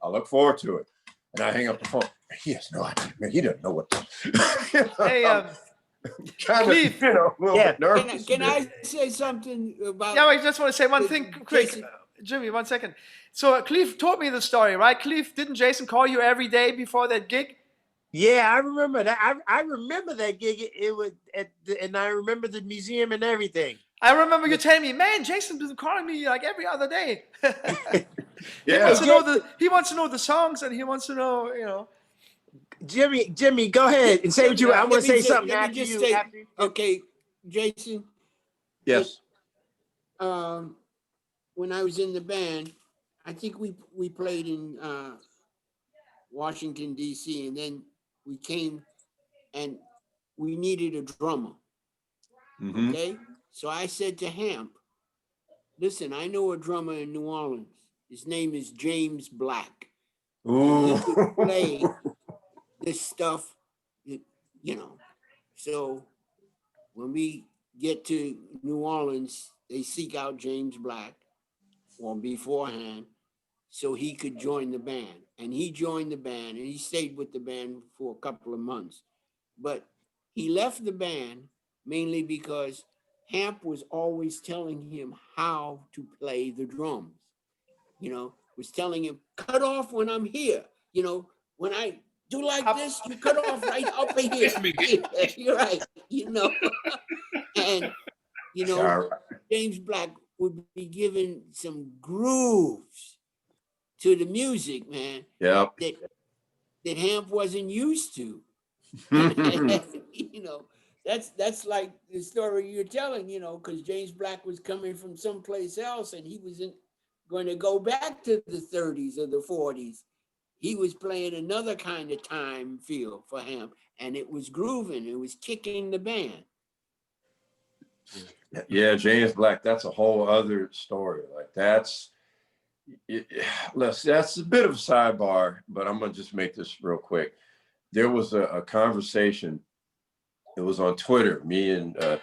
I look forward to it. And I hang up the phone. He has no idea, man. He doesn't know what to. Hey, kind of, Cleave. you know, a little bit nervous. Can I say something about? Yeah, I just want to say one thing quick. Jimmy, 1 second. So Cleave told me the story, right? Cleave, didn't Jason call you every day before that gig? Yeah, I remember that. I remember that gig. It was and I remember the museum and everything. I remember you telling me, man, Jason's been calling me like every other day. Yeah. He wants to know the songs, and he wants to know, you know. Jimmy, go ahead and say what you. I want to say something after you. Okay, Jason. Yes. When I was in the band, I think we played in Washington, D.C., and then we came and we needed a drummer. Mm-hmm. Okay? So I said to Hamp, "Listen, I know a drummer in New Orleans. His name is James Black. Ooh. He could play this stuff, you know." So when we get to New Orleans, they seek out James Black. or beforehand so he could join the band. And he joined the band and he stayed with the band for a couple of months. But he left the band mainly because Hamp was always telling him how to play the drums. You know, was telling him, cut off when I'm here. You know, when I do like this, you cut off right up in here. You're right, you know. And, you know, James Black would be giving some grooves to the music, man. Yep. That Hamp wasn't used to. You know, that's like the story you're telling, you know, because James Black was coming from someplace else and he wasn't going to go back to the 30s or the 40s. He was playing another kind of time feel for Hamp, and it was grooving, it was kicking the band. Yeah, James Black, that's a whole other story. Like that's a bit of a sidebar, but I'm gonna just make this real quick. There was a conversation. It was on Twitter. Me and it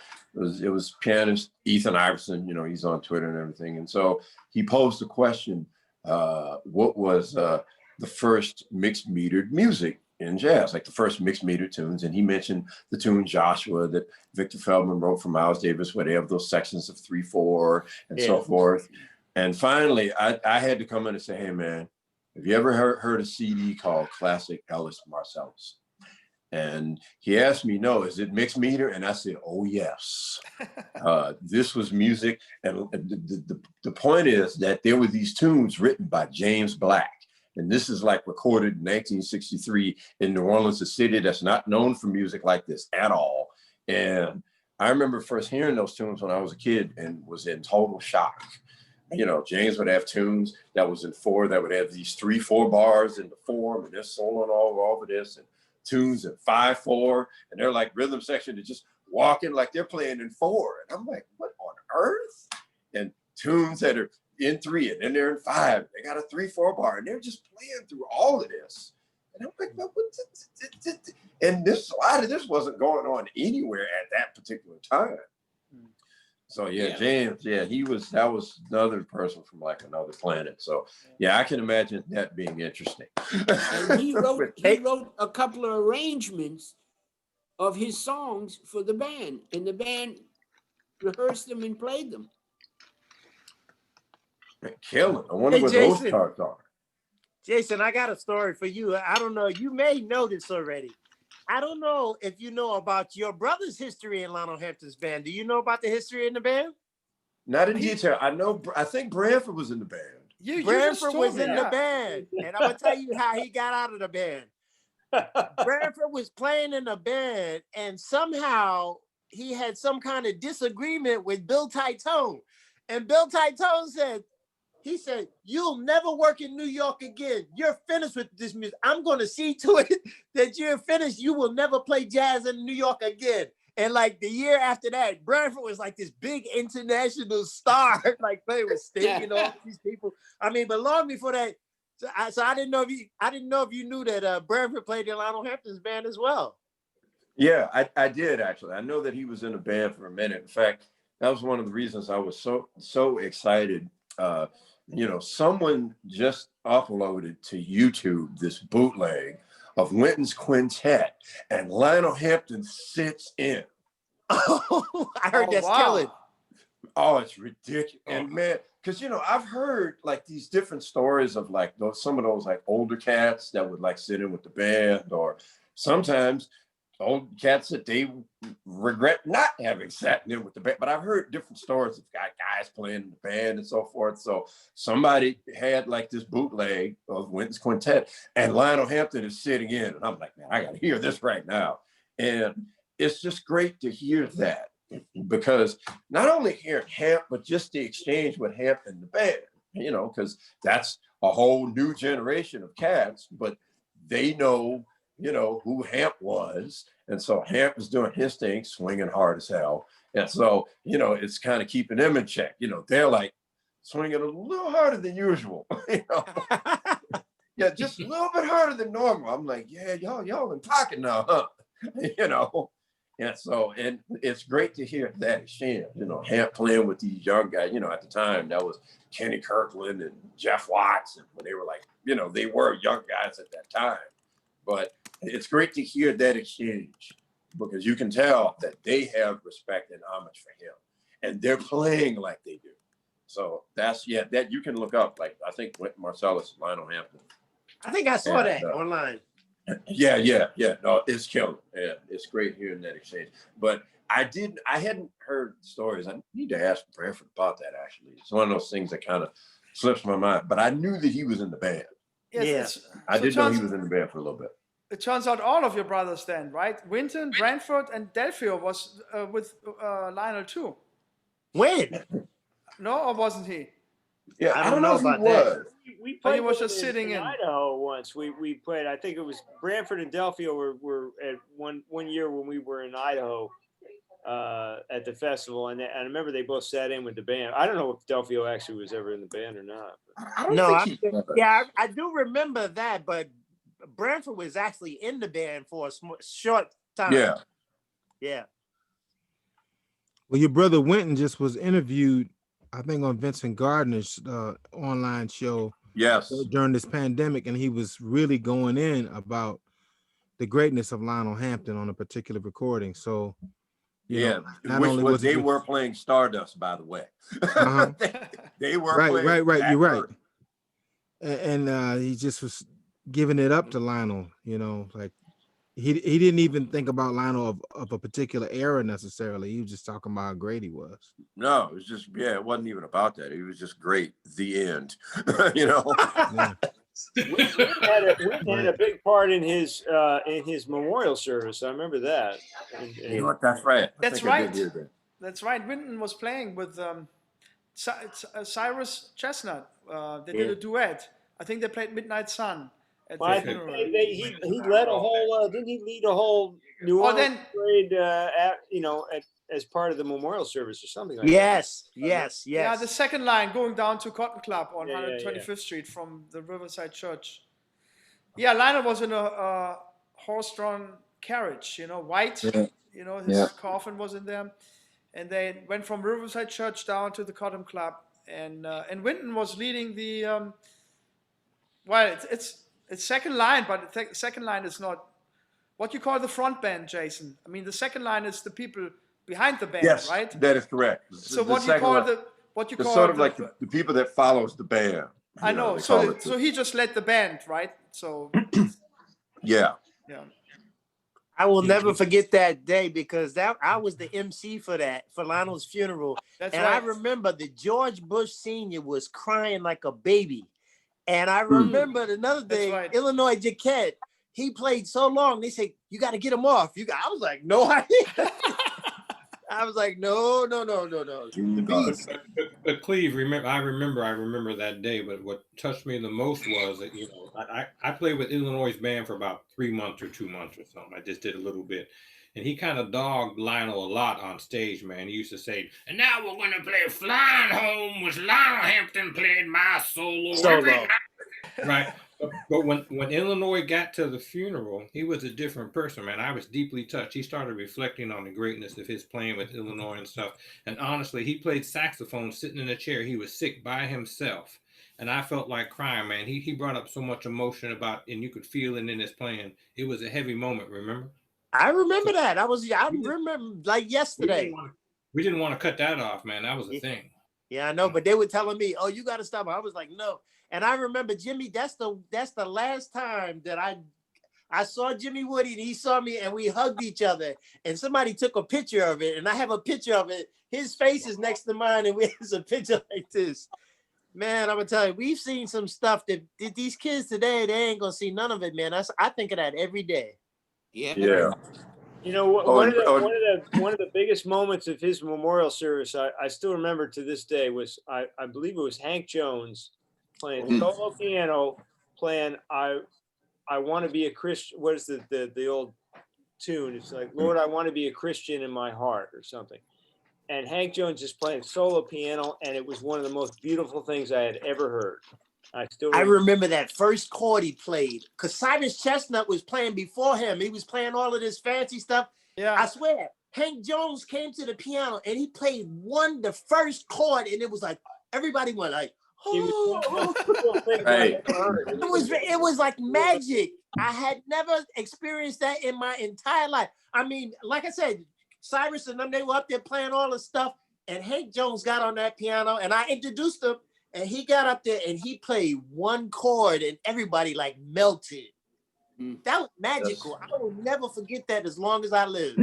was pianist Ethan Iverson. You know, he's on Twitter and everything. And so he posed a question: what was the first mixed metered music in jazz, like the first mixed meter tunes? And he mentioned the tune Joshua that Victor Feldman wrote for Miles Davis, where they have those sections of 3/4 and so forth. And finally, I had to come in and say, hey, man, have you ever heard a CD called Classic Ellis Marsalis? And he asked me, no, is it mixed meter? And I said, oh, yes. This was music. And the point is that there were these tunes written by James Black. And this is like recorded in 1963 in New Orleans, a city that's not known for music like this at all. And I remember first hearing those tunes when I was a kid and was in total shock. You know, James would have tunes that was in 4 that would have these 3/4 bars in the form and they're soloing all over this, and tunes in 5/4, and they're like rhythm section to just walking like they're playing in 4. And I'm like, what on earth? And tunes that are in 3 and then they're in 5. They got a 3/4 bar and they're just playing through all of this. And I'm like, and a lot of this wasn't going on anywhere at that particular time. So yeah, James, that was another person from like another planet. So yeah, I can imagine that being interesting. And he wrote a couple of arrangements of his songs for the band, and the band rehearsed them and played them. Killing. I wonder what those cards are. Jason, I got a story for you. I don't know. You may know this already. I don't know if you know about your brother's history in Lionel Hampton's band. Do you know about the history in the band? Not in detail. I think Branford was in the band. Branford was in the band. And I'm going to tell you how he got out of the band. Branford was playing in the band, and somehow he had some kind of disagreement with Bill Titone. And Bill Titone said, you'll never work in New York again. You're finished with this music. I'm going to see to it that you're finished. You will never play jazz in New York again. And like the year after that, Branford was like this big international star, like playing with Sting and all these people. I mean, but long before that, so I didn't know if you knew that Branford played in Lionel Hampton's band as well. Yeah, I did actually. I know that he was in the band for a minute. In fact, that was one of the reasons I was so excited. You know, someone just uploaded to YouTube this bootleg of Wynton's quintet, and Lionel Hampton sits in. Oh, I heard that's killing. Oh, it's ridiculous. And man, because, you know, I've heard like these different stories of like some of those like older cats that would like sit in with the band, or sometimes old cats that they regret not having sat in with the band. But I've heard different stories of guys playing in the band and so forth. So somebody had like this bootleg of Wynton's quintet, and Lionel Hampton is sitting in, and I'm like, man, I got to hear this right now. And it's just great to hear that, because not only hearing Hamp, but just the exchange with Hamp and the band, you know, because that's a whole new generation of cats, but they know, you know, who Hamp was. And so Hamp is doing his thing, swinging hard as hell. And so, you know, it's kind of keeping them in check. You know, they're like swinging a little harder than usual, you know. Yeah, just a little bit harder than normal. I'm like, yeah, y'all in pocket now, huh? You know. Yeah, so and it's great to hear that exchange. You know, Hamp playing with these young guys. You know, at the time that was Kenny Kirkland and Jeff Watts, and when they were like, you know, they were young guys at that time. But it's great to hear that exchange because you can tell that they have respect and homage for him, and they're playing like they do. So that's that you can look up. Like I think Marcellus Lionel Hampton. I think I saw that online. Yeah. No, it's killer. Yeah, it's great hearing that exchange. But I hadn't heard stories. I need to ask Branford about that actually. It's one of those things that kind of slips my mind. But I knew that he was in the band. Yes, I did know he was in the band for a little bit. It turns out all of your brothers then, right? Winton, Branford, and Delphio was with Lionel too. When? No, or wasn't he? Yeah, I don't know about that. We But he played was with just him sitting in. Idaho once. We played. I think it was Branford and Delphio were at one year when we were in Idaho at the festival, and I remember they both sat in with the band. I don't know if Delphio actually was ever in the band or not. I do remember that, but Branford was actually in the band for a short time. Yeah. Well, your brother Winton just was interviewed, I think, on Vincent Gardner's online show. Yes. During this pandemic, and he was really going in about the greatness of Lionel Hampton on a particular recording. So, you know, not which only was was they it, were playing Stardust, by the way. they were right. playing You're right. And he just was giving it up to Lionel. You know, like he didn't even think about Lionel of a particular era necessarily. He was just talking about how great he was. No, it was just it wasn't even about that. He was just great. The end. You know. Yeah. Winton had a big part in his memorial service. I remember that. You know what? That's right. That's right. That's right. Winton was playing with Cyrus Chestnut. They did a duet. I think they played Midnight Sun. Well, I think he led a whole. Didn't he lead a whole New Orleans parade? As part of the memorial service or something like that. Yes. Yeah, the second line going down to Cotton Club on 125th Street from the Riverside Church. Yeah, Lionel was in a horse-drawn carriage, you know, white. You know, his coffin was in there, and they went from Riverside Church down to the Cotton Club, and Winton was leading the. It's second line, but the second line is not what you call the front band, Jason. I mean, the second line is the people behind the band, right? That is correct. So what you call sort of like the people that follows the band. I know. So he just led the band, right? So yeah. I will never forget that day because I was the MC for Lionel's funeral. That's and right. I remember the George Bush Sr. was crying like a baby. And I remembered another thing, Illinois Jaquette. He played so long. They say, you got to get him off. I was like, no, I was like, no. The beast. But Cleve, I remember that day. But what touched me the most was that, you know, I played with Illinois' band for about 3 months or 2 months or something. I just did a little bit. And he kind of dogged Lionel a lot on stage, man. He used to say, and now we're going to play Flying Home, which Lionel Hampton played my solo. Every night. Right. But when Illinois got to the funeral, he was a different person, man. I was deeply touched. He started reflecting on the greatness of his playing with Illinois and stuff. And honestly, he played saxophone sitting in a chair. He was sick by himself. And I felt like crying, man. He brought up so much emotion and you could feel it in his playing. It was a heavy moment, remember? I remember that. I remember like yesterday. We didn't want to cut that off, man. That was the thing. Yeah, I know. But they were telling me, oh, you got to stop. I was like, no. And I remember Jimmy, that's the last time that I saw Jimmy Woody and he saw me and we hugged each other and somebody took a picture of it and I have a picture of it. His face is next to mine and we have a picture like this. Man, I'm gonna tell you, we've seen some stuff that these kids today, they ain't gonna see none of it, man. I think of that every day. Yeah. You know, one of the biggest moments of his memorial service, I still remember to this day, was I believe it was Hank Jones playing solo piano, playing I Want to Be a Christian. What is the old tune? It's like, Lord, I want to be a Christian in my heart or something. And Hank Jones just playing solo piano, and it was one of the most beautiful things I had ever heard. I remember that first chord he played because Cyrus Chestnut was playing before him. He was playing all of this fancy stuff. Yeah. I swear, Hank Jones came to the piano and he played the first chord, and it was like everybody went like, oh. It was like magic. I had never experienced that in my entire life. I mean, like I said, Cyrus and them, they were up there playing all the stuff, and Hank Jones got on that piano, and I introduced him, and he got up there and he played one chord, and everybody like melted. That was magical. I will never forget that as long as I live.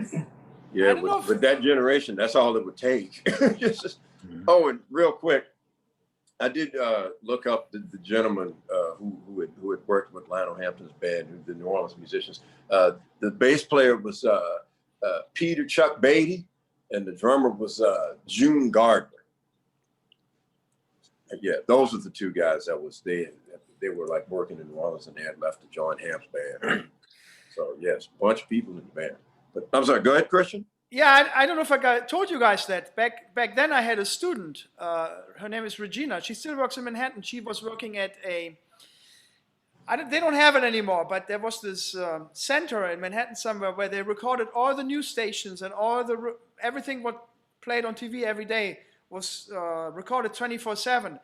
Yeah, with that generation, that's all it would take. Oh, and real quick, I did look up the gentleman who had worked with Lionel Hampton's band, the New Orleans musicians. The bass player was Peter Chuck Beatty, and the drummer was June Gardner. Yeah, those were the two guys that was there. They were like working in New Orleans, and they had left to join Hamp's band. So yes, a bunch of people in the band. But I'm sorry, go ahead, Christian. Yeah, I don't know if I told you guys that. Back then I had a student, her name is Regina. She still works in Manhattan. She was working at they don't have it anymore, but there was this center in Manhattan somewhere where they recorded all the news stations and everything what played on TV every day was recorded 24/7.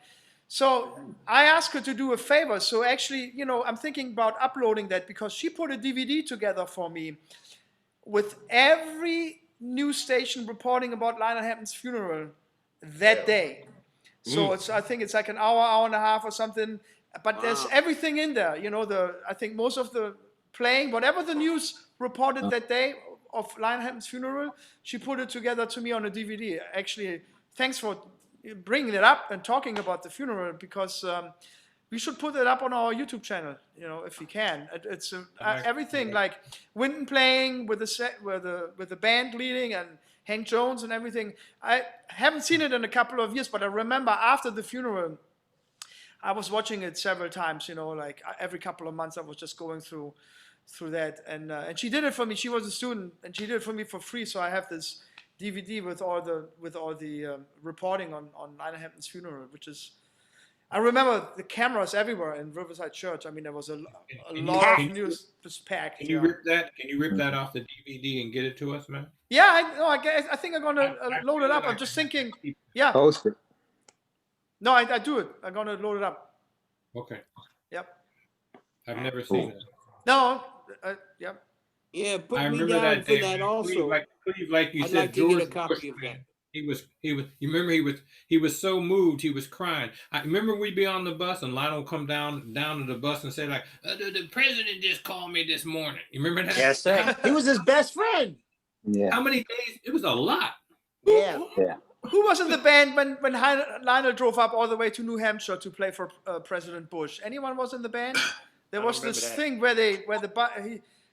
So I asked her to do a favor. So actually, you know, I'm thinking about uploading that because she put a DVD together for me with every news station reporting about Lionel Hampton's funeral that day. So I think it's like an hour and a half or something, but there's everything in there. You know, I think most of the playing, whatever the news reported that day of Lionel Hampton's funeral, she put it together to me on a DVD. Actually, thanks for bringing it up and talking about the funeral, because we should put it up on our YouTube channel, you know, if we can. It's everything like Wynton playing with the band leading and Hank Jones and everything. I haven't seen it in a couple of years, but I remember after the funeral, I was watching it several times. You know, like every couple of months, I was just going through that. And she did it for me. She was a student, and she did it for me for free. So I have this DVD with all the reporting on Lionel Hampton's funeral, which is. I remember the cameras everywhere in Riverside Church. I mean, there was a lot of news just packed. Can you rip that? Can you rip that off the DVD and get it to us, man? Yeah, I think I'm gonna load it up. I'm just thinking. Yeah. Post it. No, I do it. I'm gonna load it up. Okay. Yep. I've never seen it. No. Yep. Yeah, put I me remember down that for day. that also. Cleave, like you I'd said, like to get a George copy Bush, of that. He was. You remember he was so moved he was crying. I remember we'd be on the bus and Lionel would come down to the bus and say like, the president just called me this morning. You remember that? Yes, sir. He was his best friend. Yeah. How many days? It was a lot. Yeah. Who was in the band when Lionel drove up all the way to New Hampshire to play for President Bush? Anyone was in the band? There was this thing where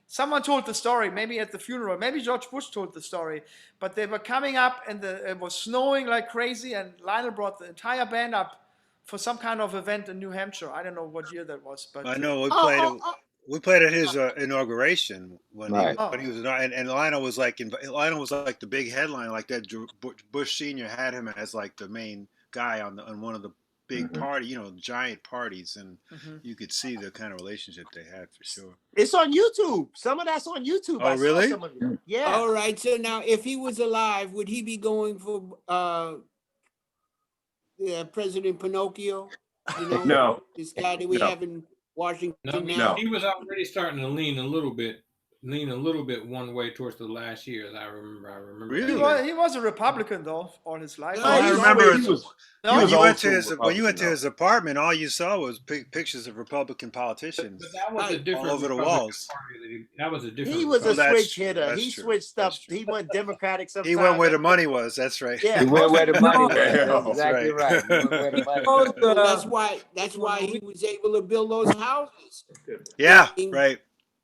someone told the story, maybe at the funeral, maybe George Bush told the story, but they were coming up and it was snowing like crazy, and Lionel brought the entire band up for some kind of event in New Hampshire. I don't know what year that was, but I know we played at his inauguration when he was, and Lionel was like the big headline, like that. Bush Senior had him as like the main guy on one of the big party, you know, giant parties, and you could see the kind of relationship they had for sure. It's on YouTube. Some of that's on YouTube. Oh, really? Some of it. Yeah. All right. So now, if he was alive, would he be going for President Pinocchio? You know, No. This guy that we have in Washington now. He was already starting to lean a little bit one way towards the last years. I remember. Really? He was a Republican though all his life. I remember when you went to his apartment, all you saw was pictures of Republican politicians. But that was a different all over the Republican walls. Party that was a different. He was a switch hitter. That's He true. switched up. He went Democratic sometimes. He went where the money was. That's right. Yeah. He went where the money was. That's That's exactly right. He went where the money was. Well, that's why he was able to build those houses. Yeah, right.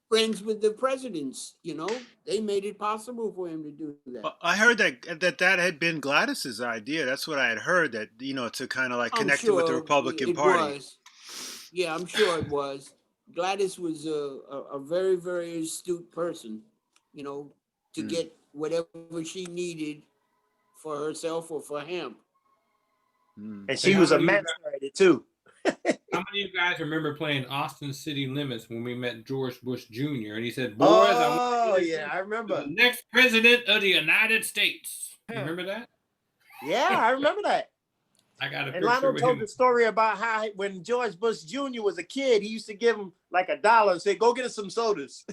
Friends with the presidents, you know, they made it possible for him to do that. I heard that had been Gladys's idea. That's what I had heard, that, you know, to kind of like connect it with the Republican Party. Was. Yeah, I'm sure it was. Gladys was a very, very astute person, you know, to get whatever she needed for herself or for him. And she was a master at it too. How many of you guys remember playing Austin City Limits when we met George Bush Jr. and he said, "Boys, I remember. The next president of the United States." You remember that? Yeah, I remember that. I got a And picture Lionel with told him. the story about how when George Bush Jr. was a kid, he used to give him like $1 and say, "Go get us some sodas.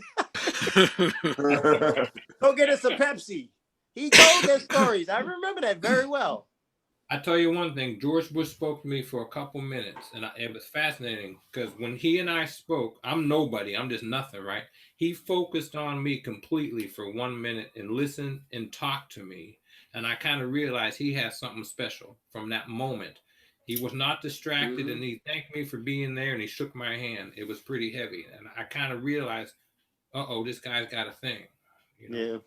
Go get us a Pepsi." He told their stories. I remember that very well. I tell you one thing, George Bush spoke to me for a couple minutes, and it was fascinating because when he and I spoke, I'm nobody, I'm just nothing, right? He focused on me completely for 1 minute and listened and talked to me, and I kind of realized he had something special from that moment. He was not distracted, and he thanked me for being there, and he shook my hand. It was pretty heavy, and I kind of realized, uh-oh, this guy's got a thing. You know?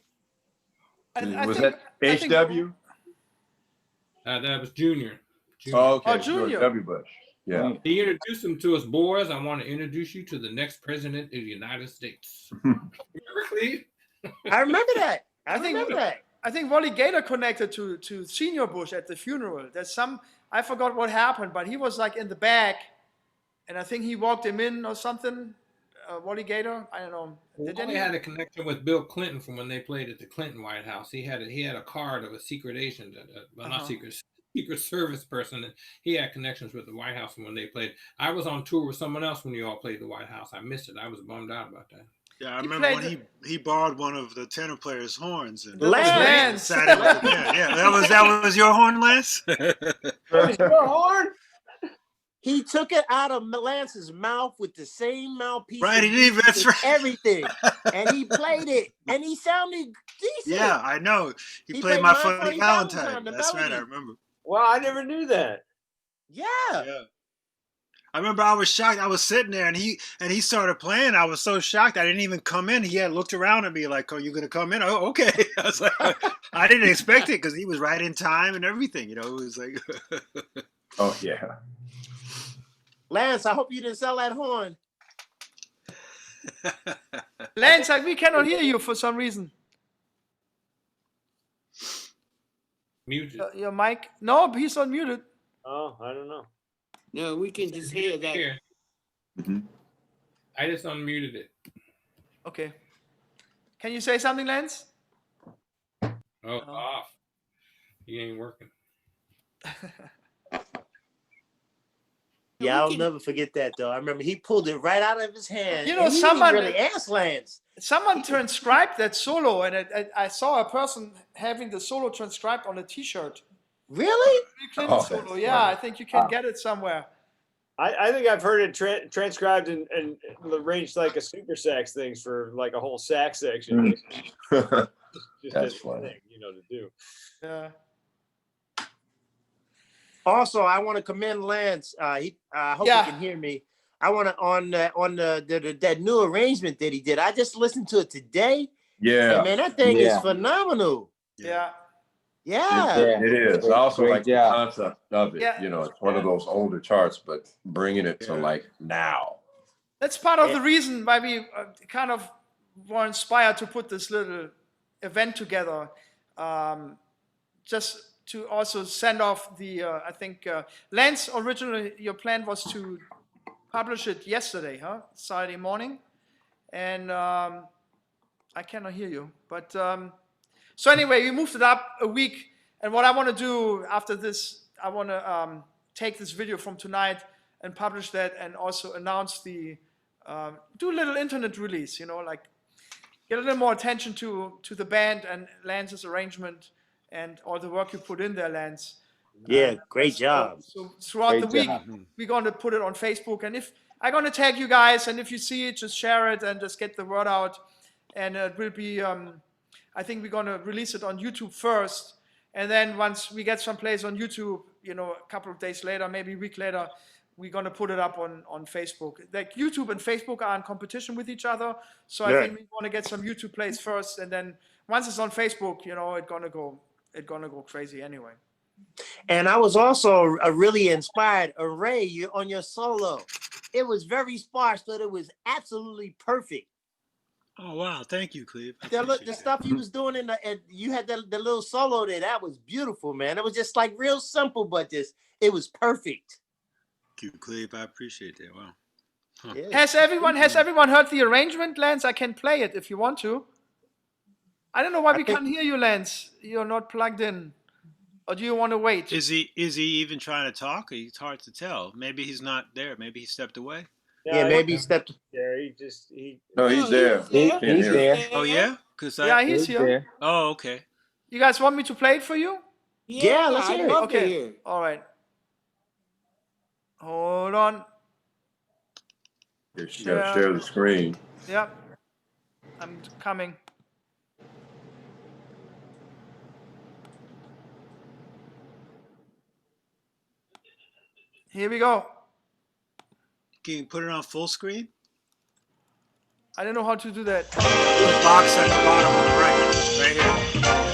Yeah. Was that HW? That was Junior. Oh, okay. Oh, Junior. W. Bush. Yeah. He introduced him to us, boys. I want to introduce you to the next president of the United States. Remember, Cleve? I remember that. I think Wally Gator connected to Senior Bush at the funeral. I forgot what happened, but he was like in the back, and I think he walked him in or something. Wally Gator, I don't know. Wally had a connection with Bill Clinton from when they played at the Clinton White House. He had a card of a secret agent, not secret service person, and he had connections with the White House from when they played. I was on tour with someone else when you all played the White House. I missed it. I was bummed out about that. Yeah, I remember when he borrowed one of the tenor player's horns and Lance. sat in with yeah, that was your horn, Lance. That was your horn. He took it out of Lance's mouth with the same mouthpiece. Right, he didn't even, that's right. Everything. And he played it. And he sounded decent. Yeah, I know. He played My Funny Valentine. That's right, I remember. Wow, I never knew that. Yeah. I remember I was shocked. I was sitting there and he started playing. I was so shocked. I didn't even come in. He had looked around at me like, "Oh, you gonna come in?" Oh, okay. I was like, I didn't expect it because he was right in time and everything. You know, it was like Oh yeah. Lance, I hope you didn't sell that horn. Lance, we cannot hear you for some reason. Muted. Your mic? No, he's unmuted. Oh, I don't know. No, we can just hear that. Here. I just unmuted it. Okay. Can you say something, Lance? Oh, off. He ain't working. Yeah, I'll never forget that though. I remember he pulled it right out of his hand. You know, and he someone didn't really asked Lance. Someone transcribed that solo, and I saw a person having the solo transcribed on a T-shirt. Really? Clinton solo. Yeah, I think you can get it somewhere. I think I've heard it transcribed and arranged like a super sax things for like a whole sax section. That's funny. Thing, you know, to do. Yeah. Also, I want to commend Lance. I hope you can hear me. I want to on that new arrangement that he did. I just listened to it today. Yeah. And man, that thing is phenomenal. Yeah. Yeah. It is. I also Great like the job. concept of it. Yeah. You know, it's one of those older charts, but bringing it to like now. That's part of the reason why we kind of were inspired to put this little event together. Just to also send off the, I think, Lance, originally your plan was to publish it yesterday, huh? Saturday morning. And I cannot hear you. But so anyway, we moved it up a week. And what I want to do after this, I want to take this video from tonight and publish that and also announce the, do a little internet release, you know, like get a little more attention to the band and Lance's arrangement and all the work you put in there, Lance. Yeah, great job. So throughout the week, we're going to put it on Facebook. And if I'm going to tag you guys, and if you see it, just share it and just get the word out. And it will be, I think we're going to release it on YouTube first. And then once we get some plays on YouTube, you know, a couple of days later, maybe a week later, we're going to put it up on Facebook. Like YouTube and Facebook are in competition with each other. So I think we want to get some YouTube plays first. And then once it's on Facebook, you know, it's going to go crazy anyway. And I was also really inspired, Ray, you on your solo. It was very sparse, but it was absolutely perfect. Oh wow, thank you, Cleve. The stuff you was doing you had the little solo there. That was beautiful, man. It was just like real simple, but it was perfect. you, Cleave. I appreciate that. Wow. Huh. Has everyone heard the arrangement, Lance? I can play it if you want to. I don't know why we can't hear you, Lance. You're not plugged in. Or do you want to wait? Is he even trying to talk? It's hard to tell. Maybe he's not there. Maybe he stepped away. Yeah, maybe he stepped. There, No, he's there. He's there. Oh yeah, Yeah, he's here. Oh, okay. You guys want me to play it for you? Yeah, let's hear it. Okay. All right. Hold on. Share the screen. Yep. I'm coming. Here we go. Can you put it on full screen? I don't know how to do that. The box at the bottom on the right here.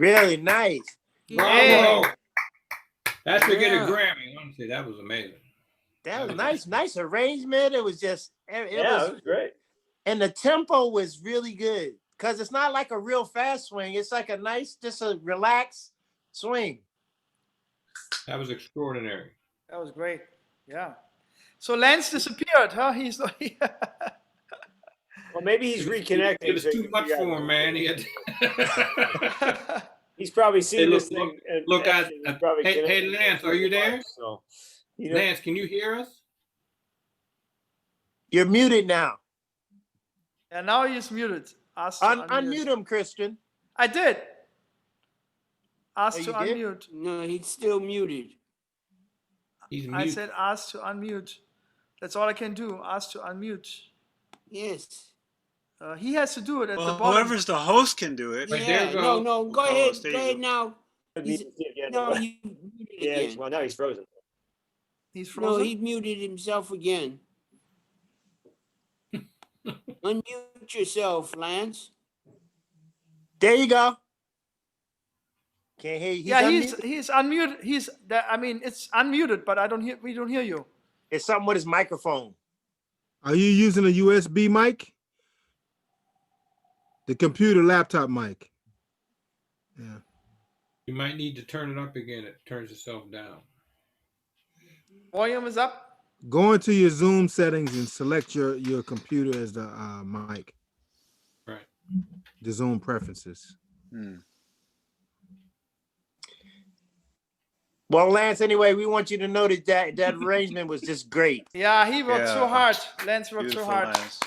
Really nice. Bravo. That should get a Yeah. Grammy. Honestly, that was amazing. That was nice. Nice arrangement. It was just, it was great. And the tempo was really good because it's not like a real fast swing. It's like a nice, just a relaxed swing. That was extraordinary. That was great. Yeah. So Lance disappeared, huh? He's Well, maybe he's reconnecting. It was too much for him, man. He had He's probably seen Hey, this thing. look, and he's probably hey, connected Lance, are you there? So, you know, Lance, can you hear us? You're muted now. Yeah, now he's muted. Ask to Unmute him, Christian. I did. Ask Oh, to you did? unmute. No, he's still muted. He's I said ask to unmute. That's all I can do. Ask to unmute. Yes. He has to do it at the Well, bottom. whoever's the host can do it. Yeah, no, go ahead. there Go you ahead go. now. He's, No, he muted yeah, again. well, now he's frozen. He's No, frozen. he muted himself again. Unmute yourself, Lance. There you go. Can't hear you. Yeah, he's unmuted. He's that. I mean, it's unmuted, but I don't hear. We don't hear you. It's something with his microphone. Are you using a USB mic? The computer laptop mic. Yeah. You might need to turn it up again. It turns itself down. Volume is up. Go into your Zoom settings and select your computer as the mic. Right. The Zoom preferences. Well, Lance, anyway, we want you to know that arrangement was just great. Yeah, he worked so hard. Lance worked so Beautiful, hard. Lance.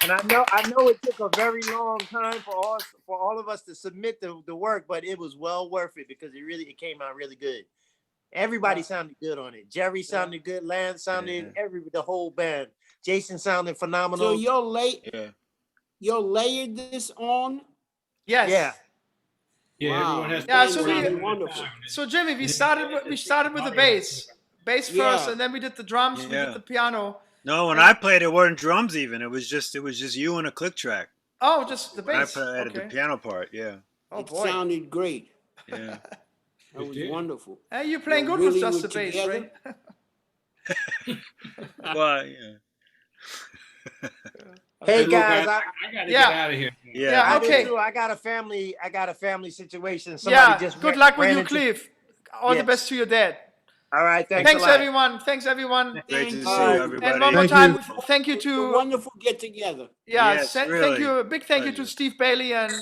And I know it took a very long time for all of us to submit the work, but it was well worth it because it came out really good. Everybody sounded good on it. Jerry sounded good. Lance sounded the whole band. Jason sounded phenomenal. So you'll layered this on? Yes. Yeah. Yeah, Wow. everyone has Yeah, to so work we- on it. Wonderful. So Jimmy, we started with the bass first, Yeah. and then we did the drums. We Yeah. did the piano. No, when I played, it weren't drums even. It was just you and a click track. Oh, just the When I bass. played the Okay. piano part, yeah. Oh It boy. sounded great. Yeah. That was wonderful. Hey, you're playing You good with really just were the bass, together? right? Well, yeah. Hey Look, guys, I gotta Yeah. get out of here. Yeah, I do okay. too. I got a family situation. Somebody Yeah. just Good ran- luck with ran you, into- Cleve. All the Yes. best to your dad. All right, thanks Thanks a lot. everyone. Thanks everyone. Great to see you, Thank everybody. And one more Thank time, you. thank you It's a to wonderful get together. Yes, thank really. you. A big thank you to Pleasure. Steve Bailey and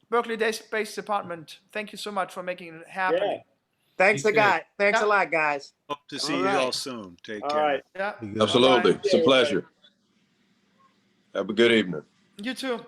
Berkeley Bass Department. Thank you so much for making it happen. Yeah. Thanks You a guy. Thanks Yeah. a lot, guys. Hope to see All you right. all soon. Take All care. right. Yeah. Be good. Absolutely. Bye-bye. It's a pleasure. Have a good evening. You too.